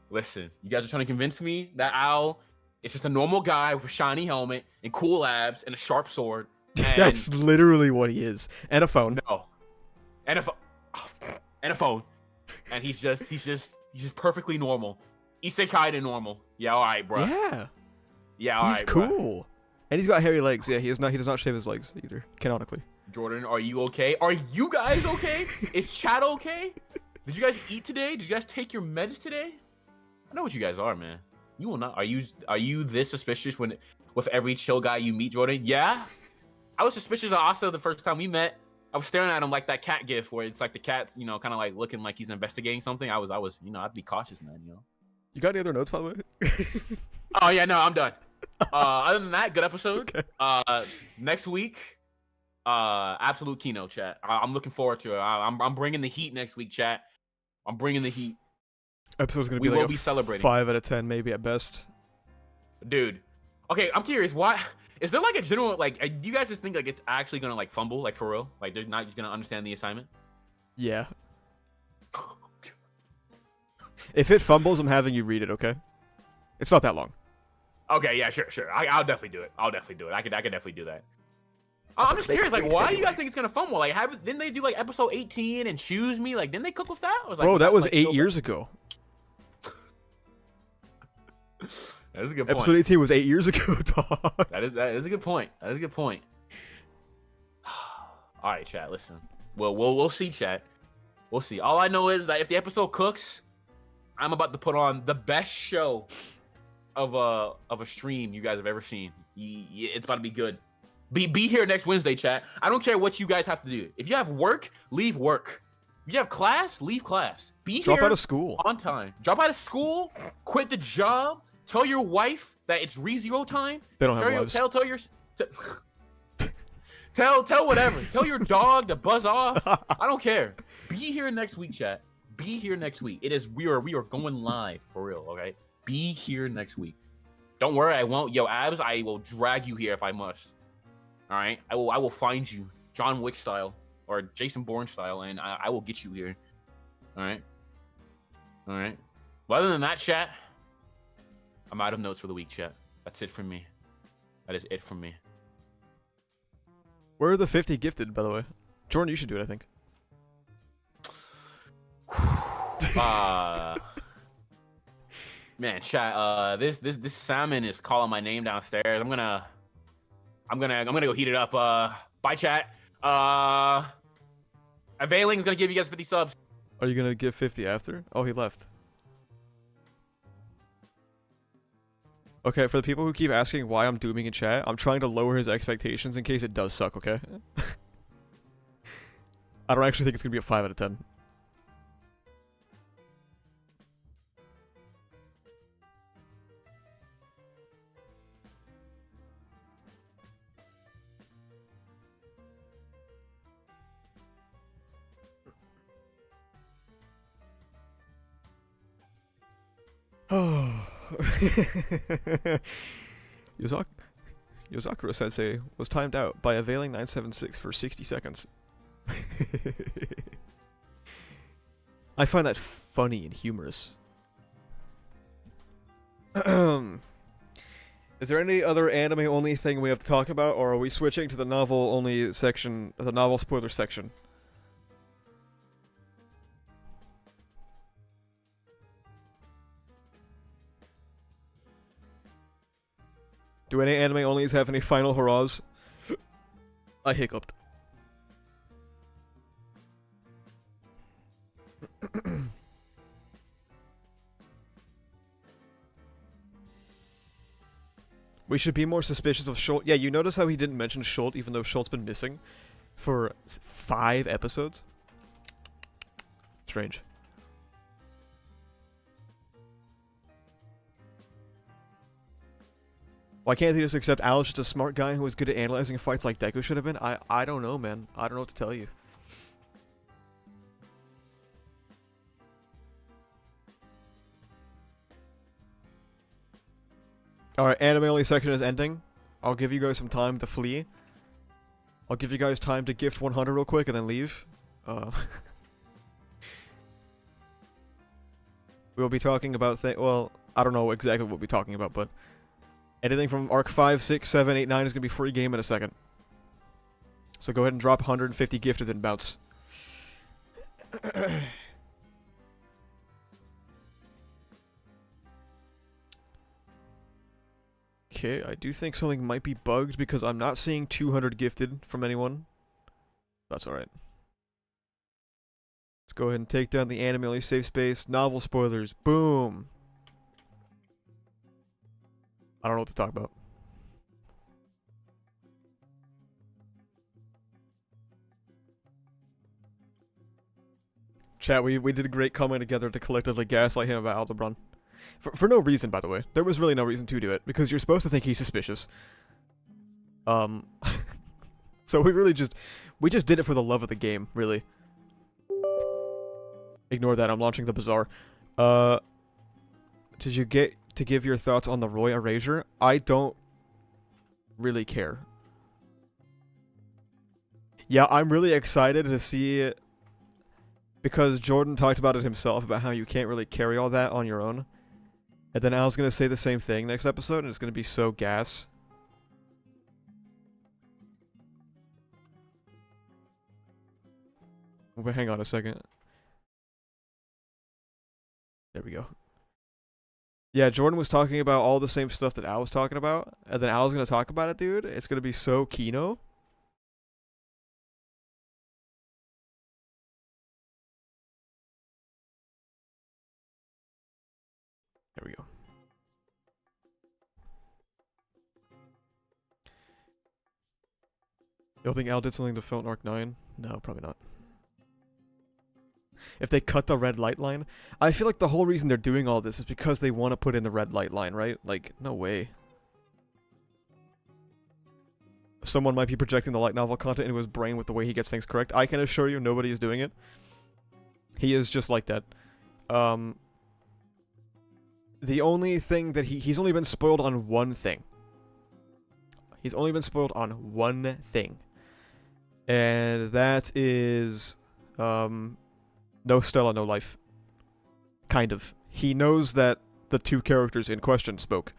Listen, you guys are trying to convince me that Al is just a normal guy with a shiny helmet and cool abs and a sharp sword. And that's literally what he is. And a phone. No. And a phone. And a phone. And he's just perfectly normal. Isekai to normal. Yeah, all right, bro. Yeah, all right, bro. He's cool. And he's got hairy legs. Yeah, he does not shave his legs either, canonically. Jordan, are you okay? Are you guys okay? Is chat okay? Did you guys eat today? Did you guys take your meds today? I know what you guys are, man. You will not. Are you this suspicious with every chill guy you meet, Jordan? Yeah. I was suspicious of Asa the first time we met. I was staring at him like that cat gif where it's like the cat's, kind of like looking like he's investigating something. I was, I'd be cautious, man. You got any other notes, by the way? Oh yeah, no, I'm done. Other than that, good episode. Okay. Next week, absolute keynote, chat. I'm looking forward to it. I'm bringing the heat next week, chat. I'm bringing the heat. Episode's gonna we be like will be celebrating 5 out of 10, maybe at best. Dude, okay, I'm curious. Why is there like a general like? Do you guys just think like it's actually gonna like fumble like for real? Like they're not just gonna understand the assignment? Yeah. If it fumbles, I'm having you read it. Okay. It's not that long. Okay, yeah, sure. I'll definitely do it. I could definitely do that. I'm just curious, like, why do you guys think it's gonna fumble? Like, didn't they do like episode 18 and choose me? Like, didn't they cook with that? I was like, bro, that was like 8 years ago. That is a good point. Episode 18 was 8 years ago, dog. That is a good point. That is a good point. All right, chat. Listen, we'll see, chat. We'll see. All I know is that if the episode cooks, I'm about to put on the best show of a stream you guys have ever seen. It's about to be good. Be here next Wednesday, chat. I don't care what you guys have to do. If you have work, leave work. If you have class, leave class. Drop out of school on time. Drop out of school. Quit the job. Tell your wife that it's ReZero time. They don't have wives. Tell whatever. Tell your dog to buzz off. I don't care. Be here next week, chat. Be here next week. We are going live for real. Okay. Be here next week. Don't worry, I won't. Yo, Abs, I will drag you here if I must. All right, I will find you, John Wick style or Jason Bourne style, and I will get you here. All right. Well, other than that, chat, I'm out of notes for the week, chat. That's it from me. That is it from me. Where are the 50 gifted, by the way? Jordan, you should do it, I think. Man, chat. This salmon is calling my name downstairs. I'm gonna go heat it up. Bye, chat. Availing's gonna give you guys 50 subs. Are you gonna give 50 after? Oh, he left. Okay, for the people who keep asking why I'm dooming in chat, I'm trying to lower his expectations in case it does suck, okay? I don't actually think it's gonna be a 5 out of 10. Yozakura Sensei was timed out by Availing 976 for 60 seconds. I find that funny and humorous. Is there any other anime only thing we have to talk about, or are we switching to the novel only section, the novel spoiler section? Do any anime onlys have any final hurrahs? I hiccuped. We should be more suspicious of Schultz. Yeah, you notice how he didn't mention Schultz even though Schultz's been missing for 5 episodes? Strange. Why can't they just accept Al's just a smart guy who was good at analyzing fights like Deku should have been? I don't know, man. I don't know what to tell you. Alright, anime only section is ending. I'll give you guys some time to flee. I'll give you guys time to gift 100 real quick and then leave. We'll be talking about well, I don't know exactly what we'll be talking about, but anything from Arc 5, 6, 7, 8, 9 is going to be free game in a second. So go ahead and drop 150 gifted and bounce. Okay, I do think something might be bugged because I'm not seeing 200 gifted from anyone. That's alright. go ahead and take down the Animaly safe space. Novel spoilers. Boom. I don't know what to talk about. Chat, we did a great coming together to collectively gaslight him about Aldebaran. For no reason, by the way. There was really no reason to do it, because you're supposed to think he's suspicious. So we just did it for the love of the game, really. Ignore that, I'm launching the Bazaar. Did you get to give your thoughts on the Roy erasure? I don't really care. Yeah, I'm really excited to see it, because Jordan talked about it himself, about how you can't really carry all that on your own. And then Al's gonna say the same thing next episode, and it's gonna be so gas. Wait, hang on a second. There we go. Yeah, Jordan was talking about all the same stuff that Al was talking about, and then Al's gonna talk about it, dude. It's gonna be so kino. There we go. You don't think Al did something to Felton Arc 9? No, probably not. If they cut the red light line, I feel like the whole reason they're doing all this is because they want to put in the red light line, right? Like, no way. Someone might be projecting the light novel content into his brain with the way he gets things correct. I can assure you nobody is doing it. He is just like that. The only thing that he's only been spoiled on one thing. He's only been spoiled on one thing. And that is, no Stella, no life. Kind of. He knows that the two characters in question spoke.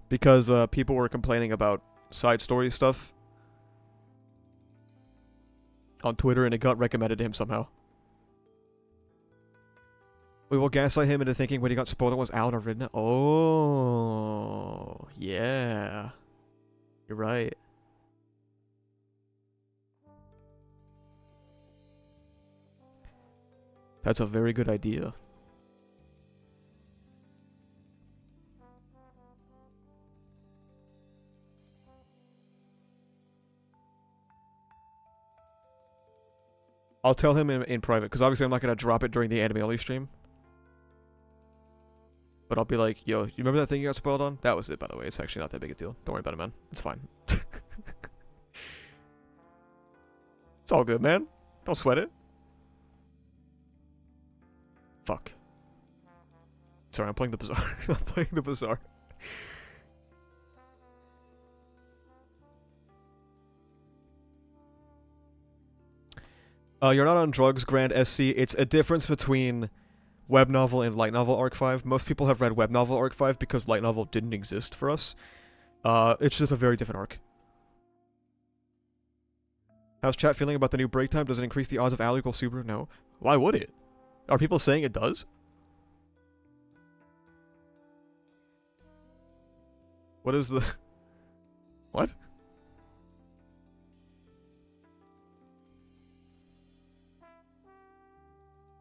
Because people were complaining about side story stuff on Twitter, and it got recommended to him somehow. We will gaslight him into thinking when he got spoiled it was Al and Aridna. Oh, yeah. You're right. That's a very good idea. I'll tell him in private, because obviously I'm not going to drop it during the anime only stream. But I'll be like, yo, you remember that thing you got spoiled on? That was it, by the way. It's actually not that big a deal. Don't worry about it, man. It's fine. It's all good, man. Don't sweat it. Fuck. Sorry, I'm playing the Bazaar. I'm playing the Bazaar. You're not on drugs, Grand SC. It's a difference between web novel and light novel Arc 5. Most people have read web novel Arc 5 because light novel didn't exist for us. It's just a very different arc. How's chat feeling about the new break time? Does it increase the odds of Al equals Subaru? No. Why would it? Are people saying it does? What is the... What?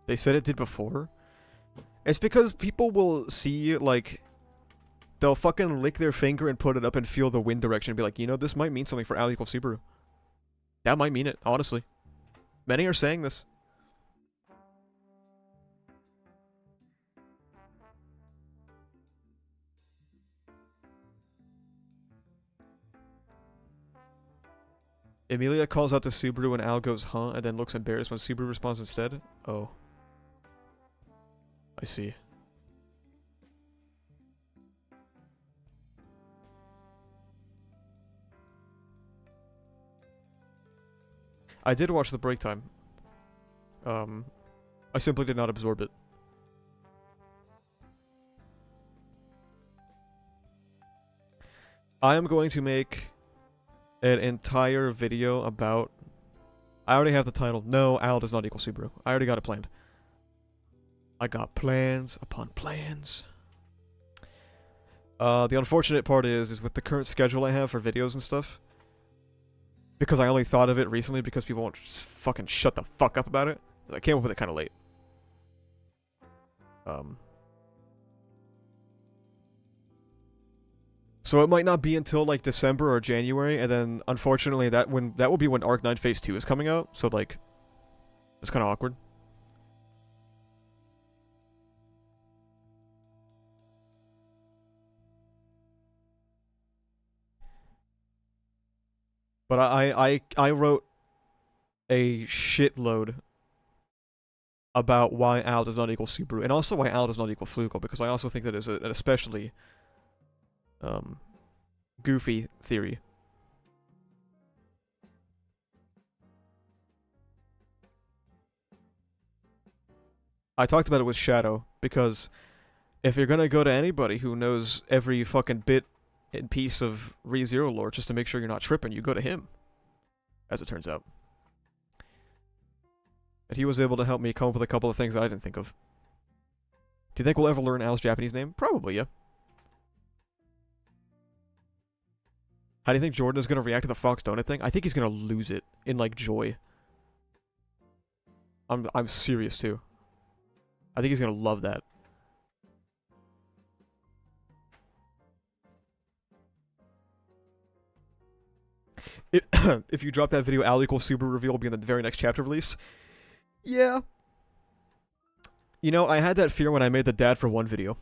They said it did before? It's because people will see, like... They'll fucking lick their finger and put it up and feel the wind direction and be like, you know, this might mean something for Al equals Subaru. That might mean it, honestly. Many are saying this. Emilia calls out to Subaru and Al goes, huh? And then looks embarrassed when Subaru responds instead? Oh. I see. I did watch the break time. I simply did not absorb it. I am going to make an entire video about... I already have the title. No, Al does not equal Subaru. I already got it planned. I got plans upon plans. The unfortunate part is with the current schedule I have for videos and stuff, because I only thought of it recently because people won't just fucking shut the fuck up about it. I came up with it kind of late. So it might not be until like December or January, and then unfortunately that will be when Arc 9 Phase 2 is coming out. So like, it's kind of awkward. But I wrote a shitload about why Al does not equal Subaru, and also why Al does not equal Flugel, because I also think that is an especially goofy theory. I talked about it with Shadow, because if you're gonna go to anybody who knows every fucking bit and piece of ReZero lore just to make sure you're not tripping, you go to him, as it turns out. And he was able to help me come up with a couple of things that I didn't think of. Do you think we'll ever learn Al's Japanese name? Probably, yeah. How do you think Jordan is going to react to the Fox Donut thing? I think he's going to lose it in, like, joy. I'm serious, too. I think he's going to love that. If you drop that video, Al equals Subaru reveal will be in the very next chapter release. Yeah. You know, I had that fear when I made the Dad for One video.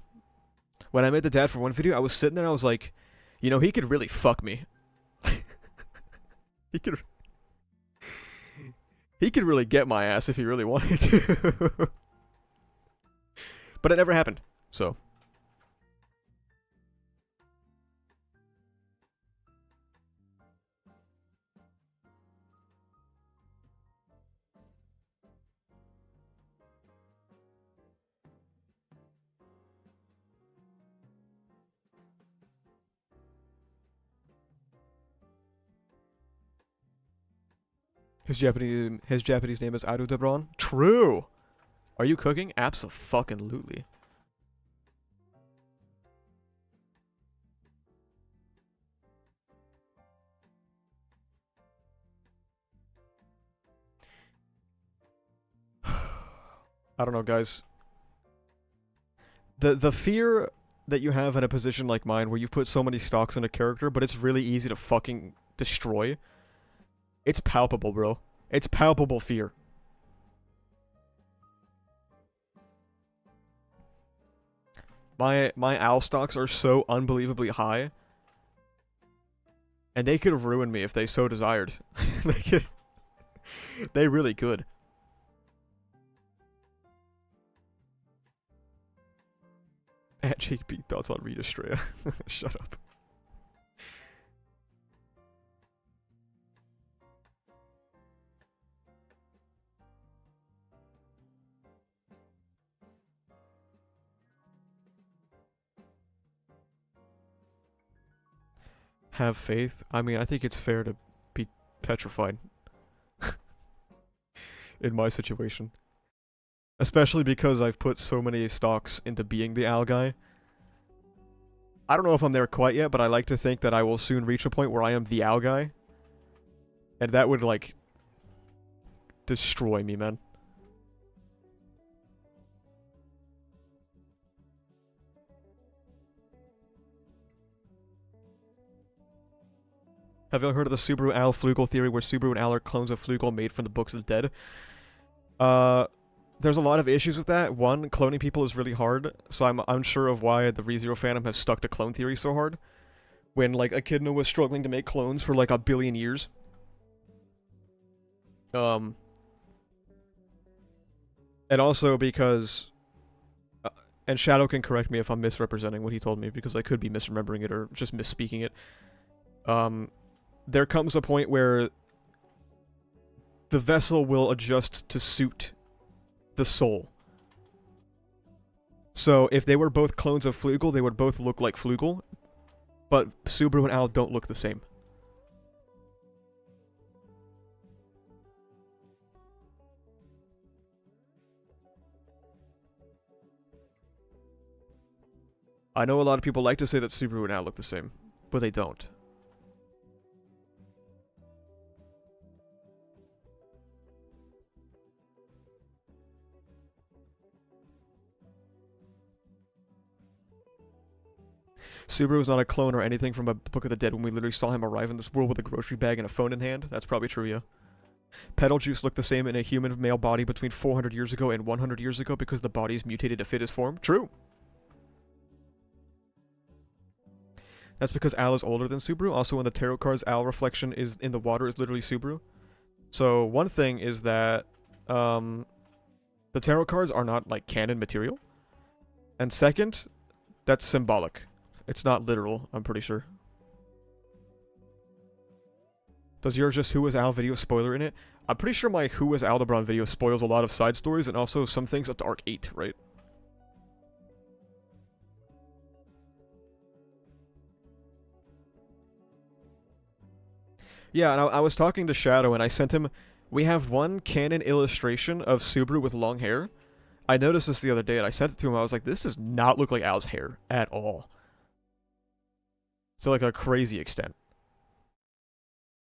When I made the Dad for One video, I was sitting there and I was like, you know, he could really fuck me. He could really get my ass if he really wanted to. But it never happened, so. His Japanese name is Aru Debron. True. Are you cooking? Abso-fucking-lutely. I don't know, guys. The fear that you have in a position like mine, where you've put so many stocks in a character, but it's really easy to fucking destroy. It's palpable, bro. It's palpable fear. My Al stocks are so unbelievably high, and they could have ruined me if they so desired. They really could. At JP, thoughts on Rita Straya. Shut up. Have faith. I mean, I think it's fair to be petrified. In my situation. Especially because I've put so many stocks into being the Al guy. I don't know if I'm there quite yet, but I like to think that I will soon reach a point where I am the Al guy. And that would, like, destroy me, man. Have you ever heard of the Subaru Al Flugel theory, where Subaru and Al are clones of Flugel made from the Books of the Dead? There's a lot of issues with that. One, cloning people is really hard, so I'm unsure of why the ReZero fandom has stuck to clone theory so hard. When, like, Echidna was struggling to make clones for, like, 1 billion years. And also because... and Shadow can correct me if I'm misrepresenting what he told me, because I could be misremembering it or just misspeaking it. There comes a point where the vessel will adjust to suit the soul. So if they were both clones of Flugel, they would both look like Flugel, but Subaru and Al don't look the same. I know a lot of people like to say that Subaru and Al look the same, but they don't. Subaru is not a clone or anything from a Book of the Dead when we literally saw him arrive in this world with a grocery bag and a phone in hand. That's probably true, yeah. Betelgeuse looked the same in a human male body between 400 years ago and 100 years ago because the body is mutated to fit his form. True. That's because Al is older than Subaru. Also, in the tarot cards, Al reflection is in the water is literally Subaru. So one thing is that the tarot cards are not like canon material. And second, that's symbolic. It's not literal, I'm pretty sure. Does your just Who is Al video spoiler in it? I'm pretty sure my Who is Aldebaran video spoils a lot of side stories and also some things up to Arc 8, right? Yeah, and I was talking to Shadow and I sent him... We have one canon illustration of Subaru with long hair. I noticed this the other day and I sent it to him. I was like, this does not look like Al's hair at all. To like a crazy extent.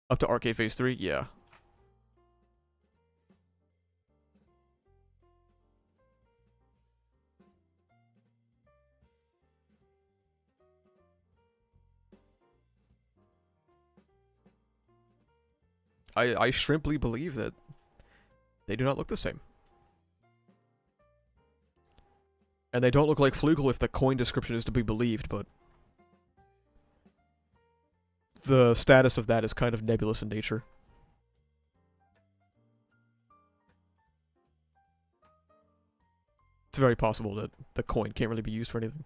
Up to Arcade Phase 3? Yeah. I shrimply believe that they do not look the same. And they don't look like Flugel if the coin description is to be believed, but... the status of that is kind of nebulous in nature. It's very possible that the coin can't really be used for anything.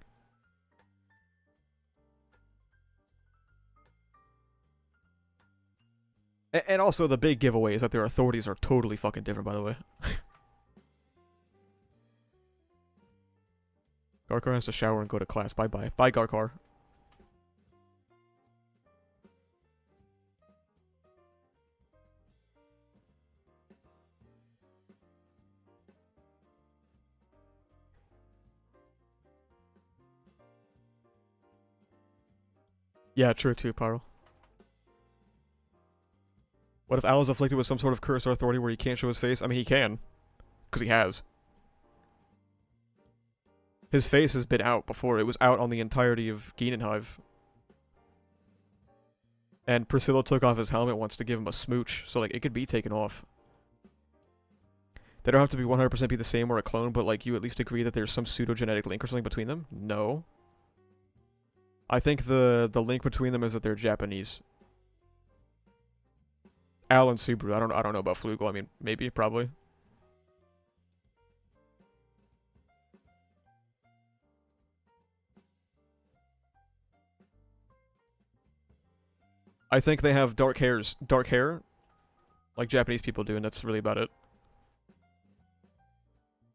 And also the big giveaway is that their authorities are totally fucking different, by the way. Garkar has to shower and go to class. Bye-bye. Bye, Garkar. Yeah, true too, Pyro. What if Al is afflicted with some sort of curse or authority where he can't show his face? I mean, he can. Because he has. His face has been out before. It was out on the entirety of Geenenhive. And Priscilla took off his helmet once to give him a smooch, so like it could be taken off. They don't have to be 100% be the same or a clone, but like you at least agree that there's some pseudo-genetic link or something between them? No. I think the link between them is that they're Japanese. Al and Subaru. I don't know about Flugel. I mean, maybe, probably. I think they have dark hair, like Japanese people do, and that's really about it.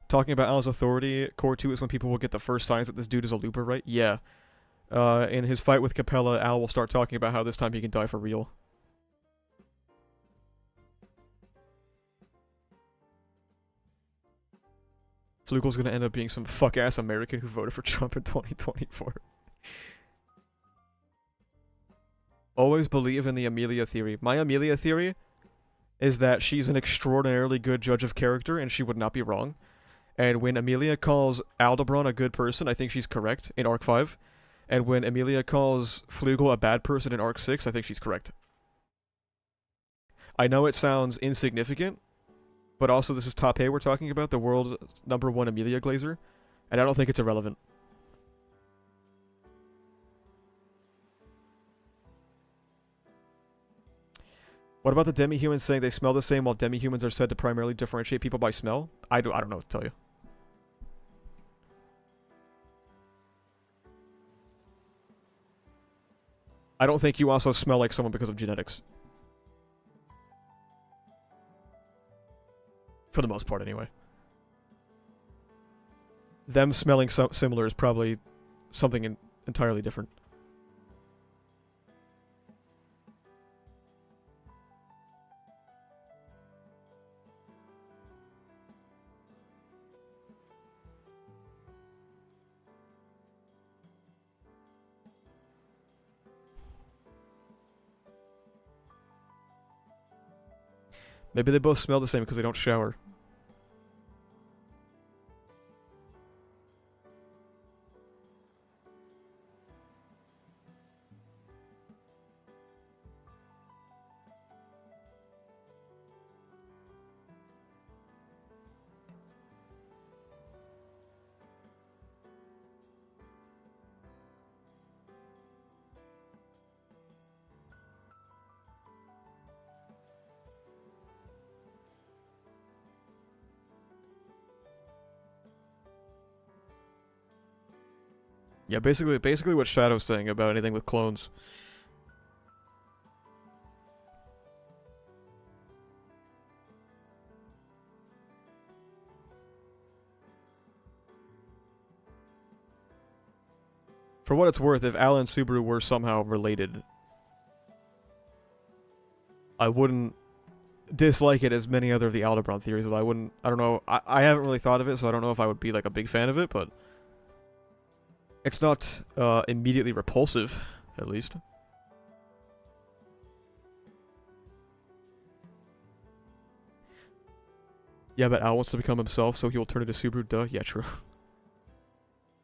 Talking about Al's authority, Core 2 is when people will get the first signs that this dude is a looper, right? Yeah. In his fight with Capella, Al will start talking about how this time he can die for real. Flugel's gonna end up being some fuck-ass American who voted for Trump in 2024. Always believe in the Amelia theory. My Amelia theory is that she's an extraordinarily good judge of character and she would not be wrong. And when Amelia calls Aldebaran a good person, I think she's correct in Arc 5. And when Amelia calls Flugel a bad person in Arc 6, I think she's correct. I know it sounds insignificant, but also this is Top A we're talking about, the world's #1 Amelia Glazer, and I don't think it's irrelevant. What about the demi-humans saying they smell the same while demi-humans are said to primarily differentiate people by smell? I don't know what to tell you. I don't think you also smell like someone because of genetics. For the most part, anyway. Them smelling similar is probably something entirely different. Maybe they both smell the same because they don't shower. Yeah, basically what Shadow's saying about anything with clones. For what it's worth, if Al and Subaru were somehow related, I wouldn't dislike it as many other of the Aldebaran theories. I don't know. I haven't really thought of it, so I don't know if I would be like a big fan of it, but it's not immediately repulsive, at least. Yeah, but Al wants to become himself, so he will turn into Subaru. Duh. Yeah, true.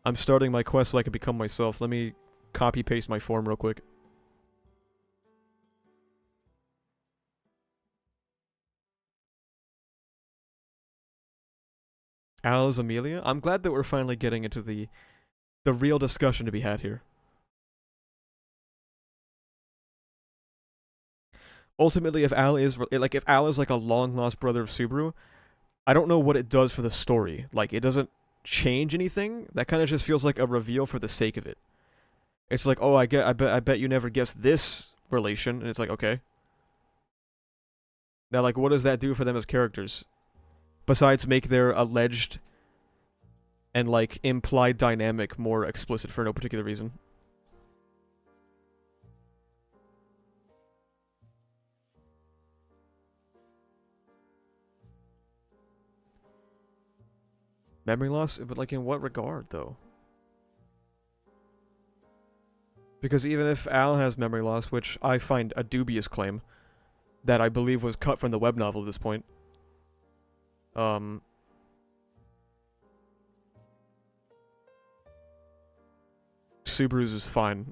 I'm starting my quest so I can become myself. Let me copy-paste my form real quick. Al is Amelia? I'm glad that we're finally getting into the real discussion to be had here. Ultimately, if Al is like a long-lost brother of Subaru, I don't know what it does for the story. Like, it doesn't change anything. That kind of just feels like a reveal for the sake of it. It's like, oh, I bet you never guessed this relation, and it's like, okay. Now, like, what does that do for them as characters? Besides make their alleged and, like, implied dynamic more explicit for no particular reason. Memory loss? But, like, in what regard, though? Because even if Al has memory loss, which I find a dubious claim, that I believe was cut from the web novel at this point, Subaru's is fine.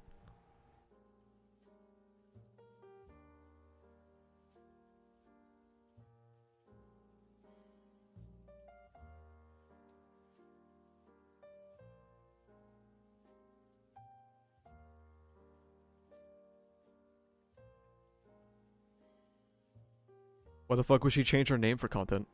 Why the fuck would she change her name for content?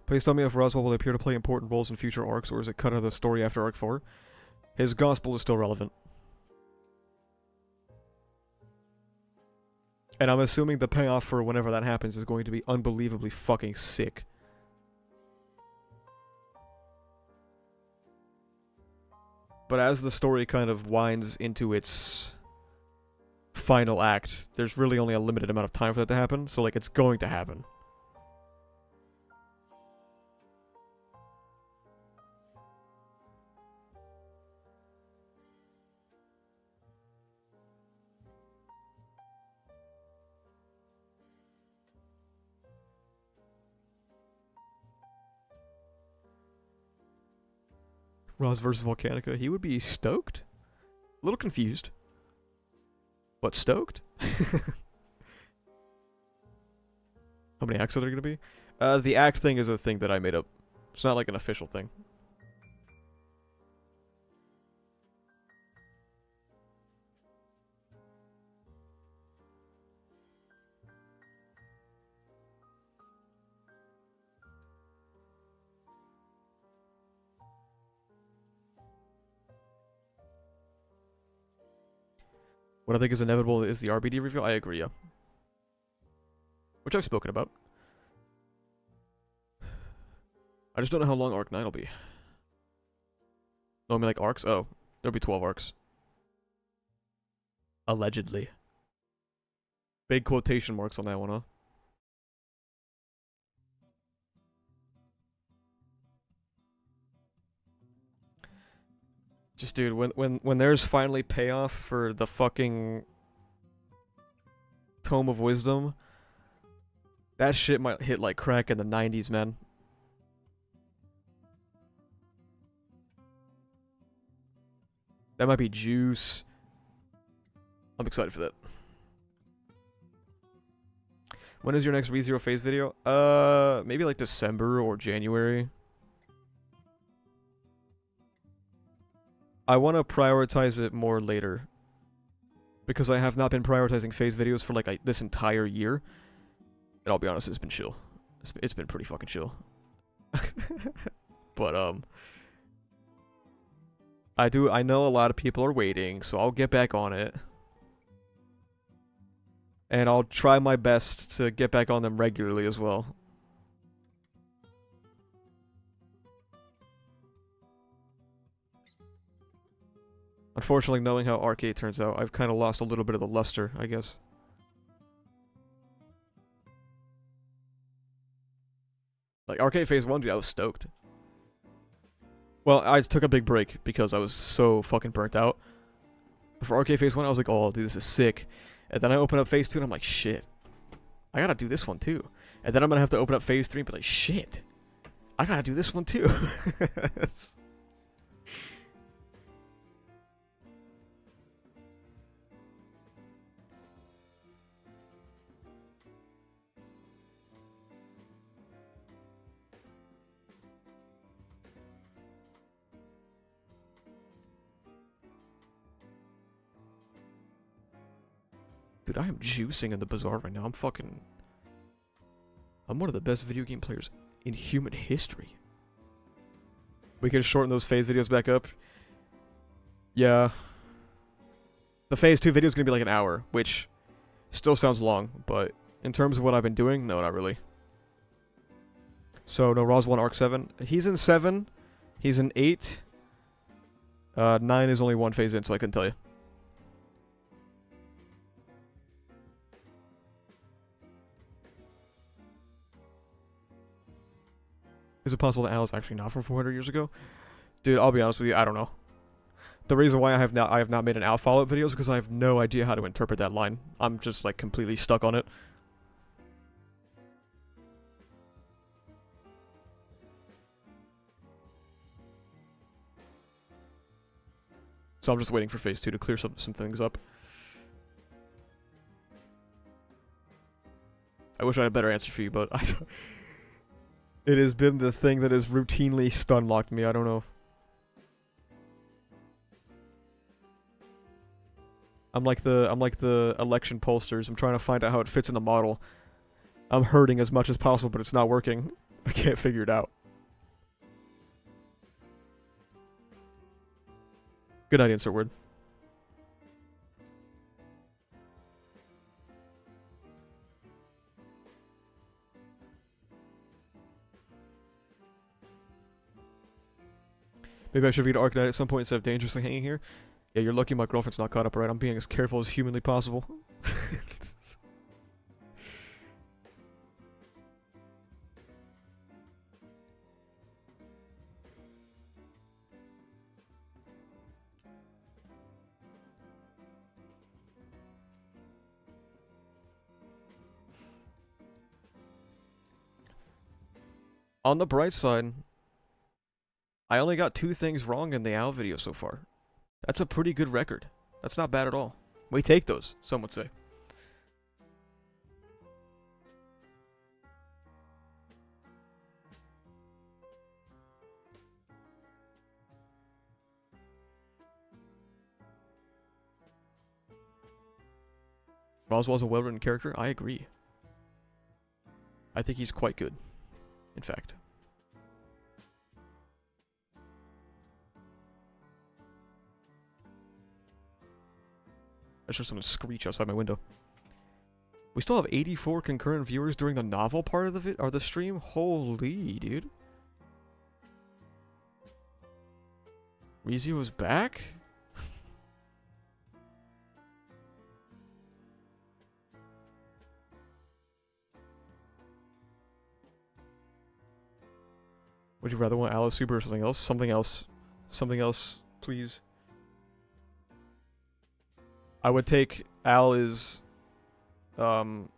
Please tell me if Roswell will appear to play important roles in future arcs, or is it cut out of the story after Arc 4? His gospel is still relevant. And I'm assuming the payoff for whenever that happens is going to be unbelievably fucking sick. But as the story kind of winds into its final act, there's really only a limited amount of time for that to happen, so like it's going to happen. Ross versus Volcanica, he would be stoked? A little confused. What, stoked? How many acts are there gonna be? The act thing is a thing that I made up. It's not like an official thing. What I think is inevitable is the RBD reveal. I agree, yeah. Which I've spoken about. I just don't know how long Arc 9 will be. No, I mean like arcs? Oh, there'll be 12 arcs. Allegedly. Big quotation marks on that one, huh? Just dude, when there's finally payoff for the fucking Tome of Wisdom, that shit might hit like crack in the 90s, man. That might be juice. I'm excited for that. When is your next ReZero phase video? Maybe like December or January. I want to prioritize it more later. Because I have not been prioritizing phase videos for like this entire year. And I'll be honest, it's been chill. It's been pretty fucking chill. But, I know a lot of people are waiting, so I'll get back on it. And I'll try my best to get back on them regularly as well. Unfortunately, knowing how Arcade turns out, I've kind of lost a little bit of the luster, I guess. Like, Arcade Phase 1, dude, I was stoked. Well, I took a big break because I was so fucking burnt out. But for Arcade Phase 1, I was like, oh, dude, this is sick. And then I open up Phase 2 and I'm like, shit. I gotta do this one too. And then I'm gonna have to open up Phase 3 and be like, shit. I gotta do this one too. Dude, I am juicing in the bazaar right now. I'm one of the best video game players in human history. We can shorten those phase videos back up. Yeah. The phase 2 video is going to be like an hour, which still sounds long, but in terms of what I've been doing, no, not really. So, no, Roz 1 Arc 7. He's in 7. He's in 8. 9 is only one phase in, so I couldn't tell you. Is it possible that Al is actually not from 400 years ago? Dude, I'll be honest with you, I don't know. The reason why I have not made an Al follow-up video is because I have no idea how to interpret that line. I'm just like completely stuck on it. So I'm just waiting for phase 2 to clear some things up. I wish I had a better answer for you, but it has been the thing that has routinely stun-locked me. I don't know. I'm like the election pollsters. I'm trying to find out how it fits in the model. I'm hurting as much as possible, but it's not working. I can't figure it out. Good idea, insert word. Maybe I should read Arcanite at some point instead of dangerously hanging here. Yeah, you're lucky my girlfriend's not caught up, right? I'm being as careful as humanly possible. On the bright side, I only got 2 things wrong in the Owl video so far. That's a pretty good record. That's not bad at all. We take those, some would say. Roswell's a well-written character? I agree. I think he's quite good, in fact. I just want to screech outside my window. We still have 84 concurrent viewers during the novel part of the stream? Holy, dude. ReZero is back? Would you rather want Alice Super or something else? Something else. Something else, please. I would take Al is Subaru's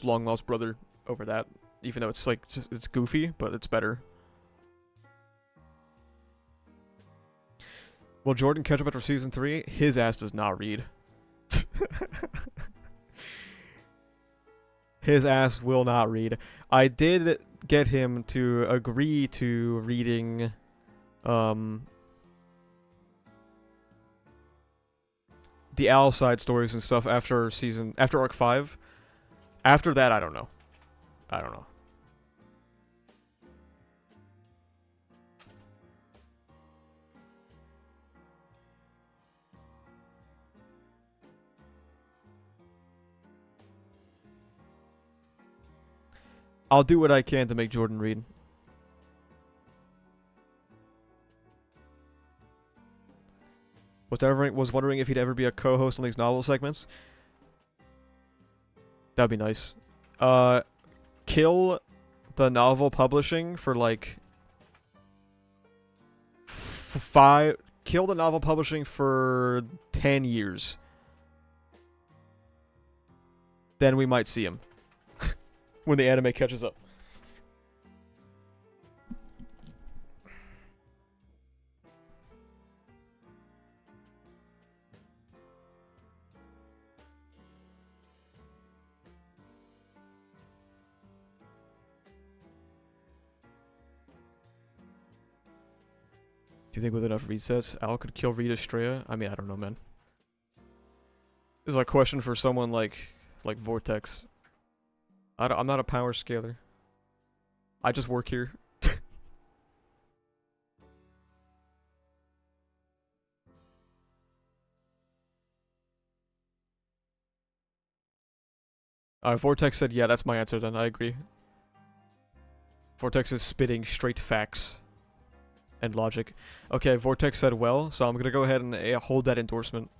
long lost brother over that, even though it's like it's goofy, but it's better. Will Jordan catch up after season 3? His ass does not read. His ass will not read. I did get him to agree to reading the Al side stories and stuff after arc 5. After that, I don't know. I don't know. I'll do what I can to make Jordan read. Was wondering if he'd ever be a co-host on these novel segments. That'd be nice. Kill the novel publishing for like kill the novel publishing for 10 years. Then we might see him. When the anime catches up. Do you think with enough resets, Al could kill Rita Estrella? I mean, I don't know, man. This is a question for someone like Vortex. I'm not a power scaler. I just work here. Vortex said, yeah, that's my answer then. I agree. Vortex is spitting straight facts and logic. Okay, Vortex said well, so I'm going to go ahead and hold that endorsement.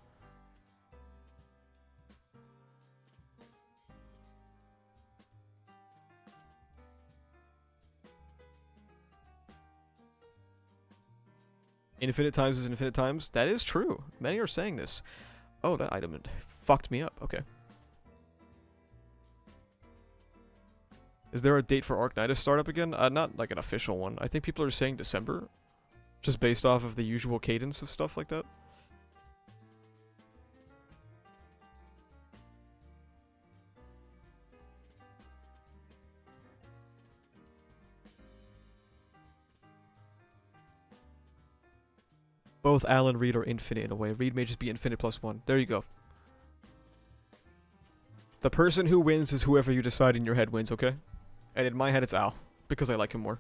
Infinite times is infinite times. That is true. Many are saying this. Oh, that item fucked me up. Okay. Is there a date for Arknightus startup again? Not like an official one. I think people are saying December. Just based off of the usual cadence of stuff like that. Both Al and Reed are infinite in a way. Reed may just be infinite plus 1. There you go. The person who wins is whoever you decide in your head wins, okay? And in my head it's Al, because I like him more.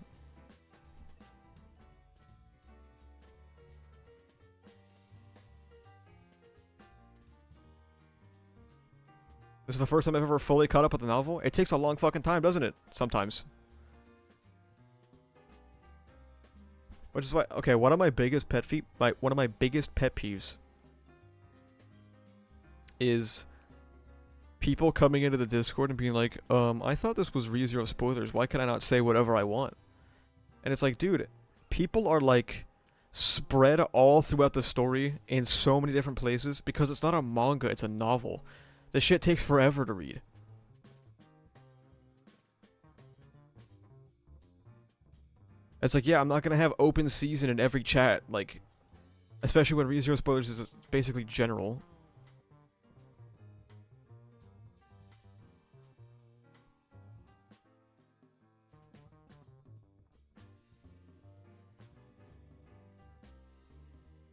This is the first time I've ever fully caught up with the novel. It takes a long fucking time, doesn't it? Sometimes. Which is why, okay, one of my biggest pet peeves is people coming into the Discord and being like, I thought this was ReZero spoilers. Why can I not say whatever I want? And it's like, dude, people are like spread all throughout the story in so many different places because it's not a manga, it's a novel. This shit takes forever to read. It's like, yeah, I'm not gonna have open season in every chat, like, especially when ReZero spoilers is basically general.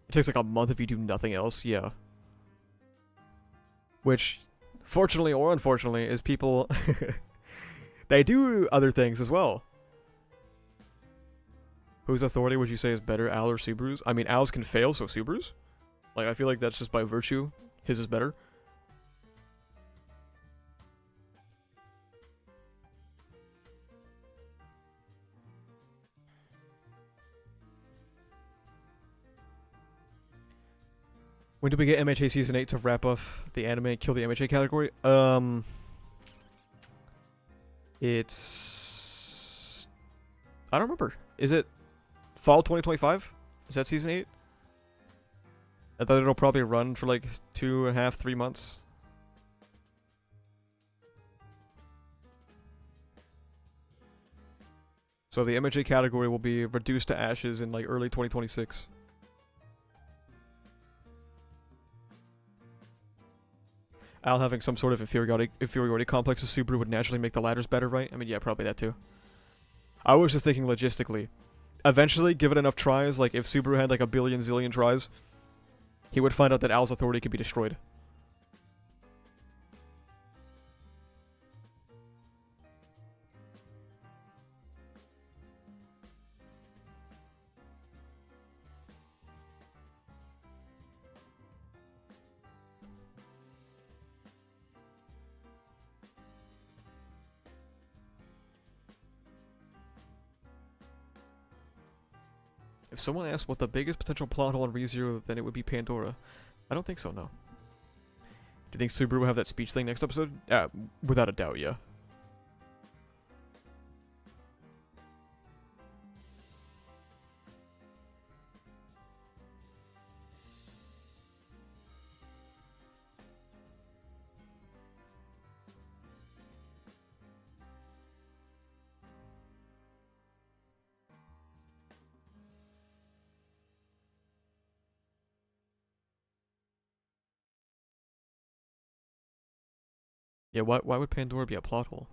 It takes like a month if you do nothing else, yeah. Which, fortunately or unfortunately, is people... they do other things as well. Whose authority would you say is better, Al or Subaru's? I mean, Al's can fail, so Subaru's? Like, I feel like that's just by virtue. His is better. When do we get MHA Season 8 to wrap up the anime and kill the MHA category? It's... I don't remember. Is it fall 2025? Is that Season 8? I thought it'll probably run for like 2.5, 3 months. So the MHA category will be reduced to ashes in like early 2026. Al having some sort of inferiority complex to Subaru would naturally make the ladders better, right? I mean, yeah, probably that too. I was just thinking logistically. Eventually, give it enough tries, like if Subaru had like a billion zillion tries, he would find out that Al's authority could be destroyed. If someone asked what the biggest potential plot hole in ReZero, then it would be Pandora. I don't think so, no. Do you think Subaru will have that speech thing next episode? Without a doubt, yeah. Yeah, why would Pandora be a plot hole?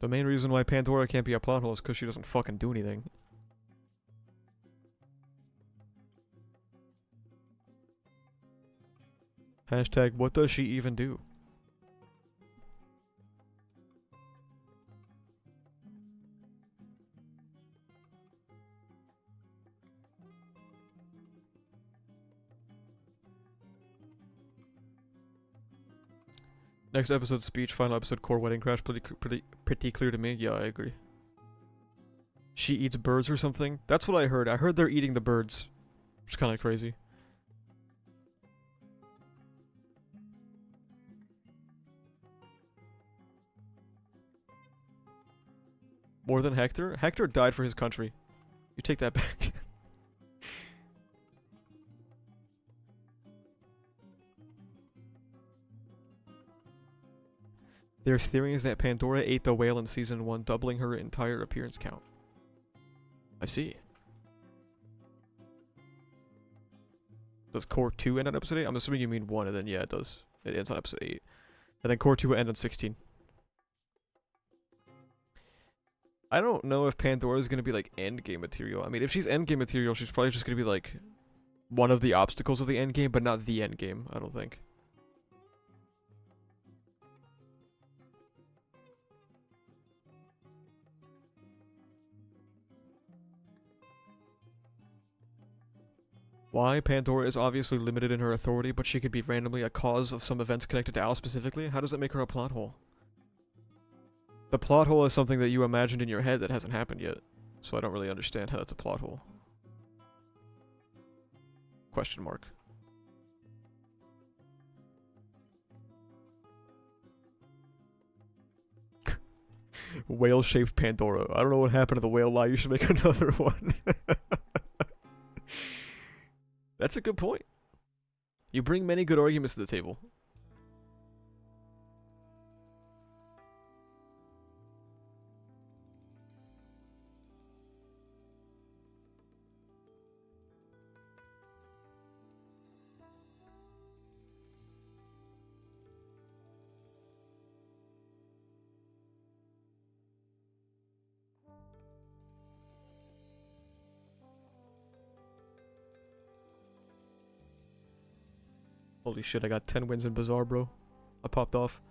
The main reason why Pandora can't be a plot hole is because she doesn't fucking do anything. Hashtag, what does she even do? Next episode speech, final episode core wedding crash, pretty clear to me. Yeah, I agree. She eats birds or something? That's what I heard. I heard they're eating the birds. Which is kind of crazy. More than Hector? Hector died for his country. You take that back. Their theory is that Pandora ate the whale in season 1, doubling her entire appearance count. I see. Does Core 2 end on episode 8? I'm assuming you mean 1, and then yeah, it does. It ends on episode 8. And then Core 2 will end on 16. I don't know if Pandora is going to be like endgame material. I mean, if she's endgame material, she's probably just going to be like one of the obstacles of the endgame, but not the endgame, I don't think. Why? Pandora is obviously limited in her authority, but she could be randomly a cause of some events connected to Al specifically? How does that make her a plot hole? The plot hole is something that you imagined in your head that hasn't happened yet. So I don't really understand how that's a plot hole. Question mark. Whale-shaped Pandora. I don't know what happened to the whale lie. You should make another one. That's a good point. You bring many good arguments to the table. Holy shit, I got 10 wins in Bazaar, bro. I popped off.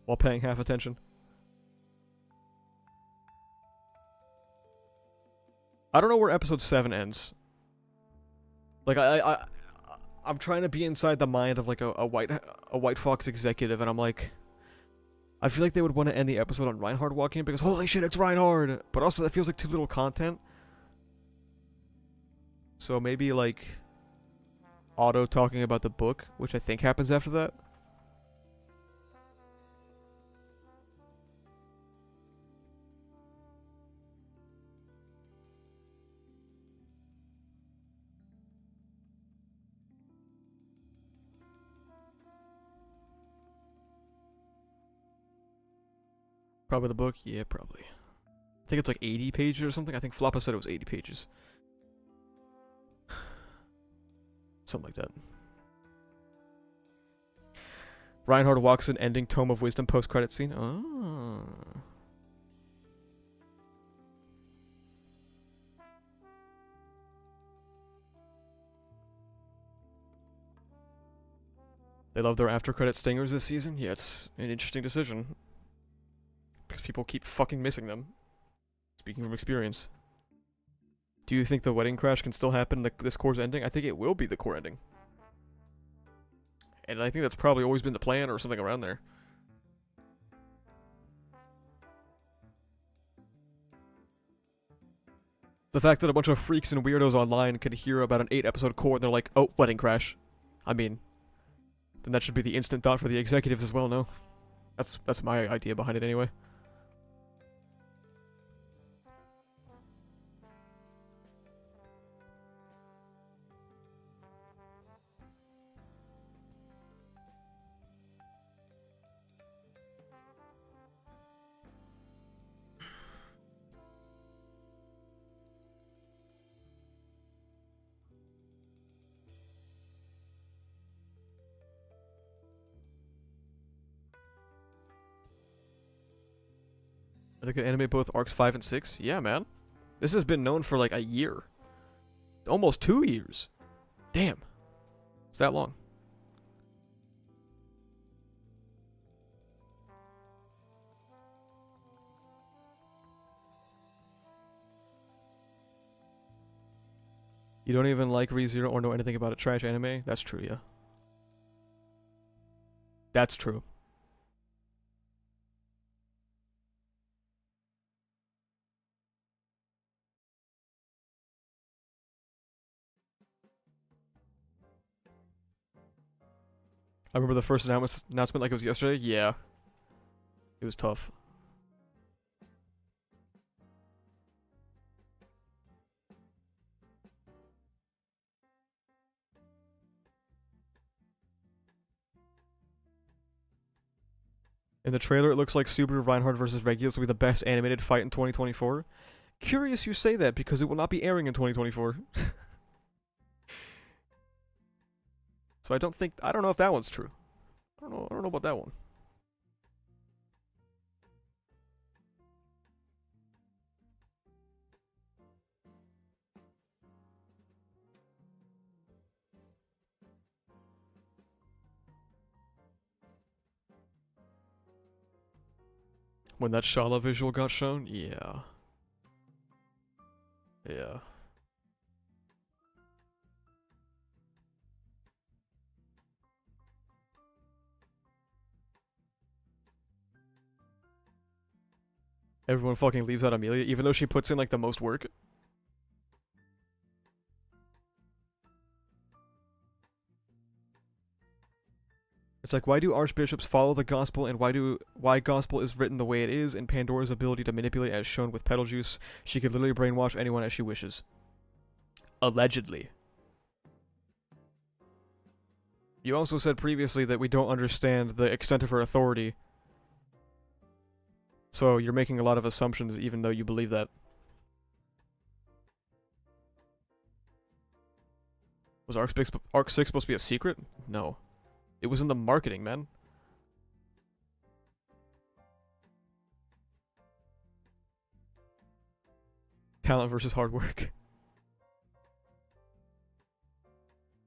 While paying half attention. I don't know where episode 7 ends. Like, I'm trying to be inside the mind of like a White Fox executive, and I'm like, I feel like they would want to end the episode on Reinhard walking in because holy shit, it's Reinhard! But also that feels like too little content. So maybe like Otto talking about the book, which I think happens after that. Probably the book? Yeah, probably. I think it's like 80 pages or something. I think Floppa said it was 80 pages. Something like that. Reinhard walks in ending Tome of Wisdom post-credit scene. Oh. They love their after-credit stingers this season? Yeah, it's an interesting decision. Because people keep fucking missing them. Speaking from experience. Do you think the wedding crash can still happen in this core's ending? I think it will be the core ending. And I think that's probably always been the plan or something around there. The fact that a bunch of freaks and weirdos online could hear about an 8-episode core and they're like, oh, wedding crash. I mean, then that should be the instant thought for the executives as well, no? That's my idea behind it anyway. I think I animate both arcs 5 and 6. Yeah, man. This has been known for like a year. Almost 2 years. Damn. It's that long. You don't even like ReZero or know anything about a trash anime? That's true, yeah. That's true. I remember the first announcement like it was yesterday. Yeah. It was tough. In the trailer, it looks like Subaru Reinhardt versus Regulus will be the best animated fight in 2024. Curious you say that because it will not be airing in 2024. So I don't know if that one's true. I don't know about that one. When that Shala visual got shown? Yeah. Yeah. Everyone fucking leaves out Amelia, even though she puts in like the most work. It's like, why do archbishops follow the gospel, and why gospel is written the way it is, and Pandora's ability to manipulate as shown with petal juice? She could literally brainwash anyone as she wishes. Allegedly. You also said previously that we don't understand the extent of her authority. So you're making a lot of assumptions even though you believe that. Was Arc 6 supposed to be a secret? No. It was in the marketing, man. Talent versus hard work.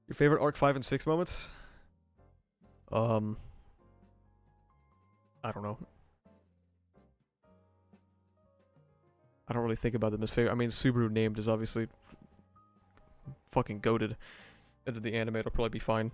Your favorite Arc 5 and 6 moments? I don't know. I don't really think about them as favorite. I mean, Subaru named is obviously fucking goated. And then the anime will probably be fine.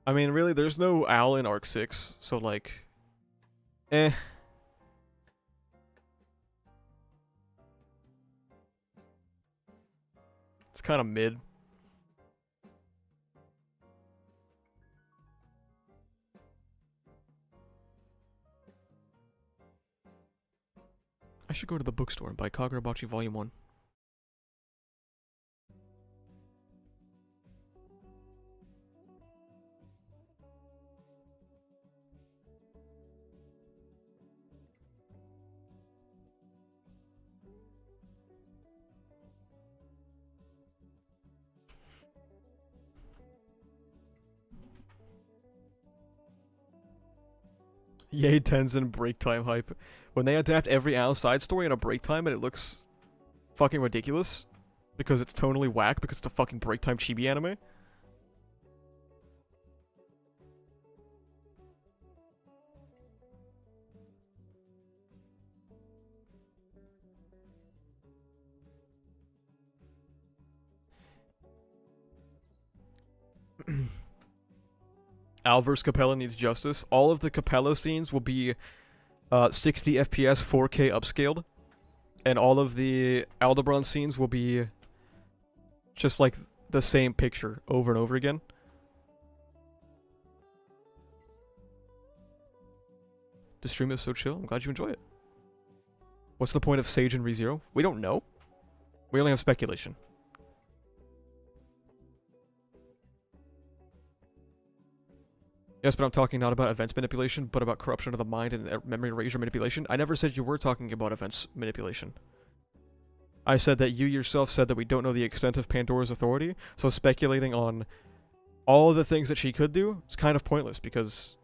I mean, really, there's no Owl in Arc 6, so like... Eh. It's kind of mid. should go to the bookstore and buy Kagurabachi Volume 1. Yay, Tenzin break time hype. When they adapt every Al side story in a break time and it looks fucking ridiculous because it's tonally whack because it's a fucking break time chibi anime. Al vs. Capella needs justice. All of the Capella scenes will be 60 FPS 4K upscaled. And all of the Aldebaran scenes will be just like the same picture over and over again. The stream is so chill. I'm glad you enjoy it. What's the point of Sage and ReZero? We don't know. We only have speculation. Yes, but I'm talking not about events manipulation, but about corruption of the mind and memory erasure manipulation. I never said you were talking about events manipulation. I said that you yourself said that we don't know the extent of Pandora's authority, so speculating on all of the things that she could do is kind of pointless because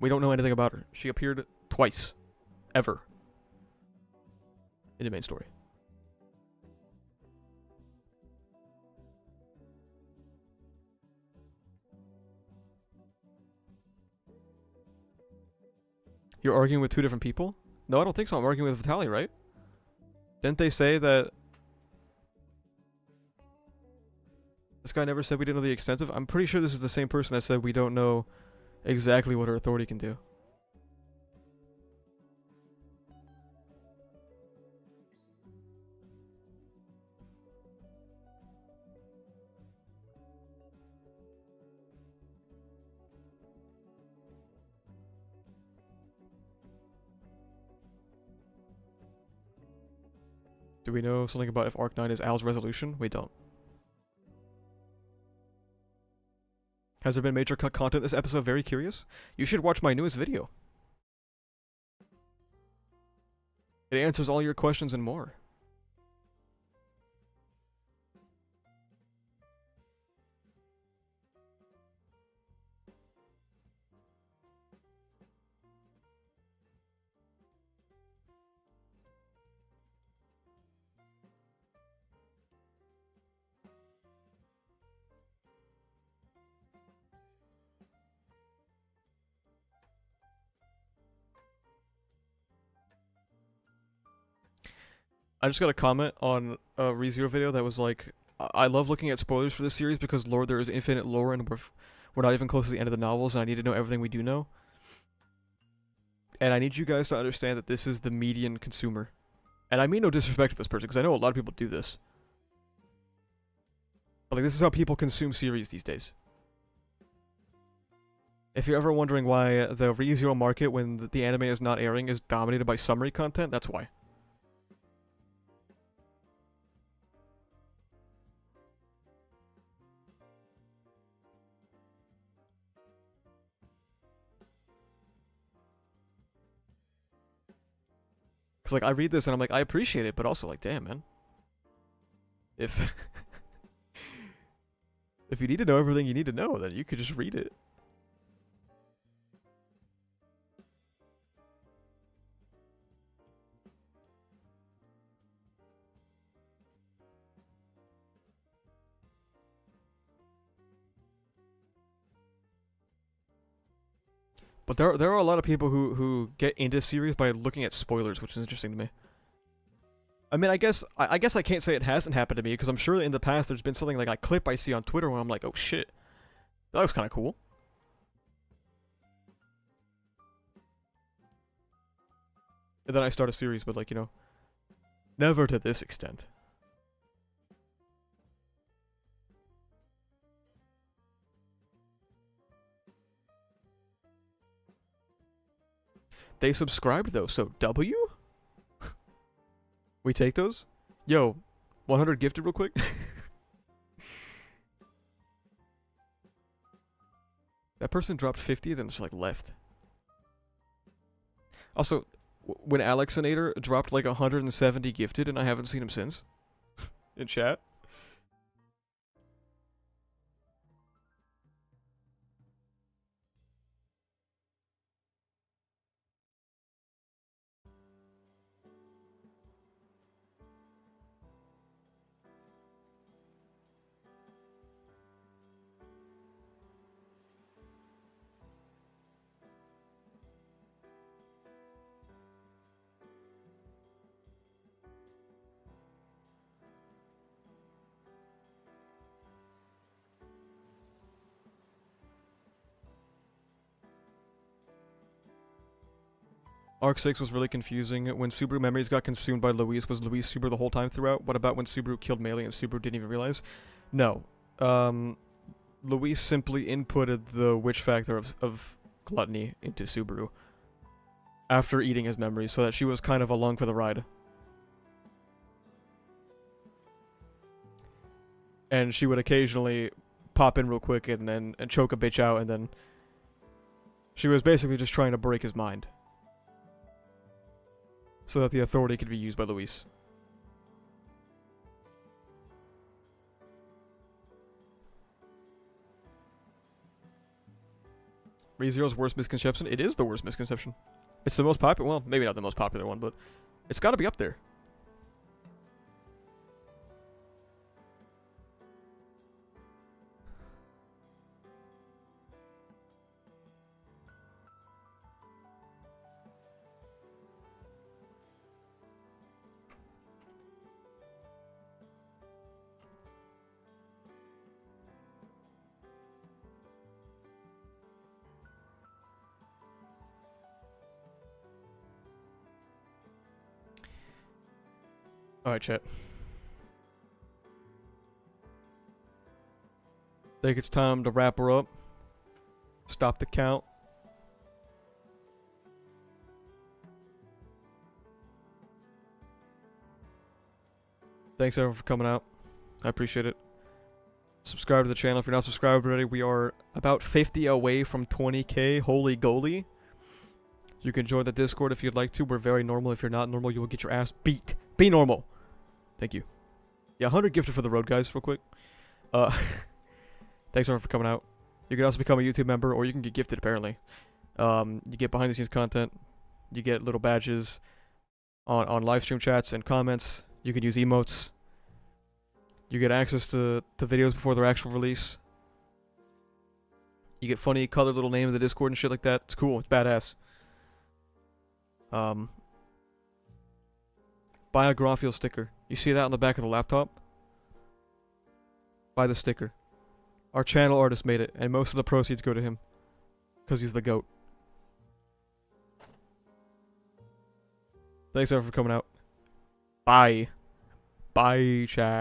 we don't know anything about her. She appeared twice. Ever. In the main story. You're arguing with two different people? No, I don't think so. I'm arguing with Vitaly, right? Didn't they say that this guy never said we didn't know the extent of? I'm pretty sure this is the same person that said we don't know exactly what her authority can do. Do we know something about if Arc 9 is Al's resolution? We don't. Has there been major cut content this episode? Very curious. You should watch my newest video. It answers all your questions and more. I just got a comment on a ReZero video that was like, I love looking at spoilers for this series because Lord, there is infinite lore and we're not even close to the end of the novels and I need to know everything we do know. And I need you guys to understand that this is the median consumer. And I mean no disrespect to this person because I know a lot of people do this. But like, this is how people consume series these days. If you're ever wondering why the ReZero market when the anime is not airing is dominated by summary content, that's why. Cause like I read this and I'm like, I appreciate it, but also like, damn man. If if you need to know everything you need to know, then you could just read it. But there are a lot of people who get into series by looking at spoilers, which is interesting to me. I mean, I guess I can't say it hasn't happened to me because I'm sure in the past there's been something like a clip I see on Twitter where I'm like, oh shit, that looks kind of cool. And then I start a series, but like, you know, never to this extent. They subscribed though, so W? We take those? Yo, 100 gifted real quick. That person dropped 50, then just like left. Also, when Alexinator dropped like 170 gifted, and I haven't seen him since. In chat. Arc 6 was really confusing. When Subaru memories got consumed by Luis, was Luis Subaru the whole time throughout? What about when Subaru killed Melee and Subaru didn't even realize? No. Luis simply inputted the witch factor of gluttony into Subaru after eating his memories, so that she was kind of along for the ride. And she would occasionally pop in real quick and choke a bitch out, and then she was basically just trying to break his mind, so that the authority could be used by Luis. ReZero's worst misconception? It is the worst misconception. It's the most popular, well, maybe not the most popular one, but it's gotta be up there. Alright, chat. Think it's time to wrap her up. Stop the count. Thanks everyone for coming out. I appreciate it. Subscribe to the channel if you're not subscribed already. We are about 50 away from 20k. Holy goalie. You can join the Discord if you'd like to. We're very normal. If you're not normal, you will get your ass beat. Be normal. Thank you. Yeah, 100 gifted for the road, guys, real quick. Thanks everyone for coming out. You can also become a YouTube member, or you can get gifted, apparently. You get behind-the-scenes content. You get little badges on live stream chats and comments. You can use emotes. You get access to videos before their actual release. You get funny colored little name in the Discord and shit like that. It's cool. It's badass. Buy a Garfield sticker. You see that on the back of the laptop? Buy the sticker. Our channel artist made it, and most of the proceeds go to him. Because he's the GOAT. Thanks everyone for coming out. Bye. Bye, chat.